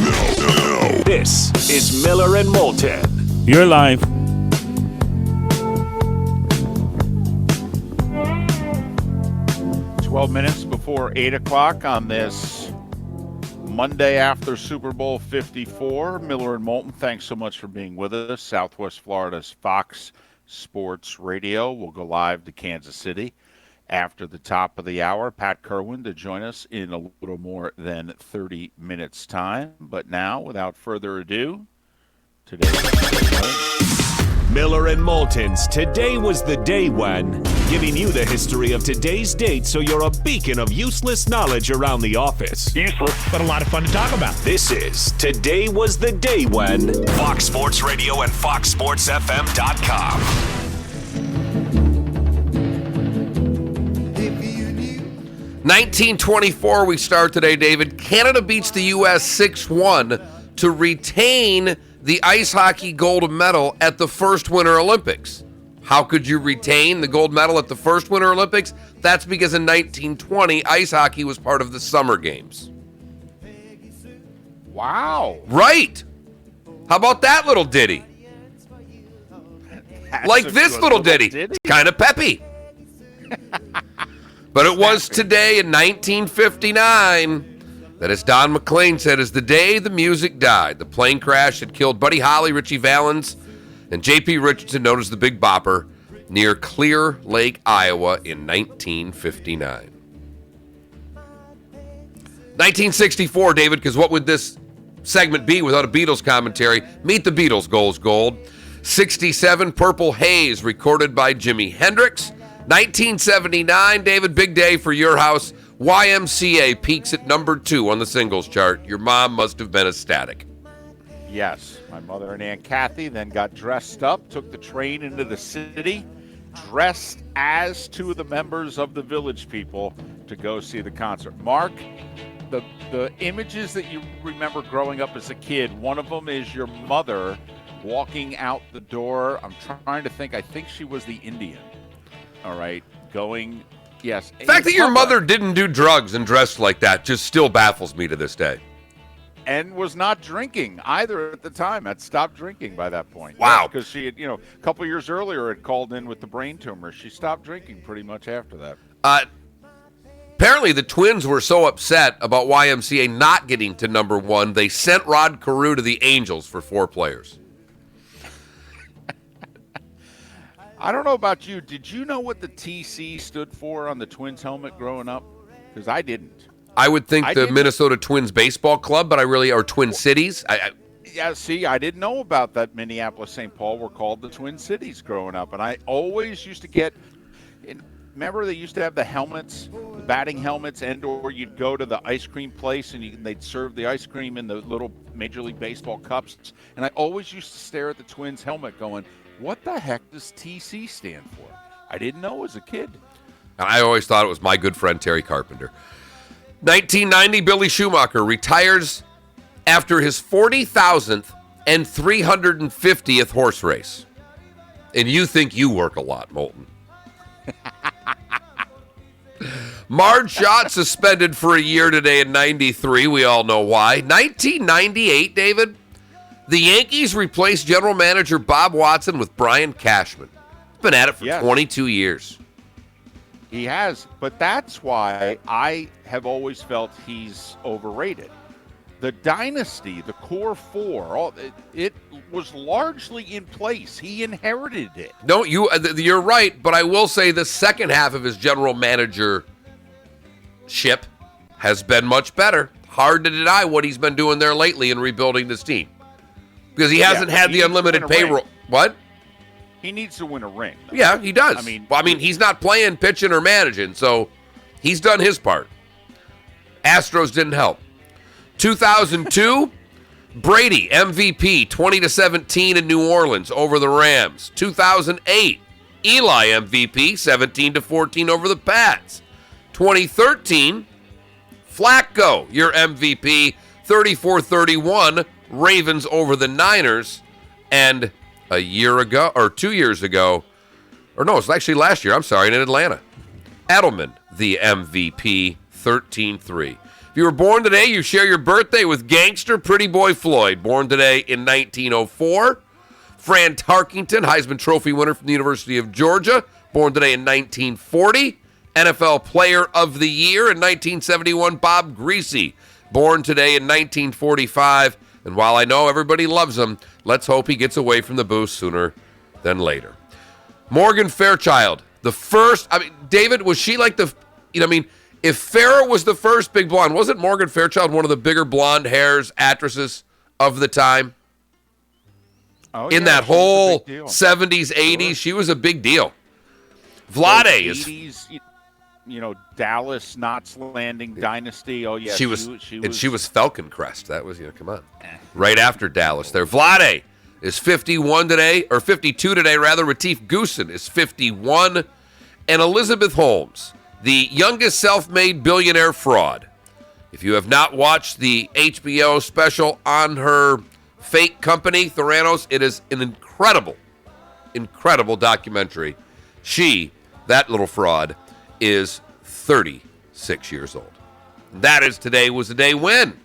This is Miller and Moulton. You're live. Minutes before 8 o'clock on this Monday after Super Bowl 54. Miller and Moulton, thanks so much for being with us. Southwest Florida's Fox Sports Radio will go live to Kansas City after the top of the hour. Pat Kerwin to join us in a little more than 30 minutes' time. But now, without further ado, today. Miller and Moulton's Today Was the Day When, giving you the history of today's date so you're a beacon of useless knowledge around the office. Useless, but a lot of fun to talk about. This is Today Was the Day When. Fox Sports Radio and FoxSportsFM.com. 1924, we start today, David. Canada beats the U.S. 6-1 to retain the ice hockey gold medal at the first Winter Olympics. How could you retain the gold medal at the first Winter Olympics? That's because in 1920, ice hockey was part of the Summer Games. Wow. Right. How about that little ditty? Like this little ditty. Kind of peppy. But it was today in 1959 that, as Don McLean said, is the day the music died. The plane crash had killed Buddy Holly, Richie Valens, and J.P. Richardson, known as the Big Bopper, near Clear Lake, Iowa in 1959. 1964, David, because what would this segment B without a Beatles commentary. Meet the Beatles, Goals Gold. 67, Purple Haze, recorded by Jimi Hendrix. 1979, David, big day for your house. YMCA peaks at number 2 on the singles chart. Your mom must have been ecstatic. Yes, my mother and Aunt Kathy then got dressed up, took the train into the city, dressed as two of the members of the Village People to go see the concert. Mark, the images that you remember growing up as a kid, one of them is your mother walking out the door. I'm trying to think. I think she was the Indian. All right, going, yes. The fact that your mother didn't do drugs and dressed like that just still baffles me to this day. And was not drinking either at the time. Had stopped drinking by that point. Wow. Because she had, a couple years earlier had called in with the brain tumor. She stopped drinking pretty much after that. Apparently the Twins were so upset about YMCA not getting to number 1, they sent Rod Carew to the Angels for 4 players. I don't know about you. Did you know what the TC stood for on the Twins helmet growing up? Because I didn't. I would think the Minnesota Twins Baseball Club, but or Twin Cities. Yeah, see, I didn't know about that. Minneapolis, St. Paul were called the Twin Cities growing up. And I always used to get, remember they used to have the helmets, the batting helmets, or you'd go to the ice cream place and they'd serve the ice cream in the little Major League Baseball cups. And I always used to stare at the Twins helmet going, what the heck does TC stand for? I didn't know as a kid. I always thought it was my good friend Terry Carpenter. 1990, Billy Schumacher retires after his 40,000th and 350th horse race. And you think you work a lot, Moulton. Marge Schott suspended for a year today in 93. We all know why. 1998, David, the Yankees replaced general manager Bob Watson with Brian Cashman. He's been at it for 22 years. He has, but that's why I have always felt he's overrated. The dynasty, the core 4, it was largely in place. He inherited it. No, you're right, but I will say the second half of his general manager ship has been much better. Hard to deny what he's been doing there lately in rebuilding this team. Because he hasn't had the unlimited payroll. What? He needs to win a ring. Yeah, he does. I mean, he's not playing, pitching, or managing, so he's done his part. Astros didn't help. 2002, Brady, MVP, 20-17 in New Orleans over the Rams. 2008, Eli, MVP, 17-14 over the Pats. 2013, Flacco, your MVP, 34-31, Ravens over the Niners. And a year ago, or 2 years ago, or no, it's actually last year, in Atlanta. Edelman, the MVP, 13-3. If you were born today, you share your birthday with gangster Pretty Boy Floyd, born today in 1904. Fran Tarkington, Heisman Trophy winner from the University of Georgia, born today in 1940. NFL Player of the Year in 1971, Bob Greasy, born today in 1945. And while I know everybody loves him, let's hope he gets away from the booth sooner than later. Morgan Fairchild, the first, David, was she like the, if Farrah was the first big blonde, wasn't Morgan Fairchild one of the bigger blonde hairs actresses of the time? Oh, in that whole 70s, 80s, she was a big deal. Vlade is... 80s, Dallas, Knots Landing dynasty. Oh, yeah. She was Falcon Crest. That was, come on. Right after Dallas there. Vlade is 51 today, or 52 today, rather. Retief Goosen is 51. And Elizabeth Holmes, the youngest self-made billionaire fraud. If you have not watched the HBO special on her fake company, Theranos, it is an incredible, incredible documentary. She, that little fraud, is 36 years old. That is today was the day when?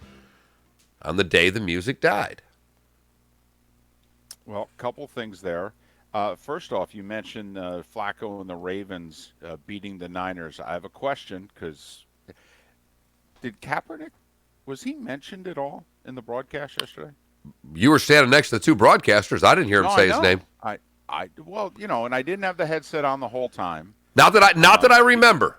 On the day the music died. Well, a couple things there. First off, you mentioned Flacco and the Ravens beating the Niners. I have a question because did Kaepernick, was he mentioned at all in the broadcast yesterday? You were standing next to the two broadcasters. I didn't hear him say his name. Well, and I didn't have the headset on the whole time. Not that I remember.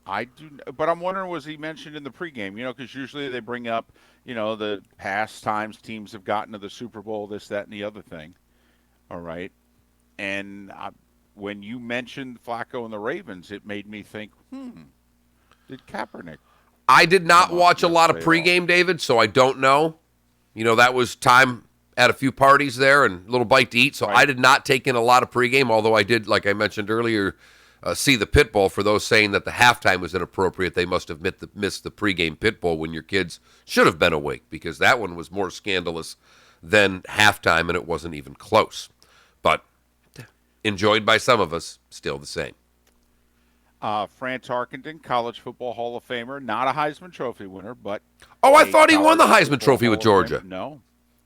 I do, but I'm wondering, was he mentioned in the pregame? Because usually they bring up, the past times teams have gotten to the Super Bowl, this, that, and the other thing. All right. And when you mentioned Flacco and the Ravens, it made me think, did Kaepernick? I did not watch a lot of pregame, David, so I don't know. That was time at a few parties there and a little bite to eat, so I did not take in a lot of pregame, although I did, like I mentioned earlier, see the pit bull. For those saying that the halftime was inappropriate, they must have missed the pregame pit bull when your kids should have been awake, because that one was more scandalous than halftime, and it wasn't even close. But enjoyed by some of us, still the same. Fran Tarkenton, College Football Hall of Famer, not a Heisman Trophy winner, but... Oh, I thought he won the Heisman Trophy with Georgia. No,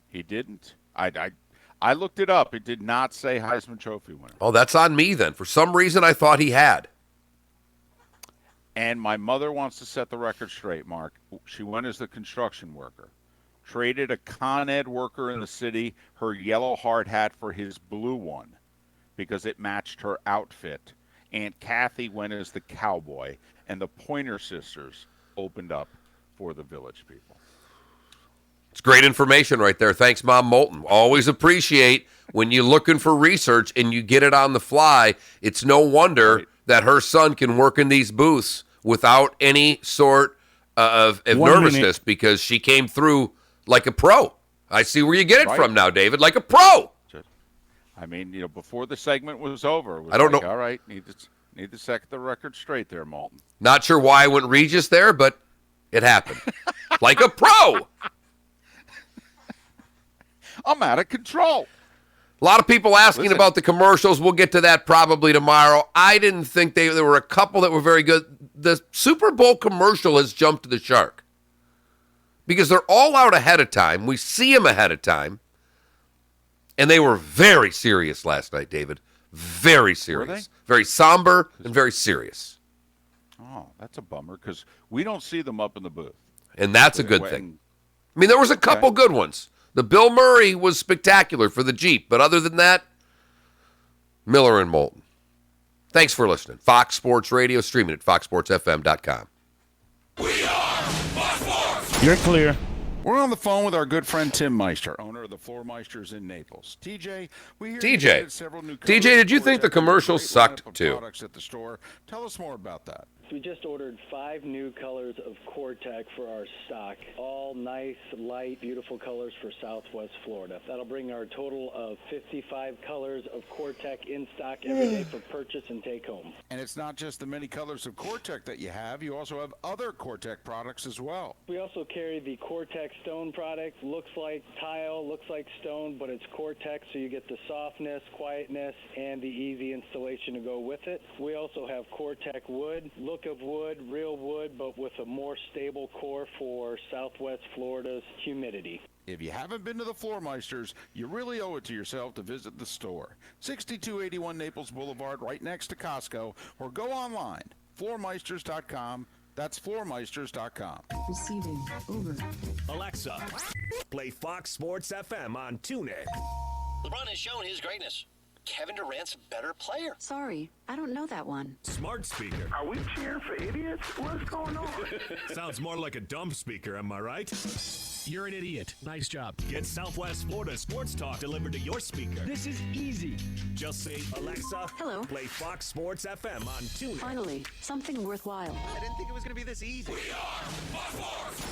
he didn't. I looked it up. It did not say Heisman Trophy winner. Oh, that's on me then. For some reason, I thought he had. And my mother wants to set the record straight, Mark. She went as the construction worker. Traded a Con Ed worker in the city her yellow hard hat for his blue one because it matched her outfit. Aunt Kathy went as the cowboy, and the Pointer Sisters opened up for the Village people. It's great information right there. Thanks, Mom Moulton. Always appreciate when you're looking for research and you get it on the fly. It's no wonder that her son can work in these booths without any sort of nervousness, because she came through like a pro. I see where you get it from now, David, like a pro. I mean, before the segment was over, it was I don't know. All right, need to set the record straight there, Moulton. Not sure why I went Regis there, but it happened. Like a pro. I'm out of control. A lot of people asking about the commercials. We'll get to that probably tomorrow. I didn't think there were a couple that were very good. The Super Bowl commercial has jumped the shark because they're all out ahead of time. We see them ahead of time. And they were very serious last night, David. Very serious. Very somber and very serious. Oh, that's a bummer because we don't see them up in the booth. And that's a good thing. I mean, there was a couple good ones. The Bill Murray was spectacular for the Jeep. But other than that, Miller and Moulton. Thanks for listening. Fox Sports Radio, streaming at foxsportsfm.com. We are Fox Sports. You're clear. We're on the phone with our good friend Tim Meister, owner of the Floor Meisters in Naples. TJ, we hear you added several new TJ, did you think the commercials sucked too? Products at the store. Tell us more about that. We just ordered 5 new colors of Core-Tec for our stock. All nice, light, beautiful colors for Southwest Florida. That'll bring our total of 55 colors of Core-Tec in stock every day for purchase and take home. And it's not just the many colors of Core-Tec that you have. You also have other Core-Tec products as well. We also carry the Core-Tec Stone product. Looks like tile, looks like stone, but it's Core-Tec, so you get the softness, quietness, and the easy installation to go with it. We also have Core-Tec Wood. Look of wood, real wood, but with a more stable core for Southwest Florida's humidity. If you haven't been to the Floor Meisters, you really owe it to yourself to visit the store. 6281 Naples Boulevard, right next to Costco, or go online, floormeisters.com. That's floormeisters.com. Receiving. Over. Alexa, play Fox Sports FM on TuneIn. LeBron has shown his greatness. Kevin Durant's a better player. Sorry, I don't know that one. Smart speaker. Are we cheering for idiots? What's going on? Sounds more like a dumb speaker, am I right? You're an idiot. Nice job. Get Southwest Florida sports talk delivered to your speaker. This is easy. Just say, Alexa, hello. Play Fox Sports FM on TuneIn. Finally, something worthwhile. I didn't think it was going to be this easy. We are Fox Sports.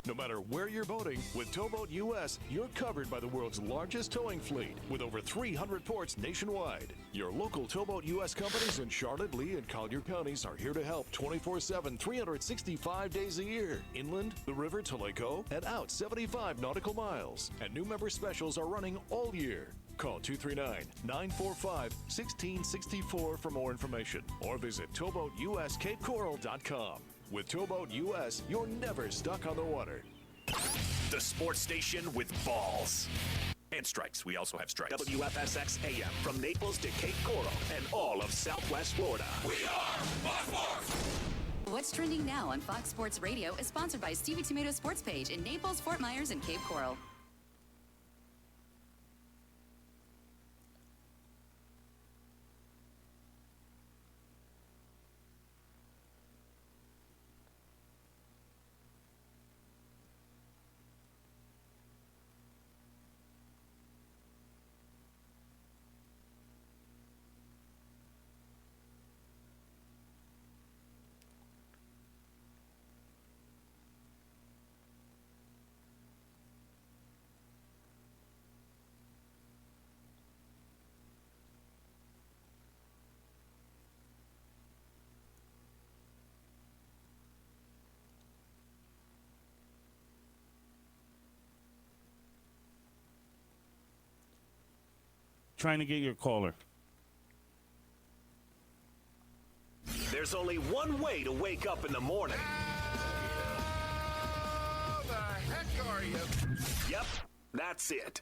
No matter where you're boating, with Towboat US, you're covered by the world's largest towing fleet with over 300 ports nationwide. Your local Towboat US companies in Charlotte, Lee, and Collier counties are here to help 24/7, 365 days a year. Inland, the river to Lake O, and out 75 nautical miles. And new member specials are running all year. Call 239-945-1664 for more information or visit towboatuscapecoral.com. With Towboat US, you're never stuck on the water. The sports station with balls. And strikes. We also have strikes. WFSX AM from Naples to Cape Coral and all of Southwest Florida. We are Fox Sports. What's trending now on Fox Sports Radio is sponsored by Stevie Tomato Sports Page in Naples, Fort Myers, and Cape Coral. Trying to get your caller. There's only one way to wake up in the morning. How the heck are you? Yep, that's it.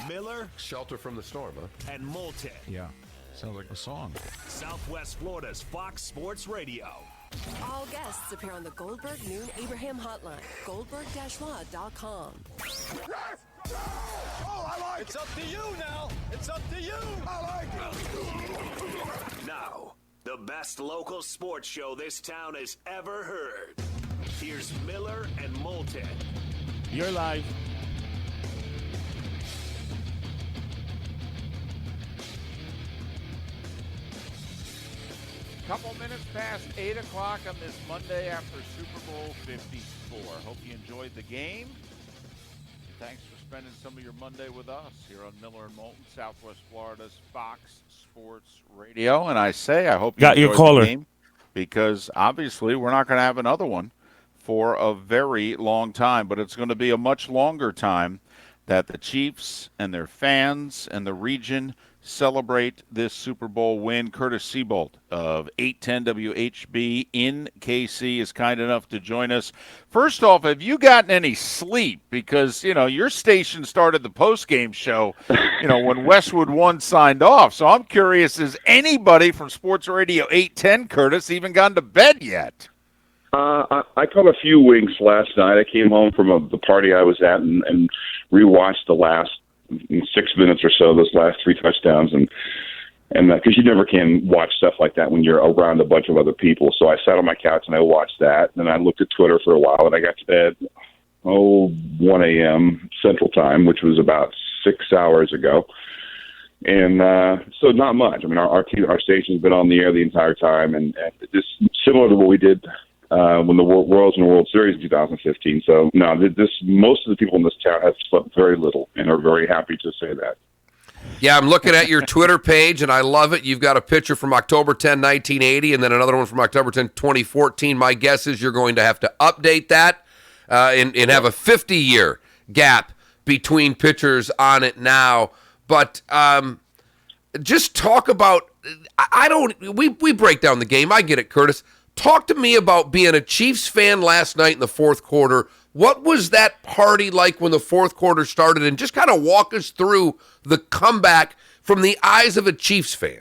Miller, Shelter from the storm, huh? and Moulton. Yeah, sounds like a song. Southwest Florida's Fox Sports Radio. All guests appear on the Goldberg Noon Abraham Hotline. Goldberg-law.com. Oh, I like It's up to you now. It's up to you. I like it. Now, the best local sports show this town has ever heard. Here's Miller and Moulton. You're live. Couple minutes past 8 o'clock on this Monday after Super Bowl 54. Hope you enjoyed the game. Thanks for spending some of your Monday with us here on Miller and Moulton, Southwest Florida's Fox Sports Radio. And I say I hope you Got your enjoyed caller. the game because obviously we're not going to have another one for a very long time, but it's going to be a much longer time that the Chiefs and their fans and the region celebrate this Super Bowl win. Curtis Seabolt of 810 WHB in KC is kind enough to join us. First off, have you gotten any sleep? Because, you know, your station started the post-game show, you know, when Westwood 1 signed off. So I'm curious, has anybody from Sports Radio 810, Curtis, even gone to bed yet? I caught a few winks last night. I came home from the party I was at and rewatched the last 6 minutes or so, those last 3 touchdowns, and because you never can watch stuff like that when you're around a bunch of other people. So I sat on my couch and I watched that, and then I looked at Twitter for a while, and I got to bed 1 a.m. Central Time, which was about 6 hours ago. And so not much. I mean, our station's been on the air the entire time, and it's similar to what we did when the Royals in the World Series in 2015. So, no, most of the people in this town have slept very little and are very happy to say that. Yeah, I'm looking at your Twitter page, and I love it. You've got a picture from October 10, 1980, and then another one from October 10, 2014. My guess is you're going to have to update that and have a 50-year gap between pictures on it now. But just talk about we break down the game. I get it, Curtis. Talk to me about being a Chiefs fan last night in the fourth quarter. What was that party like when the fourth quarter started? And just kind of walk us through the comeback from the eyes of a Chiefs fan.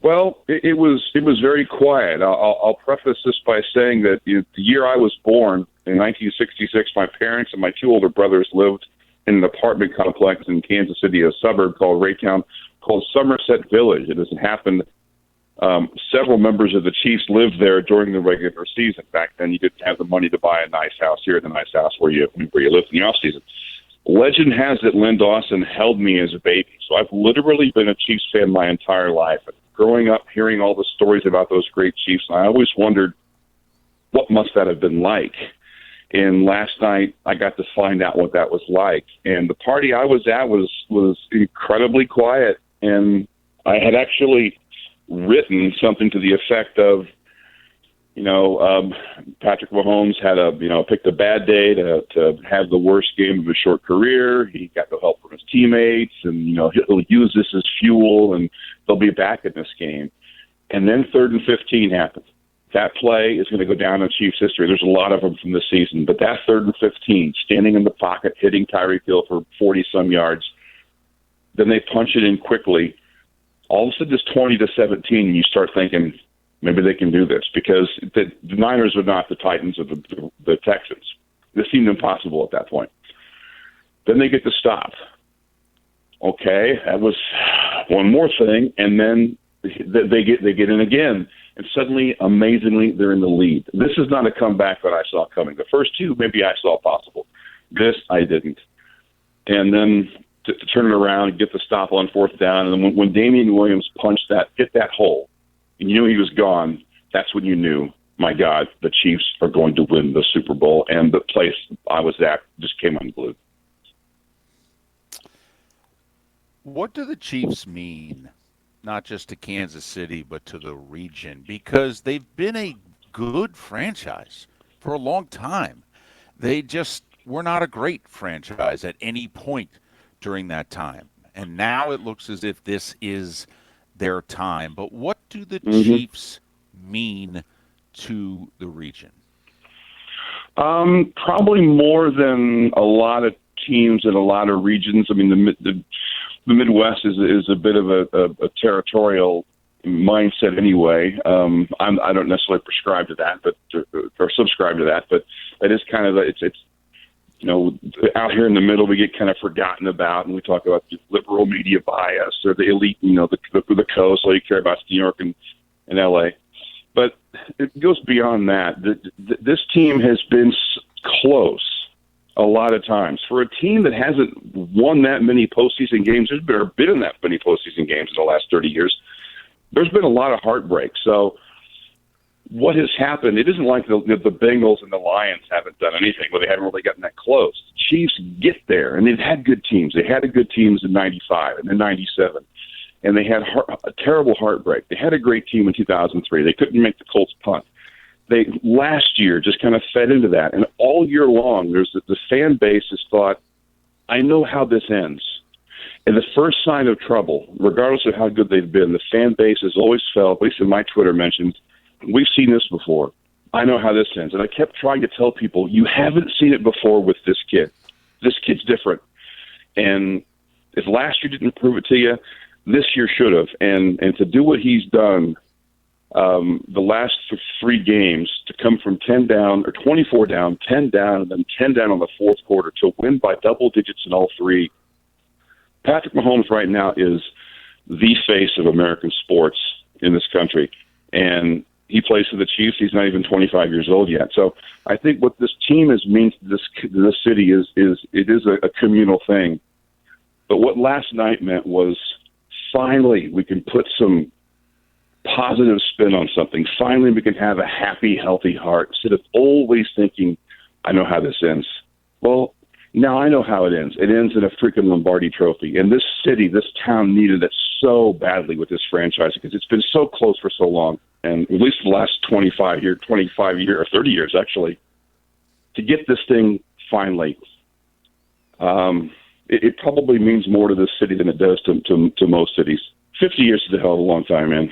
Well, it was very quiet. I'll preface this by saying that the year I was born, in 1966, my parents and my 2 older brothers lived in an apartment complex in Kansas City, a suburb called Raytown, called Somerset Village. It has happened. Several members of the Chiefs lived there during the regular season. Back then, you didn't have the money to buy a nice house here, the nice house where you lived in the off season. Legend has it Len Dawson held me as a baby, so I've literally been a Chiefs fan my entire life. Growing up, hearing all the stories about those great Chiefs, and I always wondered what must that have been like. And last night, I got to find out what that was like. And the party I was at was incredibly quiet, and I had actually written something to the effect of, Patrick Mahomes had picked a bad day to have the worst game of his short career. He got no help from his teammates, and he'll use this as fuel, and they'll be back in this game. And then 3rd and 15 happened. That play is going to go down in Chiefs history. There's a lot of them from this season, but that 3rd and 15, standing in the pocket, hitting Tyreek Hill for 40-some yards, then they punch it in quickly. All of a sudden it's 20-17, and you start thinking maybe they can do this, because the Niners are not the Titans of the Texans. This seemed impossible at that point. Then they get the stop. Okay, that was one more thing, and then they get in again, and suddenly, amazingly, they're in the lead. This is not a comeback that I saw coming. The first 2, maybe I saw possible. This, I didn't. And then to turn it around and get the stop on 4th down. And then when Damian Williams hit that hole, and you knew he was gone, that's when you knew, my God, the Chiefs are going to win the Super Bowl. And the place I was at just came unglued. What do the Chiefs mean, not just to Kansas City, but to the region? Because they've been a good franchise for a long time. They just were not a great franchise at any point during that time. and now it looks as if this is their time. But what do the Mm-hmm. Chiefs mean to the region? Probably more than a lot of teams in a lot of regions. I mean, the Midwest is a bit of a territorial mindset anyway. I don't necessarily prescribe to that, or subscribe to that, but that is kind of it's out here in the middle we get kind of forgotten about, and we talk about the liberal media bias or the elite, the coast. All you care about is New York and LA. But it goes beyond that. This team has been close a lot of times. For a team that hasn't won that many postseason games, there's been in that many postseason games in the last 30 years, there's been a lot of heartbreak. So what has happened, it isn't like the Bengals and the Lions haven't done anything, but they haven't really gotten that close. The Chiefs get there, and they've had good teams. They had good teams in 95 and in 97. And they had a terrible heartbreak. They had a great team in 2003. They couldn't make the Colts punt. They last year just kind of fed into that. And all year long, the fan base has thought, I know how this ends. And the first sign of trouble, regardless of how good they've been, the fan base has always felt, at least in my Twitter mentions, we've seen this before. I know how this ends. And I kept trying to tell people, you haven't seen it before with this kid. This kid's different. And if last year didn't prove it to you, this year should have, and to do what he's done the last 3 games, to come from 10 down or 24 down, 10 down, and then 10 down on the fourth quarter to win by double digits in all 3. Patrick Mahomes right now is the face of American sports in this country, and he plays for the Chiefs. He's not even 25 years old yet. So I think what this team has means to this city is a communal thing. But what last night meant was, finally, we can put some positive spin on something. Finally, we can have a happy, healthy heart instead of always thinking, I know how this ends. Well, now I know how it ends. It ends in a freaking Lombardi trophy. And this city, this town needed it so badly with this franchise because it's been so close for so long. And at least the last 25 years, or 30 years, actually, to get this thing finally, it probably means more to this city than it does to most cities. 50 years is a hell of a long time, man.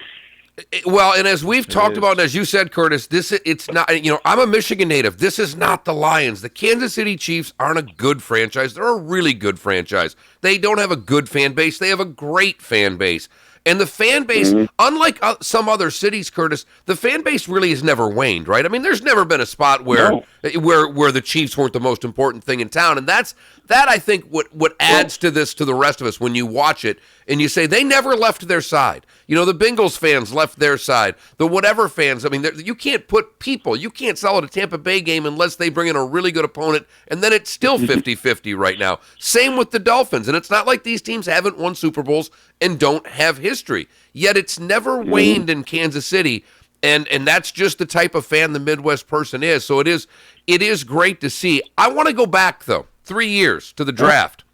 Well, and as we've talked about, and as you said, Curtis, it's not, I'm a Michigan native. This is not the Lions. The Kansas City Chiefs aren't a good franchise. They're a really good franchise. They don't have a good fan base. They have a great fan base. And the fan base, unlike some other cities, Curtis, the fan base really has never waned, right? I mean, there's never been a spot where the Chiefs weren't the most important thing in town, and that I think what adds to this to the rest of us when you watch it and you say they never left their side. The Bengals fans left their side. The whatever fans, I mean, you can't put people, you can't sell at a Tampa Bay game unless they bring in a really good opponent, and then it's still 50-50 right now. Same with the Dolphins, and it's not like these teams haven't won Super Bowls and don't have history. Yet it's never waned in Kansas City, and that's just the type of fan the Midwest person is. So it is great to see. I want to go back, though, 3 years to the draft.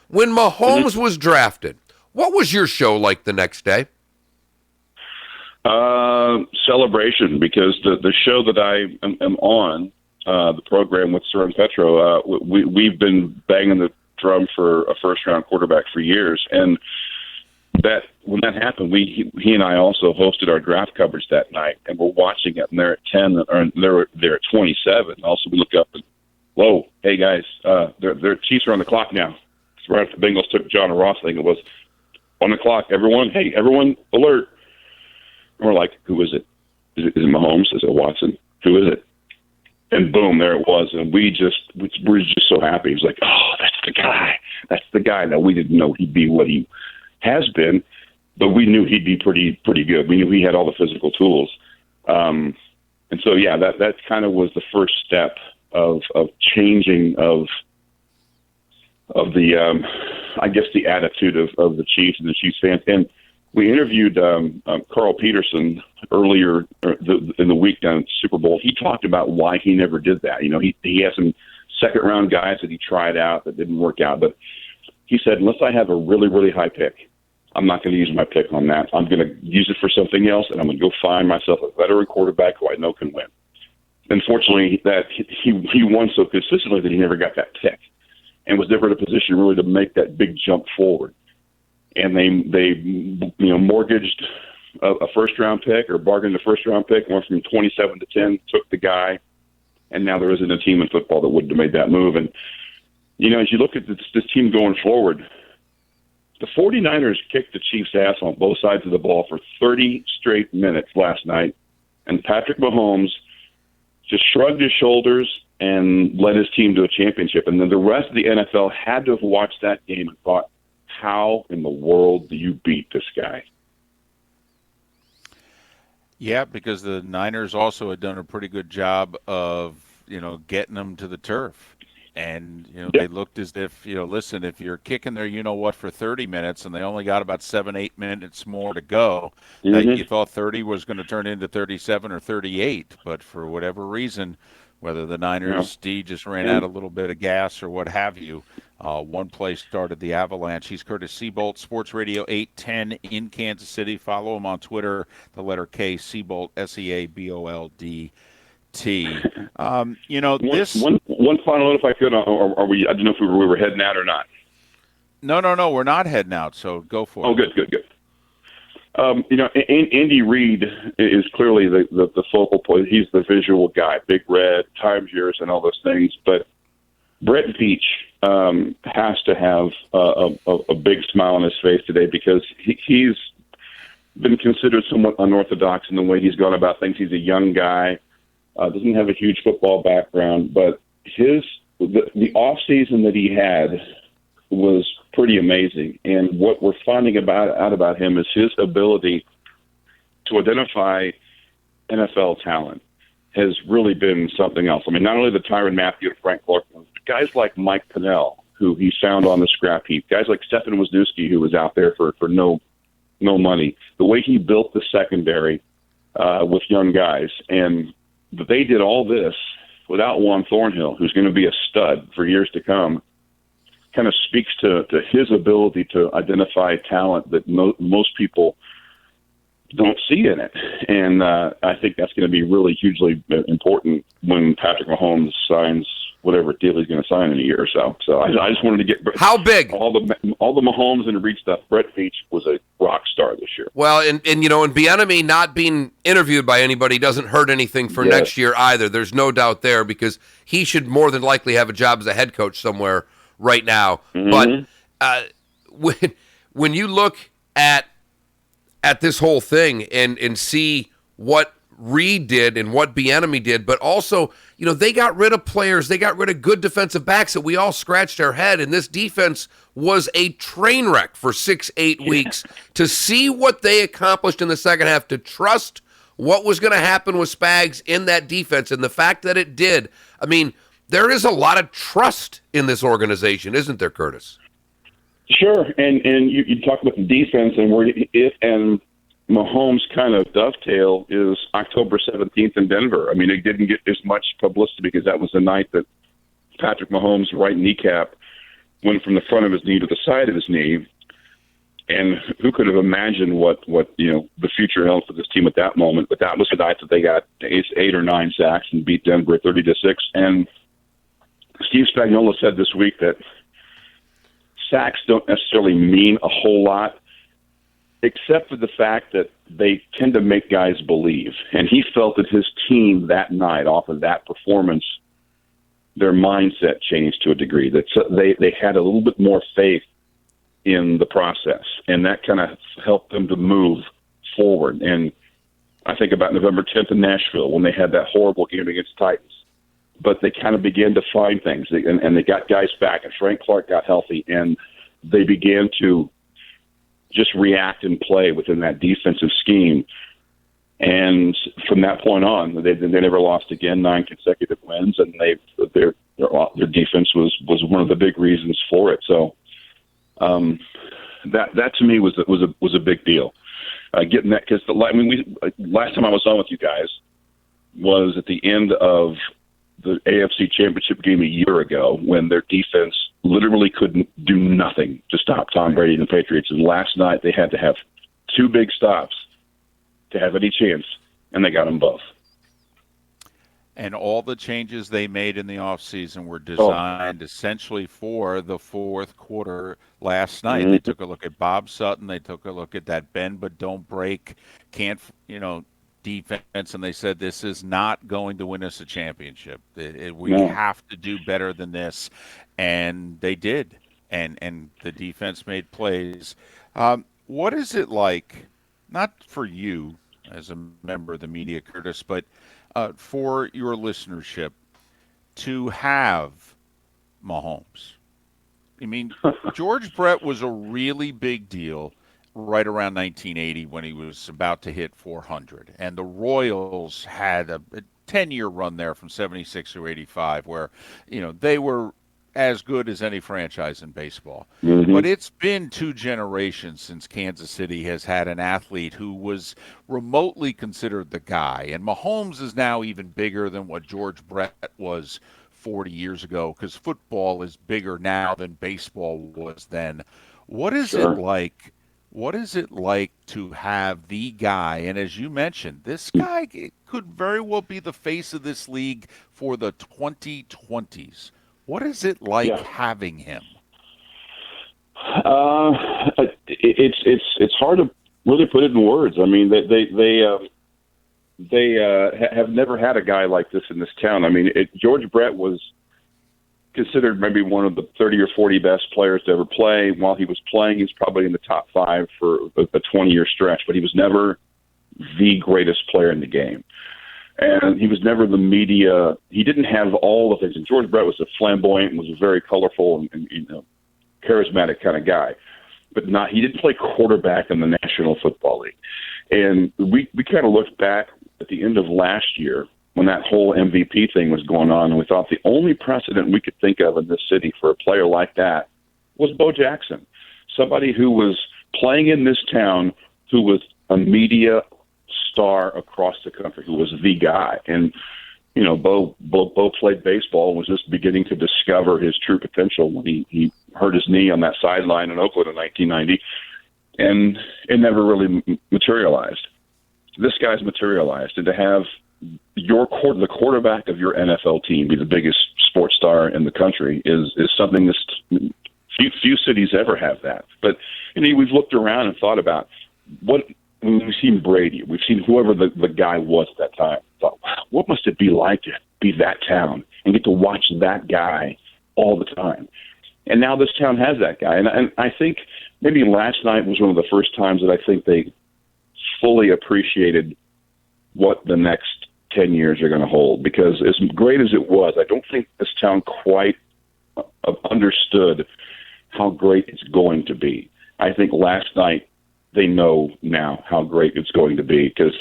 When Mahomes was drafted, what was your show like the next day? Celebration, because the show that I am on, the program with Sir and Petro, we've been banging the drum for a first-round quarterback for years, and that when that happened, he and I also hosted our draft coverage that night, and we're watching it, and they're at 10, or they're at 27. Also, we look up and, whoa, hey guys, their Chiefs are on the clock now. It's right after the Bengals took John Ross, I think it was, on the clock. Everyone alert! And we're like, who is it? Is it Mahomes? Is it Watson? Who is it? And boom, there it was. And we're just so happy. It was like, oh, that's the guy. That's the guy. Now, we didn't know he'd be what he has been, but we knew he'd be pretty good. We knew he had all the physical tools. And so, yeah, that kind of was the first step of changing of the, I guess, the attitude of the Chiefs and the Chiefs fans. And we interviewed Carl Peterson earlier in the week down at the Super Bowl. He talked about why he never did that. He had some second-round guys that he tried out that didn't work out. But he said, unless I have a really, really high pick, I'm not going to use my pick on that. I'm going to use it for something else, and I'm going to go find myself a veteran quarterback who I know can win. Unfortunately, that he won so consistently that he never got that pick and was never in a position really to make that big jump forward. and they mortgaged a first-round pick or bargained a first-round pick, went from 27 to 10, took the guy, and now there isn't a team in football that wouldn't have made that move. And, as you look at this team going forward, the 49ers kicked the Chiefs' ass on both sides of the ball for 30 straight minutes last night, and Patrick Mahomes just shrugged his shoulders and led his team to a championship. And then the rest of the NFL had to have watched that game and thought, how in the world do you beat this guy? Yeah, because the Niners also had done a pretty good job of, getting them to the turf. And, they looked as if, listen, if you're kicking their for 30 minutes and they only got about 7-8 minutes more to go, you thought 30 was going to turn into 37 or 38. But for whatever reason, whether the Niners, D just ran out a little bit of gas or what have you, one play started the avalanche. He's Curtis Seabolt, Sports Radio 810 in Kansas City. Follow him on Twitter, the letter K, Seabolt, Seabold. One final note, if I could, are we? I don't know if we were heading out or not. No, we're not heading out. So go for it. Oh, good. Andy Reid is clearly the focal point. He's the visual guy, Big Red, Times Years, and all those things. But Brett Veach has to have a big smile on his face today because he's been considered somewhat unorthodox in the way he's gone about things. He's a young guy. Doesn't have a huge football background, but the off season that he had was pretty amazing. And what we're finding out about him is his ability to identify NFL talent has really been something else. I mean, not only the Tyrann Mathieu and Frank Clark, guys like Mike Pennell, who he found on the scrap heap, guys like Stefan Wisniewski, who was out there for no money. The way he built the secondary with young guys, and they did all this without Juan Thornhill, who's going to be a stud for years to come, kind of speaks to his ability to identify talent that most people don't see in it. And I think that's going to be really hugely important when Patrick Mahomes signs whatever deal he's going to sign in a year or so. So I just wanted to get how big all the Mahomes and Reid stuff. Brett Veach was a rock star this year. Well, and Bieniemy not being interviewed by anybody doesn't hurt anything for next year either. There's no doubt there because he should more than likely have a job as a head coach somewhere right now. Mm-hmm. But when you look at this whole thing and see what Reid did and what Bieniemy did, but also, they got rid of players. They got rid of good defensive backs that we all scratched our head, and this defense was a train wreck for 6-8 weeks. To see what they accomplished in the second half, to trust what was going to happen with Spags in that defense, and the fact that it did, I mean, there is a lot of trust in this organization, isn't there, Curtis? Sure, and you talk about the defense, and where it and Mahomes' kind of dovetail is October 17th in Denver. I mean, it didn't get as much publicity because that was the night that Patrick Mahomes' right kneecap went from the front of his knee to the side of his knee. And who could have imagined what the future held for this team at that moment? But that was the night that they got 8 or 9 sacks and beat Denver 30-6. And Steve Spagnuolo said this week that sacks don't necessarily mean a whole lot, except for the fact that they tend to make guys believe. And he felt that his team that night, off of that performance, their mindset changed to a degree. That they had a little bit more faith in the process, and that kind of helped them to move forward. And I think about November 10th in Nashville when they had that horrible game against the Titans. But they kind of began to find things, and they got guys back, and Frank Clark got healthy, and they began to just react and play within that defensive scheme. And from that point on, they never lost again, 9 consecutive wins, and their defense was one of the big reasons for it. So that to me was a big deal. Getting that, because last time I was on with you guys was at the end of the AFC Championship game a year ago when their defense literally couldn't do nothing to stop Tom Brady and the Patriots. And last night they had to have 2 big stops to have any chance, and they got them both. And all the changes they made in the offseason were designed essentially for the fourth quarter last night. They took a look at Bob Sutton. They took a look at that bend but don't break, defense, and they said this is not going to win us a championship. We have to do better than this, and they did. And the defense made plays. What is it like, not for you as a member of the media, Curtis, but for your listenership to have Mahomes? I mean, George Brett was a really big deal right around 1980 when he was about to hit 400. And the Royals had a 10-year run there from 76 through 85 where, they were as good as any franchise in baseball. But it's been 2 generations since Kansas City has had an athlete who was remotely considered the guy. And Mahomes is now even bigger than what George Brett was 40 years ago because football is bigger now than baseball was then. What is it like? What is it like to have the guy? And as you mentioned, this guy could very well be the face of this league for the 2020s. What is it like having him? It's hard to really put it in words. I mean, they have never had a guy like this in this town. I mean, George Brett was considered maybe one of the 30 or 40 best players to ever play. While he was playing, he's probably in the top 5 for a 20-year stretch, but he was never the greatest player in the game. And he was never the media. He didn't have all the things. And George Brett was a flamboyant, was a very colorful and charismatic kind of guy. But he didn't play quarterback in the National Football League. And we kind of looked back at the end of last year when that whole MVP thing was going on, and we thought the only precedent we could think of in this city for a player like that was Bo Jackson, somebody who was playing in this town, who was a media star across the country, who was the guy. And, Bo played baseball and was just beginning to discover his true potential when he hurt his knee on that sideline in Oakland in 1990, and it never really materialized. This guy's materialized, and to have the quarterback of your NFL team be the biggest sports star in the country is something that few cities ever have that. But we've looked around and thought about we've seen Brady, we've seen whoever the guy was at that time. Thought, wow, what must it be like to be that town and get to watch that guy all the time? And now this town has that guy, and I think maybe last night was one of the first times that I think they fully appreciated what the next 10 years are going to hold, because as great as it was, I don't think this town quite understood how great it's going to be. I think last night they know now how great it's going to be, because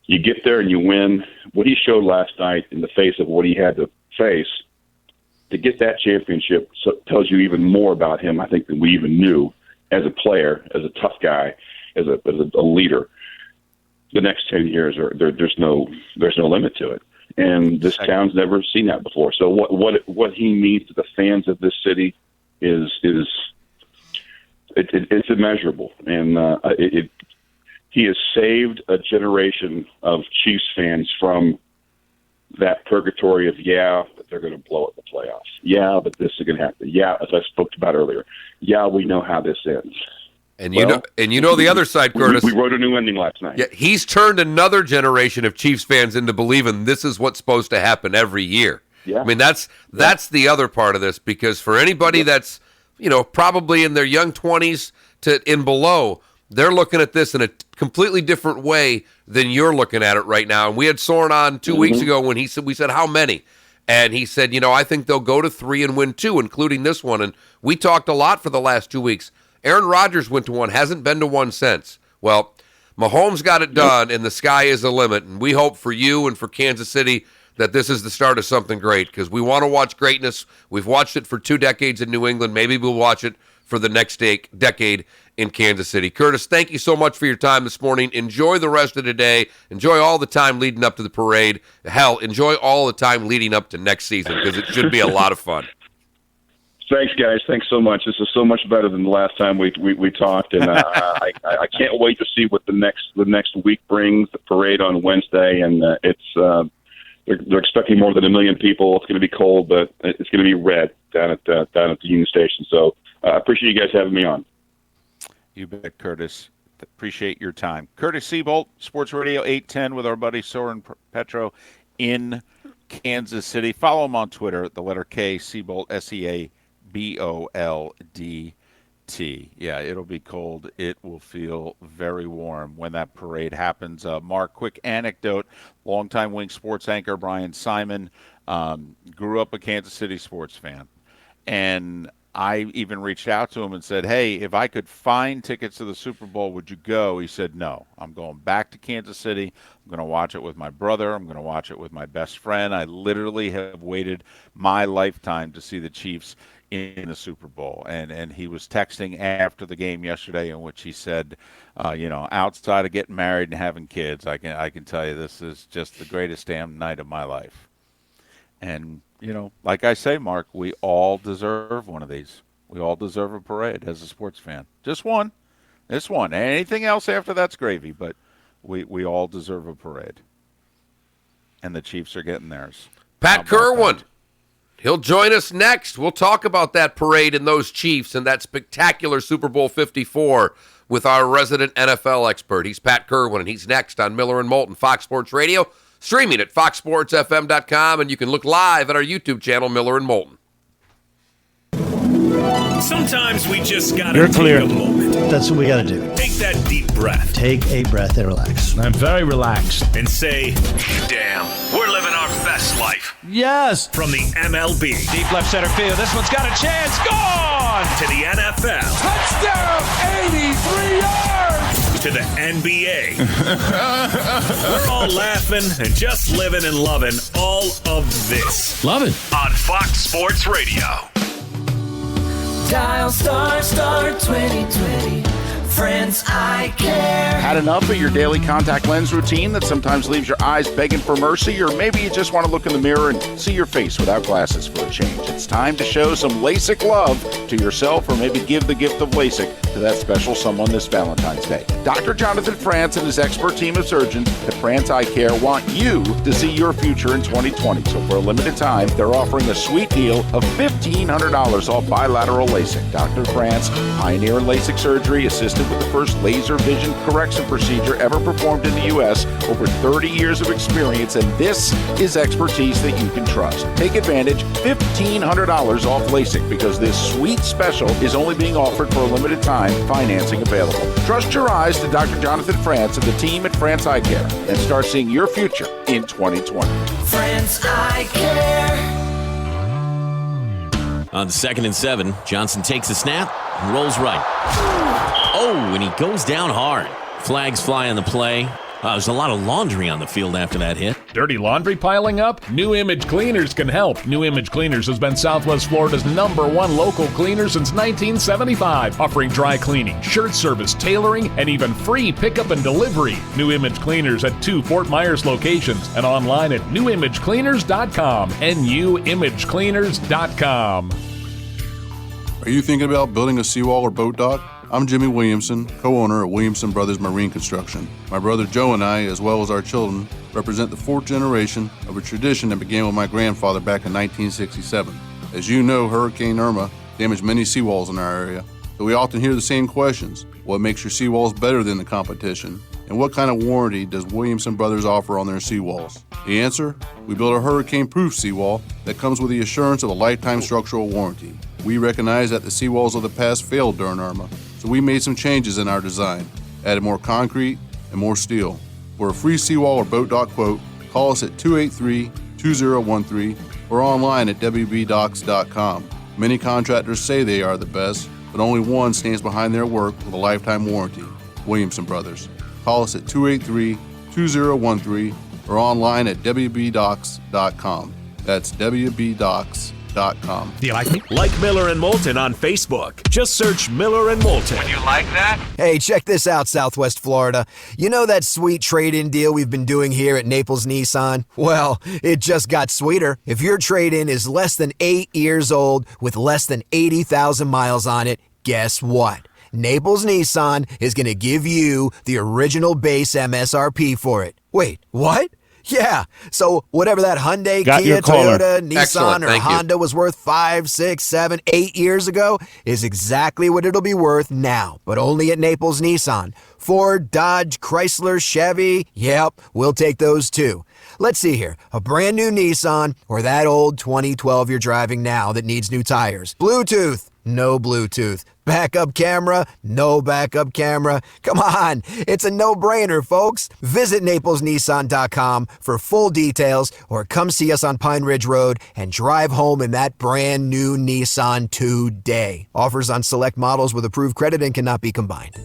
you get there and you win. What he showed last night in the face of what he had to face to get that championship tells you even more about him, I think, than we even knew as a player, as a tough guy, as a leader. The next 10 years, there's no limit to it, and this town's never seen that before. So what he means to the fans of this city is it's immeasurable, and he has saved a generation of Chiefs fans from that purgatory of but they're going to blow it in the playoffs. But this is going to happen. As I spoke about earlier. We know how this ends. And you know the other side, Curtis. We wrote a new ending last night. Yeah, he's turned another generation of Chiefs fans into believing this is what's supposed to happen every year. Yeah. I mean, that's the other part of this, because for anybody that's, probably in their young 20s and below, they're looking at this in a completely different way than you're looking at it right now. And we had Soren on 2 weeks ago when we said, how many? And he said, I think they'll go to 3 and win 2, including this one. And we talked a lot for the last 2 weeks. Aaron Rodgers went to 1, hasn't been to 1 since. Well, Mahomes got it done, and the sky is the limit. And we hope for you and for Kansas City that this is the start of something great, because we want to watch greatness. We've watched it for 2 decades in New England. Maybe we'll watch it for the next decade in Kansas City. Curtis, thank you so much for your time this morning. Enjoy the rest of the day. Enjoy all the time leading up to the parade. Hell, enjoy all the time leading up to next season, because it should be a lot of fun. Thanks, guys. Thanks so much. This is so much better than the last time we talked, and I can't wait to see what the next week brings. The parade on Wednesday, and they're expecting more than 1 million people. It's going to be cold, but it's going to be red down at the Union Station. So I appreciate you guys having me on. You bet, Curtis. Appreciate your time. Curtis Seabolt, Sports Radio 810 with our buddy Soren Petro in Kansas City. Follow him on Twitter, the letter K, Seabolt, Seaboldt. Yeah, it'll be cold. It will feel very warm when that parade happens. Mark, quick anecdote. Longtime Wing sports anchor Brian Simon grew up a Kansas City sports fan. And I even reached out to him and said, hey, if I could find tickets to the Super Bowl, would you go? He said, no. I'm going back to Kansas City. I'm going to watch it with my brother. I'm going to watch it with my best friend. I literally have waited my lifetime to see the Chiefs in the Super Bowl. And he was texting after the game yesterday in which he said, outside of getting married and having kids, I can tell you this is just the greatest damn night of my life. And, like I say, Mark, we all deserve one of these. We all deserve a parade as a sports fan. Just one. This one. Anything else after that's gravy, but we all deserve a parade. And the Chiefs are getting theirs. Pat Kerwin. He'll join us next. We'll talk about that parade and those Chiefs and that spectacular Super Bowl 54 with our resident NFL expert. He's Pat Kerwin, and he's next on Miller and Moulton, Fox Sports Radio, streaming at foxsportsfm.com, and you can look live at our YouTube channel, Miller and Moulton. Sometimes we just gotta take a moment. That's what we gotta do. Take that deep breath. Take a breath and relax. I'm very relaxed. And say, damn, we're living our best life. Yes. From the MLB. Deep left center field. This one's got a chance. Gone! To the NFL. Touchdown! 83 yards! To the NBA. We're all laughing and just living and loving all of this. Love it. On Fox Sports Radio. Dial star 2020. Friends Eye Care. Had enough of your daily contact lens routine that sometimes leaves your eyes begging for mercy, or maybe you just want to look in the mirror and see your face without glasses for a change? It's time to show some LASIK love to yourself, or maybe give the gift of LASIK to that special someone this Valentine's Day. Dr. Jonathan France and his expert team of surgeons at France Eye Care want you to see your future in 2020. So for a limited time, they're offering a sweet deal of $1,500 off bilateral LASIK. Dr. France, pioneer in LASIK surgery, assisted with the first laser vision correction procedure ever performed in the U.S., over 30 years of experience, and this is expertise that you can trust. Take advantage, $1,500 off LASIK, because this sweet special is only being offered for a limited time, financing available. Trust your eyes to Dr. Jonathan France and the team at France Eye Care, and start seeing your future in 2020. France Eye Care. On 2nd and 7, Johnson takes a snap and rolls right. Oh, and he goes down hard. Flags fly on the play. There's a lot of laundry on the field after that hit. Dirty laundry piling up? New Image Cleaners can help. New Image Cleaners has been Southwest Florida's #1 local cleaner since 1975, offering dry cleaning, shirt service, tailoring, and even free pickup and delivery. New Image Cleaners at 2 Fort Myers locations and online at newimagecleaners.com. newimagecleaners.com. Are you thinking about building a seawall or boat dock? I'm Jimmy Williamson, co-owner of Williamson Brothers Marine Construction. My brother Joe and I, as well as our children, represent the 4th generation of a tradition that began with my grandfather back in 1967. As you know, Hurricane Irma damaged many seawalls in our area, so we often hear the same questions. What makes your seawalls better than the competition? And what kind of warranty does Williamson Brothers offer on their seawalls? The answer? We built a hurricane-proof seawall that comes with the assurance of a lifetime structural warranty. We recognize that the seawalls of the past failed during Irma, so we made some changes in our design, added more concrete and more steel. For a free seawall or boat dock quote, call us at 283-2013 or online at wbdocks.com. Many contractors say they are the best, but only one stands behind their work with a lifetime warranty, Williamson Brothers. Call us at 283-2013 or online at wbdocks.com. That's wbdocs.com. Do you like me? Like Miller and Moulton on Facebook. Just search Miller and Moulton. Would you like that? Hey, check this out, Southwest Florida. You know that sweet trade-in deal we've been doing here at Naples Nissan? Well, it just got sweeter. If your trade-in is less than 8 years old with less than 80,000 miles on it, guess what? Naples Nissan is going to give you the original base MSRP for it. Wait, what? Yeah, so whatever that Hyundai, Got Kia, your caller. Toyota, Nissan, Excellent, or thank you. Honda was worth 5, 6, 7, 8 years ago is exactly what it'll be worth now, but only at Naples Nissan. Ford, Dodge, Chrysler, Chevy, yep, we'll take those too. Let's see here, a brand new Nissan or that old 2012 you're driving now that needs new tires. Bluetooth, no Bluetooth. Backup camera, no backup camera. Come on, it's a no-brainer, folks. Visit NaplesNissan.com for full details or come see us on Pine Ridge Road and drive home in that brand new Nissan today. Offers on select models with approved credit and cannot be combined.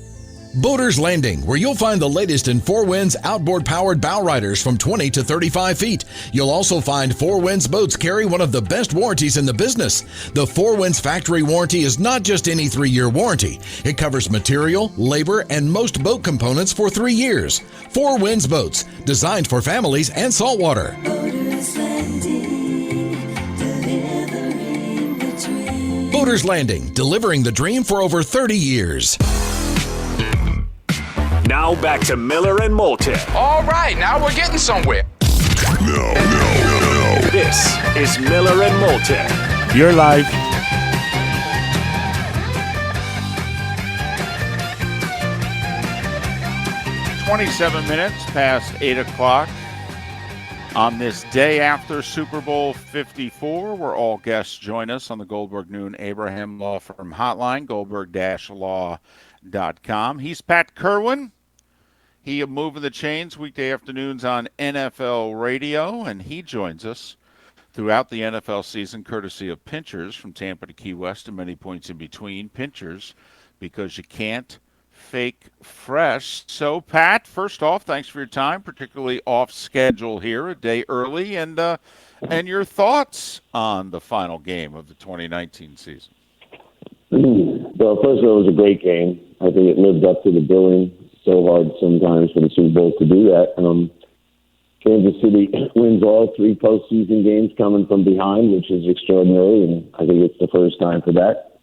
Boaters Landing, where you'll find the latest in Four Winds outboard-powered bow riders from 20 to 35 feet. You'll also find Four Winds boats carry one of the best warranties in the business. The Four Winds factory warranty is not just any 3-year warranty. It covers material, labor, and most boat components for 3 years. Four Winds boats, designed for families and saltwater. Boaters Landing, delivering the dream for over 30 years. Now back to Miller and Moulton. All right, now we're getting somewhere. This is Miller and Moulton. You're live. Minutes past 8 o'clock on this day after Super Bowl 54, where all guests join us on the Goldberg Noon Abraham Law Firm hotline, goldberg-law.com. He's Pat Kerwin. He of Moving the Chains weekday afternoons on NFL Radio, and he joins us throughout the NFL season courtesy of Pinchers from Tampa to Key West and many points in between. Pinchers, because you can't fake fresh. So, Pat, first off, thanks for your time, particularly off schedule here, a day early, and your thoughts on the final game of the 2019 season. Well, first of all, it was a great game. I think it lived up to the billing. So hard sometimes for the Super Bowl to do that. Kansas City wins all 3 postseason games coming from behind, which is extraordinary, and I think it's the first time for that.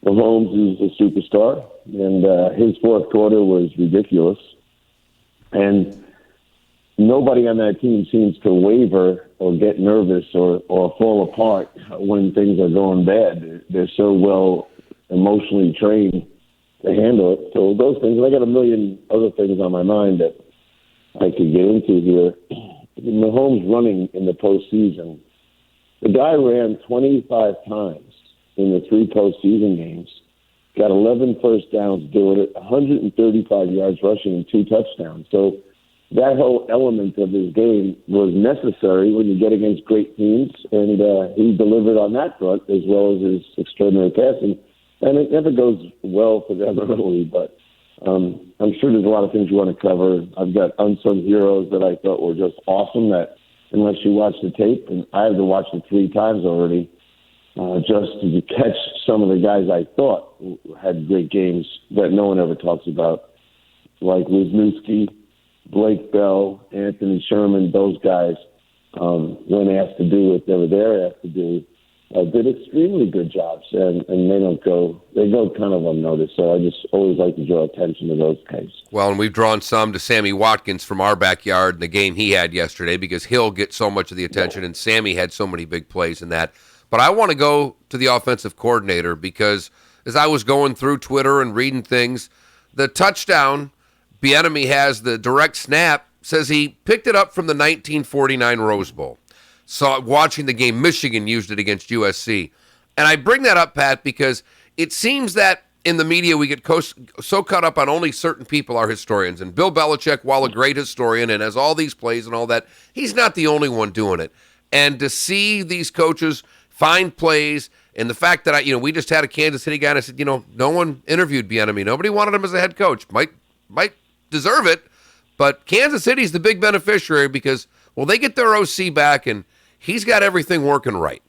Mahomes is a superstar, and his fourth quarter was ridiculous. And nobody on that team seems to waver or get nervous or fall apart when things are going bad. They're so well emotionally trained to handle it. So those things, and I got a million other things on my mind that I could get into here. Mahomes running in the postseason. The guy ran 25 times in the 3 postseason games, got 11 first downs doing it, 135 yards rushing and 2 touchdowns. So that whole element of his game was necessary when you get against great teams, and he delivered on that front as well as his extraordinary passing. And it never goes well for them early, but I'm sure there's a lot of things you want to cover. I've got unsung heroes that I thought were just awesome that unless you watch the tape, and I had to watch it 3 times already, just to catch some of the guys I thought had great games that no one ever talks about, like Wisniewski, Blake Bell, Anthony Sherman, those guys, when asked to do what they were there asked to do, did extremely good jobs, and they go kind of unnoticed. So I just always like to draw attention to those guys. Well, and we've drawn some to Sammy Watkins from our backyard in the game he had yesterday because he'll get so much of the attention, and Sammy had so many big plays in that. But I want to go to the offensive coordinator because as I was going through Twitter and reading things, the touchdown Bieniemy has, the direct snap, says he picked it up from the 1949 Rose Bowl. Saw watching the game, Michigan used it against USC. And I bring that up, Pat, because it seems that in the media we get so caught up on only certain people are historians. And Bill Belichick, while a great historian and has all these plays and all that, he's not the only one doing it. And to see these coaches find plays, and the fact that we just had a Kansas City guy, and I said, no one interviewed Bieniemy. Nobody wanted him as a head coach. Might deserve it, but Kansas City's the big beneficiary because, well, they get their OC back, and he's got everything working right.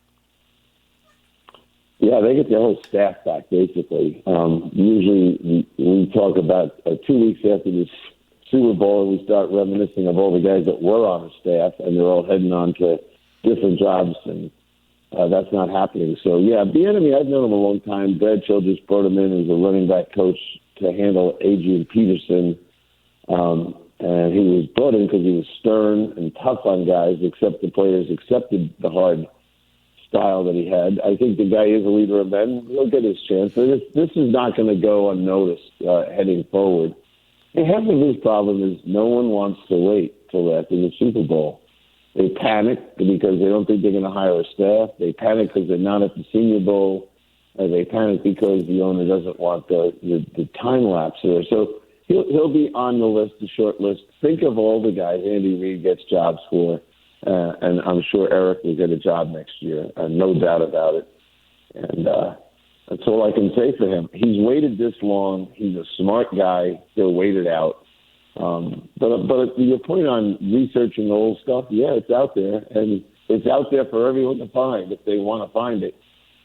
Yeah, they get their whole staff back, basically. Usually we talk about 2 weeks after this Super Bowl, and we start reminiscing of all the guys that were on the staff, and they're all heading on to different jobs, and that's not happening. So, yeah, Bieniemy, I've known him a long time. Brad Childress brought him in as a running back coach to handle Adrian Peterson, and he was brought in because he was stern and tough on guys, except the players accepted the hard style that he had. I think the guy is a leader of men. He'll get his chance. This is not going to go unnoticed heading forward. And half of his problem is no one wants to wait till after the Super Bowl. They panic because they don't think they're going to hire a staff. They panic because they're not at the Senior Bowl. They panic because the owner doesn't want the time lapse there. So he'll be on the list, the short list. Think of all the guys Andy Reid gets jobs for, and I'm sure Eric will get a job next year, no doubt about it. And that's all I can say for him. He's waited this long. He's a smart guy. He'll wait it out. But your point on researching old stuff, yeah, it's out there, and it's out there for everyone to find if they want to find it.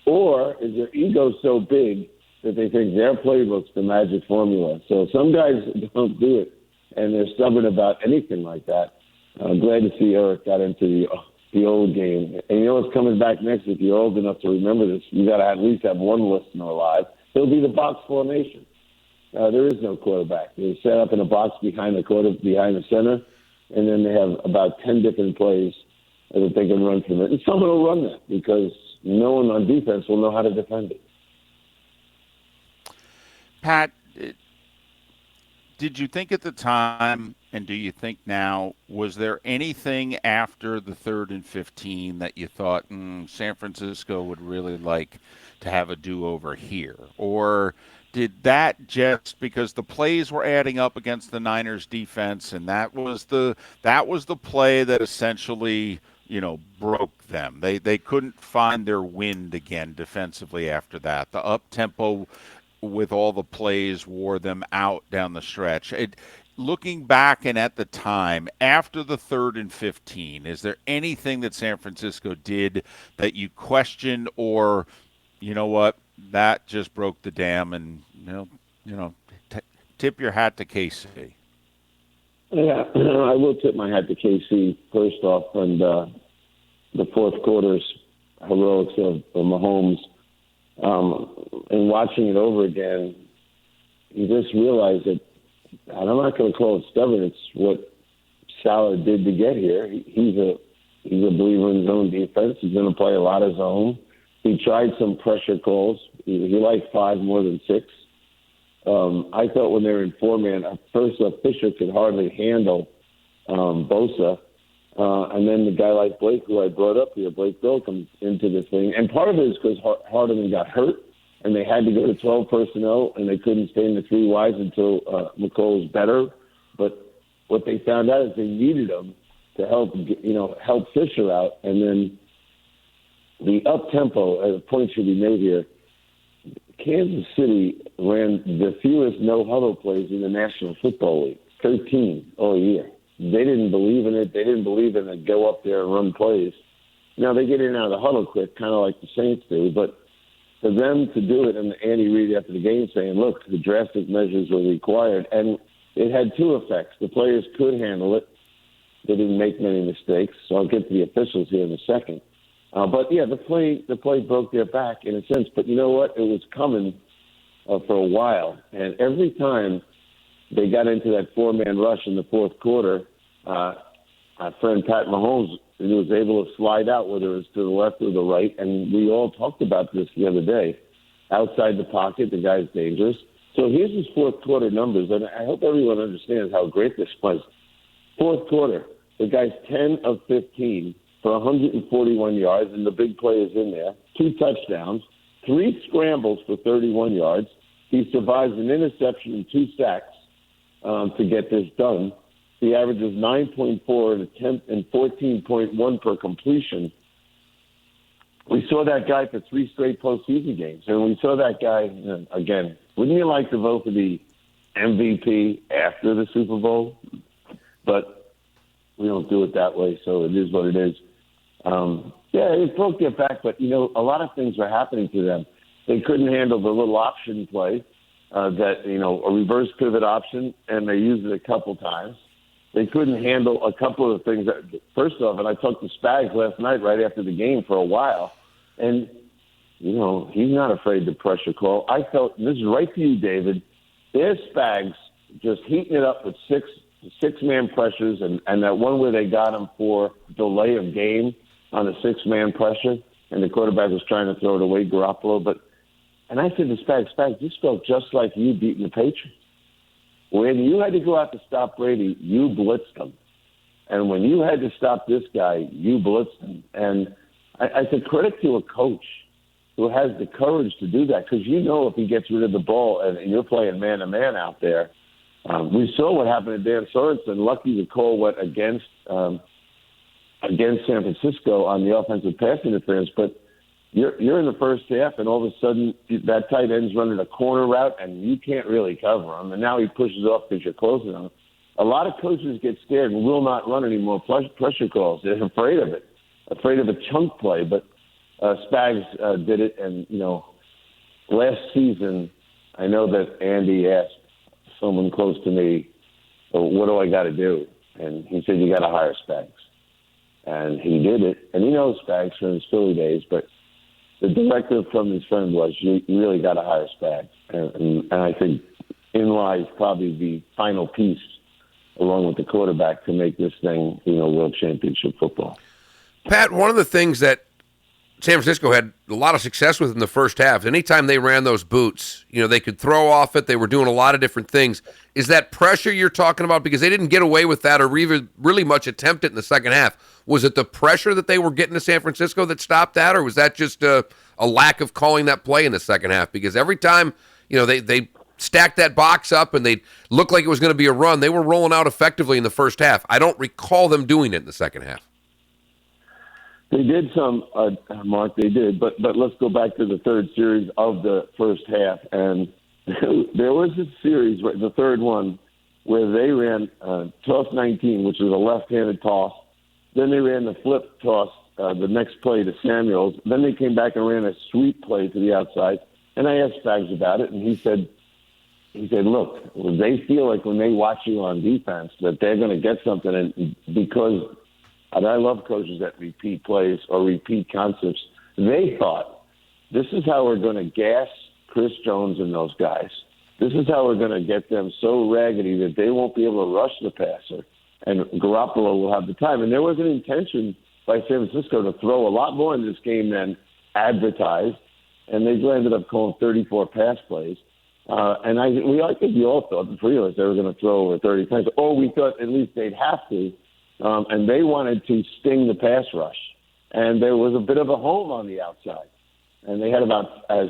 Or is their ego so big that they think their playbook's the magic formula? So some guys don't do it, and they're stubborn about anything like that. I'm glad to see Eric got into the old game. And you know what's coming back next? If you're old enough to remember this, you got to at least have one listener alive. It'll be the box formation. There is no quarterback. They're set up in a box behind the center, and then they have about 10 different plays that they can run from it. And someone will run that because no one on defense will know how to defend it. Pat, did you think at the time, and do you think now, was there anything after the 3rd and 15 that you thought, San Francisco would really like to have a do-over here? Or did that just because the plays were adding up against the Niners defense, and that was the play that essentially, broke them. They couldn't find their wind again defensively after that. The up-tempo with all the plays wore them out down the stretch. Looking back and at the time, after the 3rd and 15, is there anything that San Francisco did that you questioned or, you know what, that just broke the dam and, tip your hat to KC? Yeah, I will tip my hat to KC first off, and the fourth quarter's heroics of Mahomes. And watching it over again, you just realize that, and I'm not going to call it stubborn, it's what Salah did to get here. He's a believer in zone defense. He's going to play a lot of zone. He tried some pressure calls. He liked 5 more than 6. I thought when they were in 4-man, first Fisher could hardly handle Bosa. And then the guy like Blake, who I brought up here, Blake Bill, comes into this thing. And part of it is because Hardeman got hurt, and they had to go to 12 personnel, and they couldn't stay in the 3 wides until McColl's better. But what they found out is they needed him to help Fisher out. And then the up-tempo, a point should be made here, Kansas City ran the fewest no-huddle plays in the National Football League, 13 all year. They didn't believe in it. They didn't believe in it, go up there and run plays. Now, they get in and out of the huddle quick, kind of like the Saints do, but for them to do it, and Andy Reid after the game saying, look, the drastic measures were required, and it had 2 effects. The players could handle it. They didn't make many mistakes, so I'll get to the officials here in a second. But, yeah, the play broke their back in a sense, but you know what? It was coming for a while, and every time they got into that 4-man rush in the fourth quarter, our friend Pat Mahomes was able to slide out, whether it was to the left or the right, and we all talked about this the other day. Outside the pocket, the guy's dangerous. So here's his fourth quarter numbers, and I hope everyone understands how great this was. Fourth quarter, the guy's 10 of 15 for 141 yards, and the big play is in there. 2 touchdowns, 3 scrambles for 31 yards. He survives an interception and 2 sacks to get this done. He averages 9.4 an attempt and 14.1 per completion. We saw that guy for 3 straight postseason games, and we saw that guy again. Wouldn't you like to vote for the MVP after the Super Bowl? But we don't do it that way, so it is what it is. Yeah, it broke their back, but, a lot of things were happening to them. They couldn't handle the little option play, a reverse pivot option, and they used it a couple times. They couldn't handle a couple of things. First off, and I talked to Spags last night right after the game for a while, and, he's not afraid to pressure call. I felt, and this is right to you, David, there's Spags just heating it up with 6 6-man pressures, and that one where they got him for delay of game on the 6-man pressure, and the quarterback was trying to throw it away, Garoppolo. And I said to Spags, this felt just like you beating the Patriots. When you had to go out to stop Brady, you blitzed him. And when you had to stop this guy, you blitzed him. And I said, credit to a coach who has the courage to do that, because you know if he gets rid of the ball and you're playing man-to-man out there. We saw what happened to Dan Sorensen. Lucky the call went against San Francisco on the offensive pass interference, but you're in the first half, and all of a sudden that tight end's running a corner route, and you can't really cover him. And now he pushes off because you're closing on him. A lot of coaches get scared and will not run any more pressure calls. They're afraid of it, afraid of a chunk play. But Spags did it, and last season I know that Andy asked someone close to me, what do I got to do? And he said, you got to hire Spags. And he did it. And he knows Spags from his Philly days, but the directive from his friend was, you really got to hire Spags. And I think in lies probably the final piece, along with the quarterback, to make this thing, world championship football. Pat, one of the things that San Francisco had a lot of success with in the first half, anytime they ran those boots, they could throw off it. They were doing a lot of different things. Is that pressure you're talking about? Because they didn't get away with that or even really much attempt it in the second half. Was it the pressure that they were getting to San Francisco that stopped that, or was that just a lack of calling that play in the second half? Because every time, they stacked that box up and they looked like it was going to be a run, they were rolling out effectively in the first half. I don't recall them doing it in the second half. They did some, Mark, they did. But let's go back to the third series of the first half. And there was a series, the third one, where they ran toss 19, which was a left-handed toss. Then they ran the flip toss the next play to Samuels. Then they came back and ran a sweep play to the outside. And I asked Spags about it, and he said, look, they feel like when they watch you on defense that they're going to get something. And because – and I love coaches that repeat plays or repeat concepts. They thought, this is how we're going to gas Chris Jones and those guys. This is how we're going to get them so raggedy that they won't be able to rush the passer, and Garoppolo will have the time. And there was an intention by San Francisco to throw a lot more in this game than advertised, and they ended up calling 34 pass plays. And I think we all thought, the three of us, they were going to throw over 30 times. Or we thought at least they'd have to. And they wanted to sting the pass rush. And there was a bit of a home on the outside. And they had about, as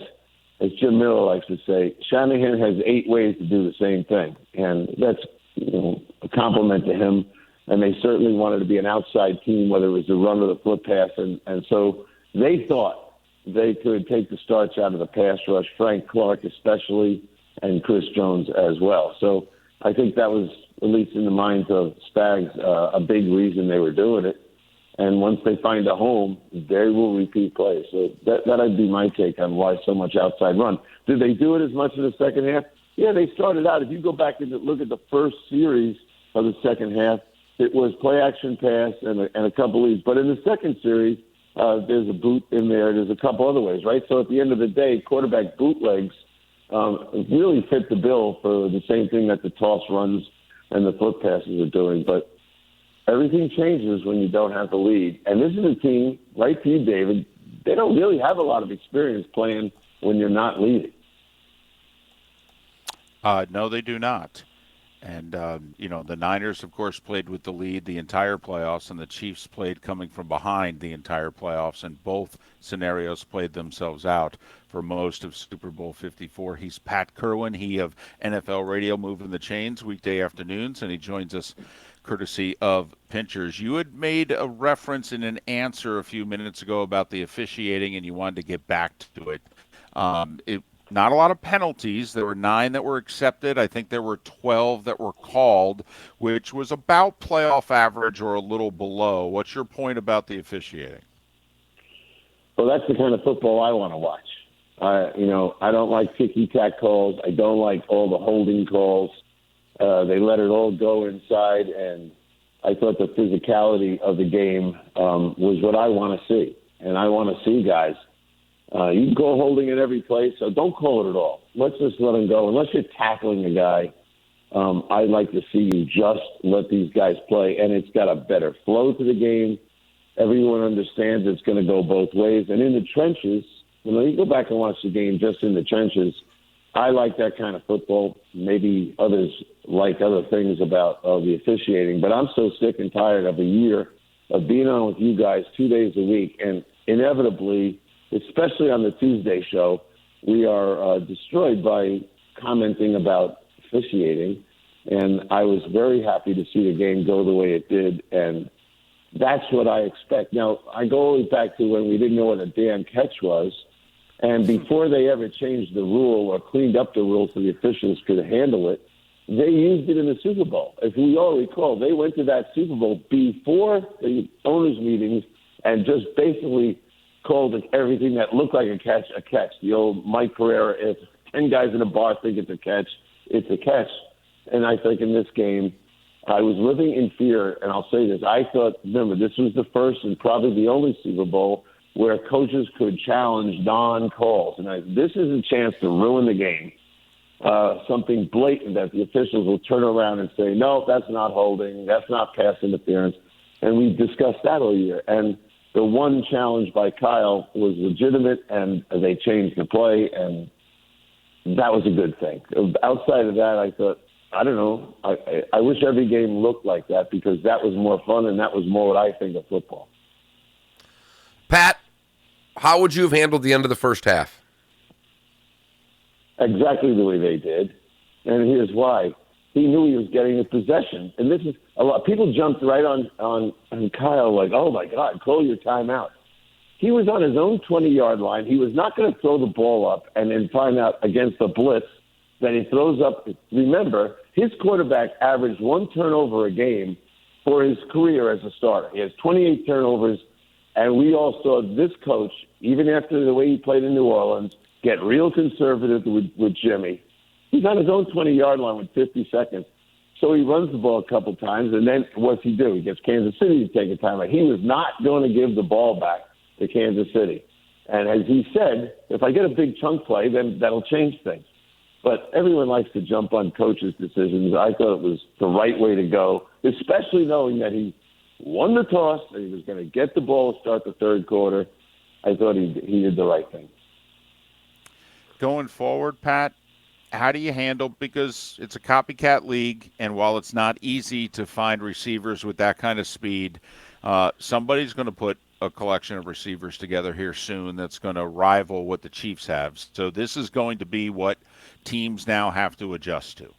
Jim Miller likes to say, Shanahan has 8 ways to do the same thing. And that's a compliment to him. And they certainly wanted to be an outside team, whether it was the run or the flip pass. And so they thought they could take the starch out of the pass rush, Frank Clark especially, and Chris Jones as well. So I think that was, at least in the minds of Spags, a big reason they were doing it. And once they find a home, they will repeat plays. So that'd be my take on why so much outside run. Did they do it as much in the second half? Yeah, they started out. If you go back and look at the first series of the second half, it was play action pass and a couple leads. But in the second series, there's a boot in there. There's a couple other ways, right? So at the end of the day, quarterback bootlegs really fit the bill for the same thing that the toss runs and the flip passes are doing. But everything changes when you don't have the lead. And this is a team, right to you, David, they don't really have a lot of experience playing when you're not leading. No, they do not. And, the Niners, of course, played with the lead the entire playoffs, and the Chiefs played coming from behind the entire playoffs, and both scenarios played themselves out for most of Super Bowl 54. He's Pat Kerwin, he of NFL Radio Moving the Chains, weekday afternoons, and he joins us courtesy of Pinchers. You had made a reference in an answer a few minutes ago about the officiating, and you wanted to get back to it. Not a lot of penalties. There were 9 that were accepted. I think there were 12 that were called, which was about playoff average or a little below. What's your point about the officiating? Well, that's the kind of football I want to watch. I don't like ticky-tack calls. I don't like all the holding calls. They let it all go inside, and I thought the physicality of the game was what I want to see. And I want to see guys. You can go holding in every place, so don't call it at all. Let's just let him go. Unless you're tackling a guy, I'd like to see you just let these guys play, and it's got a better flow to the game. Everyone understands it's going to go both ways. And in the trenches, you go back and watch the game just in the trenches, I like that kind of football. Maybe others like other things about the officiating, but I'm so sick and tired of a year of being on with you guys 2 days a week, and inevitably, especially on the Tuesday show, we are destroyed by commenting about officiating, and I was very happy to see the game go the way it did, and that's what I expect. Now, I go always back to when we didn't know what a damn catch was, and before they ever changed the rule or cleaned up the rule so the officials could handle it, they used it in the Super Bowl. If we all recall, they went to that Super Bowl before the owners' meetings and just basically called everything that looked like a catch, a catch. The old Mike Pereira, if 10 guys in a bar think it's a catch, it's a catch. And I think in this game, I was living in fear, and I'll say this. I thought, remember, this was the first and probably the only Super Bowl where coaches could challenge non-calls. And this is a chance to ruin the game. Something blatant that the officials will turn around and say, no, that's not holding, that's not pass interference. And we discussed that all year. And the one challenge by Kyle was legitimate, and they changed the play, and that was a good thing. Outside of that, I thought, I don't know, I wish every game looked like that, because that was more fun, and that was more what I think of football. Pat, how would you have handled the end of the first half? Exactly the way they did, and here's why. He knew he was getting a possession, and this is a lot. People jumped right on Kyle like, "Oh my God, call your timeout." He was on his own 20-yard line. He was not going to throw the ball up and then find out against the blitz that he throws up. Remember, his quarterback averaged 1 turnover a game for his career as a starter. He has 28 turnovers, and we all saw this coach, even after the way he played in New Orleans, get real conservative with Jimmy. He's on his own 20-yard line with 50 seconds. So he runs the ball a couple times, and then what's he do? He gets Kansas City to take a timeout. He was not going to give the ball back to Kansas City. And as he said, if I get a big chunk play, then that'll change things. But everyone likes to jump on coaches' decisions. I thought it was the right way to go, especially knowing that he won the toss, that he was going to get the ball to start the third quarter. I thought he did the right thing. Going forward, Pat, how do you handle, because it's a copycat league, and while it's not easy to find receivers with that kind of speed, somebody's going to put a collection of receivers together here soon that's going to rival what the Chiefs have. So this is going to be what teams now have to adjust to,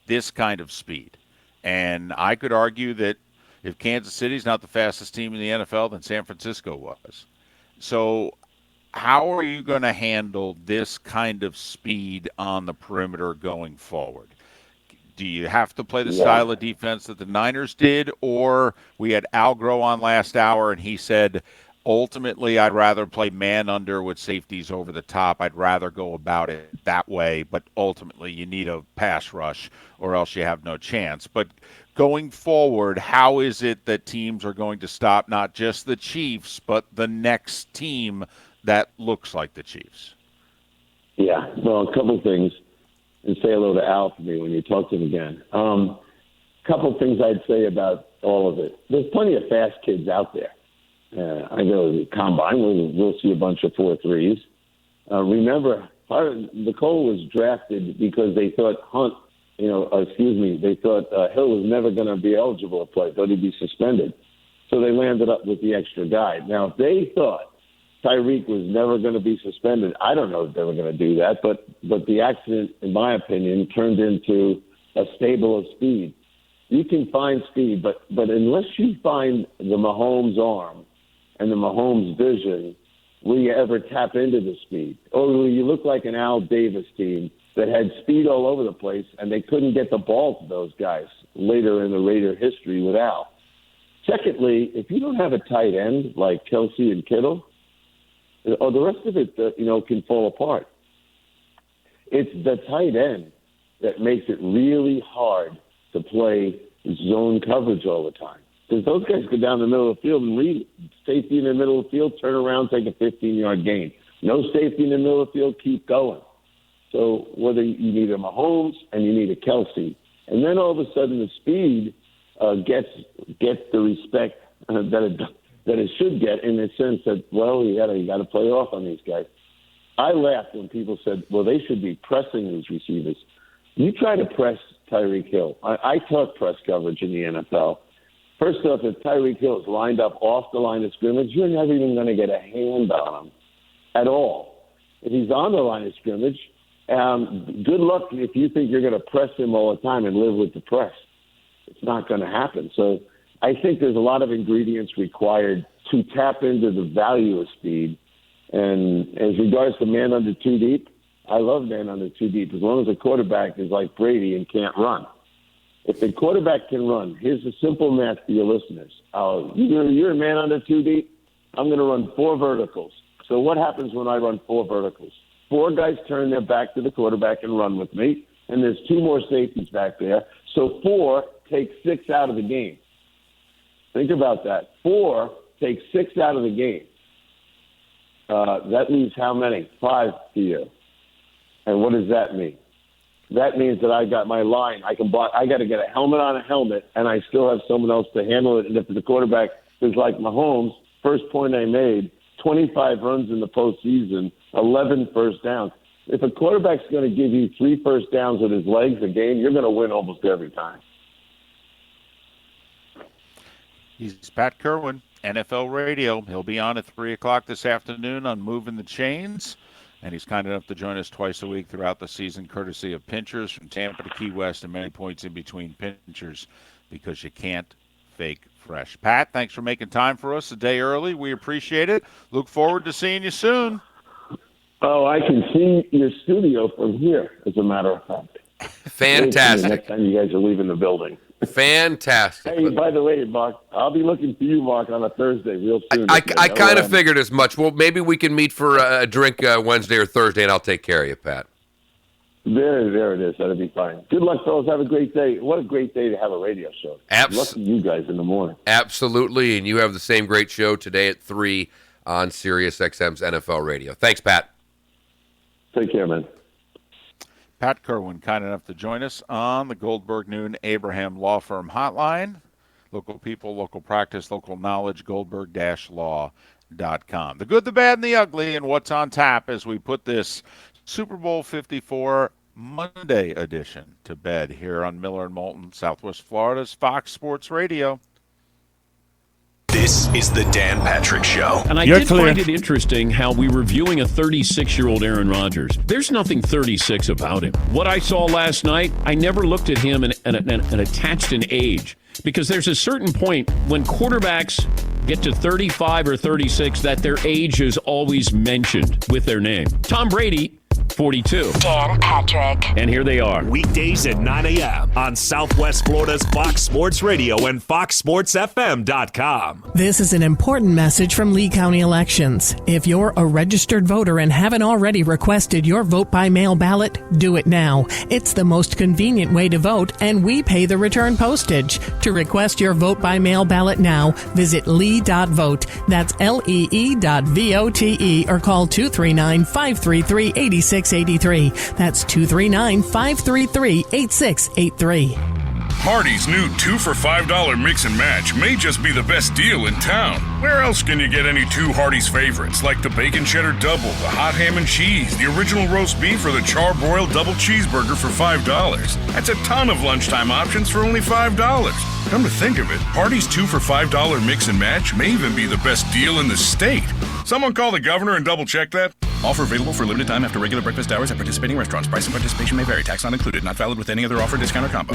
this kind of speed. And I could argue that if Kansas City's not the fastest team in the NFL, then San Francisco was. So how are you going to handle this kind of speed on the perimeter going forward? Do you have to play the style of defense that the Niners did? Or we had Al Groh on last hour, and he said, ultimately, I'd rather play man under with safeties over the top. I'd rather go about it that way. But ultimately, you need a pass rush or else you have no chance. But going forward, how is it that teams are going to stop not just the Chiefs, but the next team that looks like the Chiefs? Yeah, well, a couple of things. And say hello to Al for me when you talk to him again. Couple of things I'd say about all of it. There's plenty of fast kids out there. I go to the combine. We'll see a bunch of 4.3s. Remember, Nicole was drafted because they thought they thought Hill was never going to be eligible to play. Thought he'd be suspended. So they landed up with the extra guy. Now, if they thought Tyreek was never going to be suspended, I don't know if they were going to do that, but the accident, in my opinion, turned into a stable of speed. You can find speed, but unless you find the Mahomes arm and the Mahomes vision, will you ever tap into the speed? Or will you look like an Al Davis team that had speed all over the place and they couldn't get the ball to those guys later in the Raider history with Al? Secondly, if you don't have a tight end like Kelsey and Kittle, or the rest of it, can fall apart. It's the tight end that makes it really hard to play zone coverage all the time. Because those guys go down the middle of the field and read safety in the middle of the field, turn around, take a 15-yard gain. No safety in the middle of the field, keep going. So whether you need a Mahomes and you need a Kelsey, And then all of a sudden the speed gets the respect that it should get, in the sense that, well, you got to play off on these guys. I laughed when people said, well, they should be pressing these receivers. You try to press Tyreek Hill. I taught press coverage in the NFL. First off, if Tyreek Hill is lined up off the line of scrimmage, you're never even going to get a hand on him at all. If he's on the line of scrimmage, good luck if you think you're going to press him all the time and live with the press. It's not going to happen. So I think there's a lot of ingredients required to tap into the value of speed. And as regards to man under two deep, I love man under two deep as long as the quarterback is like Brady and can't run. If the quarterback can run, here's the simple math for your listeners. You're a man under two deep, I'm going to run 4 verticals. So what happens when I run 4 verticals? 4 guys turn their back to the quarterback and run with me, and there's 2 more safeties back there. So 4 takes 6 out of the game. Think about that. 4 takes 6 out of the game. That leaves how many? 5 to you. And what does that mean? That means that I got my line. I got to get a helmet on a helmet, and I still have someone else to handle it. And if the quarterback is like Mahomes, first point I made, 25 runs in the postseason, 11 first downs. If a quarterback's going to give you 3 first downs with his legs a game, you're going to win almost every time. He's Pat Kerwin, NFL Radio. He'll be on at 3 o'clock this afternoon on Moving the Chains. And he's kind enough to join us twice a week throughout the season, courtesy of Pinchers from Tampa to Key West and many points in between Pinchers, because you can't fake fresh. Pat, thanks for making time for us a day early. We appreciate it. Look forward to seeing you soon. Oh, I can see your studio from here, as a matter of fact. Fantastic. Next time you guys are leaving the building. Fantastic. Hey, by the way, Mark, I'll be looking for you, Mark, on a Thursday real soon. I kind of figured as much. Well, maybe we can meet for a drink Wednesday or Thursday, and I'll take care of you, Pat. There it is. That'll be fine. Good luck, fellas. Have a great day. What a great day to have a radio show. Lucky you guys in the morning. Absolutely, and you have the same great show today at 3 on Sirius XM's NFL Radio. Thanks, Pat. Take care, man. Pat Kerwin, kind enough to join us on the Goldberg Noon Abraham Law Firm Hotline. Local people, local practice, local knowledge, goldberg-law.com. The good, the bad, and the ugly, and what's on tap as we put this Super Bowl 54 Monday edition to bed here on Miller and Moulton, Southwest Florida's Fox Sports Radio. This is the Dan Patrick Show. And I did find it interesting how we were viewing a 36-year-old Aaron Rodgers. There's nothing 36 about him. What I saw last night, I never looked at him and attached an age. Because there's a certain point when quarterbacks get to 35 or 36 that their age is always mentioned with their name. Tom Brady, 42. Dan Patrick. And here they are. Weekdays at 9 a.m. on Southwest Florida's Fox Sports Radio and FoxSportsFM.com. This is an important message from Lee County Elections. If you're a registered voter and haven't already requested your vote-by-mail ballot, do it now. It's the most convenient way to vote, and we pay the return postage. To request your vote-by-mail ballot now, visit lee.vote. That's lee.vote or call 239-533-8683. That's 239-533-8683. Hardee's new 2 for $5 mix and match may just be the best deal in town. Where else can you get any 2 Hardee's favorites like the bacon cheddar double, the hot ham and cheese, the original roast beef, or the charbroiled double cheeseburger for $5? That's a ton of lunchtime options for only $5. Come to think of it, Hardee's 2 for $5 mix and match may even be the best deal in the state. Someone call the governor and double check that. Offer available for limited time after regular breakfast hours at participating restaurants. Price and participation may vary. Tax not included. Not valid with any other offer, discount, or combo.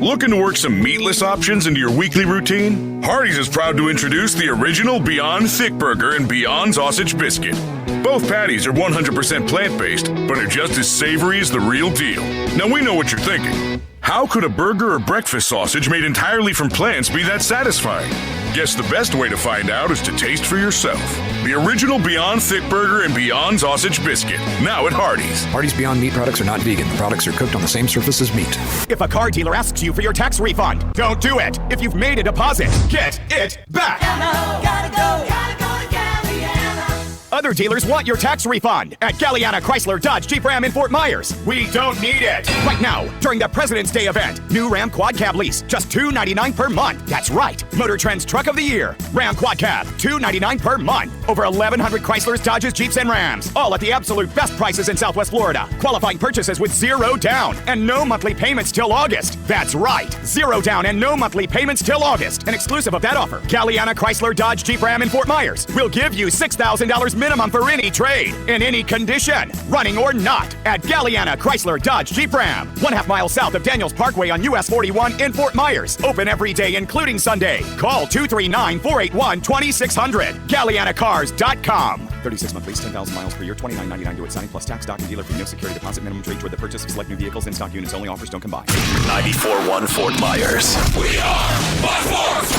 Looking to work some meatless options into your weekly routine? Hardee's is proud to introduce the original Beyond Thick Burger and Beyond Sausage Biscuit. Both patties are 100% plant-based, but are just as savory as the real deal. Now we know what you're thinking. How could a burger or breakfast sausage made entirely from plants be that satisfying? Guess the best way to find out is to taste for yourself. The original Beyond Thick Burger and Beyond Sausage Biscuit, now at Hardee's. Hardee's Beyond Meat products are not vegan. The products are cooked on the same surface as meat. If a car dealer asks you for your tax refund, don't do it. If you've made a deposit, get it back. Gotta go to Galliana. other dealers want your tax refund. At Galliana Chrysler Dodge Jeep Ram in Fort Myers, we don't need it. Right now, during the President's Day event, new Ram Quad Cab lease, just $299 per month. That's right. Motor Trend's Truck of the Year. Ram Quad Cab, $299 per month. Over 1,100 Chryslers, Dodges, Jeeps, and Rams. All at the absolute best prices in Southwest Florida. Qualifying purchases with 0 down and no monthly payments till August. That's right. 0 down and no monthly payments till August. And exclusive of that offer, Galliana Chrysler Dodge Jeep Ram in Fort Myers will give you $6,000 minimum for any trade, in any condition, running or not, at Galliana Chrysler Dodge Jeep Ram. 1/2 mile south of Daniels Parkway on US 41 in Fort Myers. Open every day, including Sunday. Call 239-481-2600. GallianaCars.com. 36-month lease, 10,000 miles per year, $29.99 due at signing plus tax, dock, and dealer fee. No security deposit, minimum trade toward the purchase of select new vehicles, in stock units only. Offers don't combine. 94.1 Fort Myers. We are by force.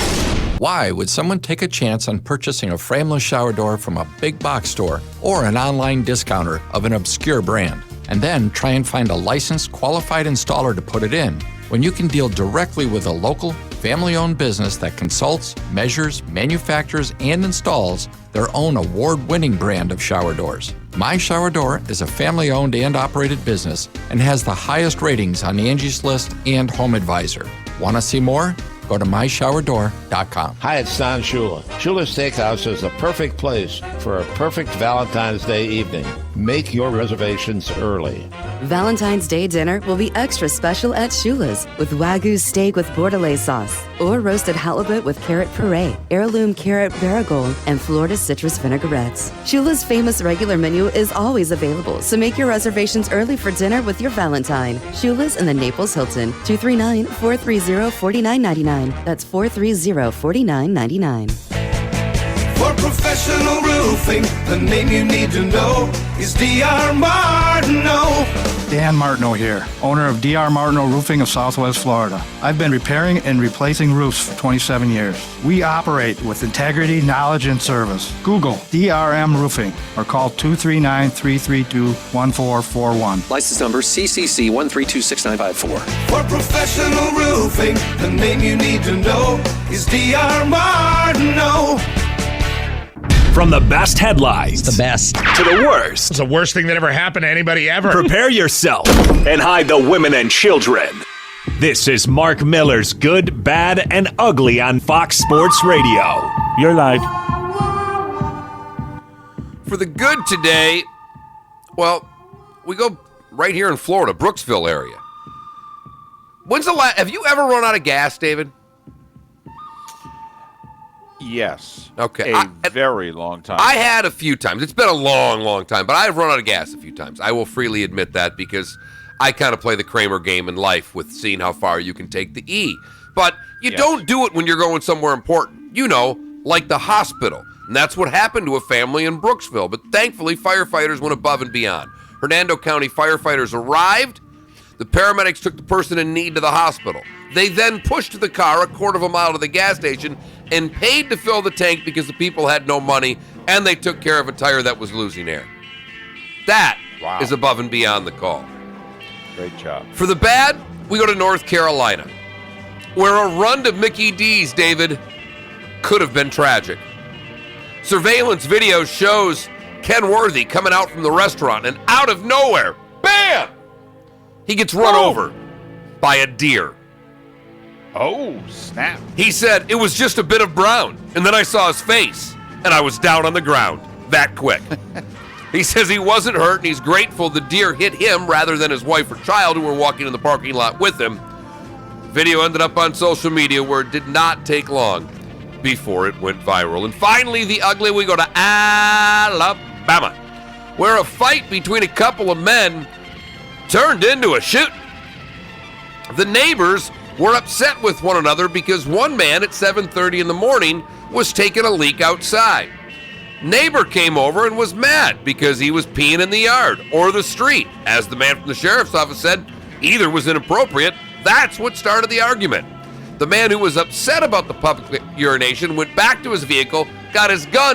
Why would someone take a chance on purchasing a frameless shower door from a big box store or an online discounter of an obscure brand, and then try and find a licensed, qualified installer to put it in, when you can deal directly with a local, family-owned business that consults, measures, manufactures, and installs their own award-winning brand of shower doors? My Shower Door is a family-owned and operated business and has the highest ratings on Angie's List and Home Advisor. Want to see more? Go to myshowerdor.com. Hi, it's Don Shula. Shula's Steakhouse is the perfect place for a perfect Valentine's Day evening. Make your reservations early. Valentine's Day dinner will be extra special at Shula's with Wagyu steak with Bordelaise sauce or roasted halibut with carrot puree, heirloom carrot marigold, and Florida citrus vinaigrettes. Shula's famous regular menu is always available, so make your reservations early for dinner with your Valentine. Shula's in the Naples Hilton, 239-430-4999. That's 430-4999. For professional roofing, the name you need to know is D.R. Martineau. Dan Martineau here, owner of D.R. Martineau Roofing of Southwest Florida. I've been repairing and replacing roofs for 27 years. We operate with integrity, knowledge, and service. Google DRM Roofing or call 239-332-1441. License number CCC 1326954. For professional roofing, the name you need to know is D.R. Martineau. From the best headlines, The best. to the worst, It's the worst thing that ever happened to anybody ever. prepare yourself and hide the women and children. This is Mark Miller's Good, Bad, and Ugly on Fox Sports Radio. You're live. For the good today, well, we go right here in Florida, Brooksville area. When's the last? Have you ever run out of gas, David? Yes. Okay. A very long time. I had a few times. It's been a long, long time, but I've run out of gas a few times. I will freely admit that because I kind of play the Kramer game in life with seeing how far you can take the E. But you don't do it when you're going somewhere important. You know, like the hospital. And that's what happened to a family in Brooksville. But thankfully, firefighters went above and beyond. Hernando County firefighters arrived. The paramedics took the person in need to the hospital. They then pushed the car a quarter of a mile to the gas station and paid to fill the tank because the people had no money, and they took care of a tire that was losing air. That is above and beyond the call. Great job. For the bad, we go to North Carolina, where a run to Mickey D's, David, could have been tragic. Surveillance video shows Ken Worthy coming out from the restaurant, and out of nowhere, bam! He gets run over by a deer. Oh, snap. He said, it was just a bit of brown, and then I saw his face, and I was down on the ground that quick. He says he wasn't hurt, and he's grateful the deer hit him rather than his wife or child who were walking in the parking lot with him. Video ended up on social media where it did not take long before it went viral. And finally, the ugly, we go to Alabama, where a fight between a couple of men turned into a shooting. The neighbors were upset with one another because one man at 7:30 in the morning was taking a leak outside. Neighbor came over and was mad because he was peeing in the yard or the street. As the man from the sheriff's office said, either was inappropriate. That's what started the argument. The man who was upset about the public urination went back to his vehicle, got his gun,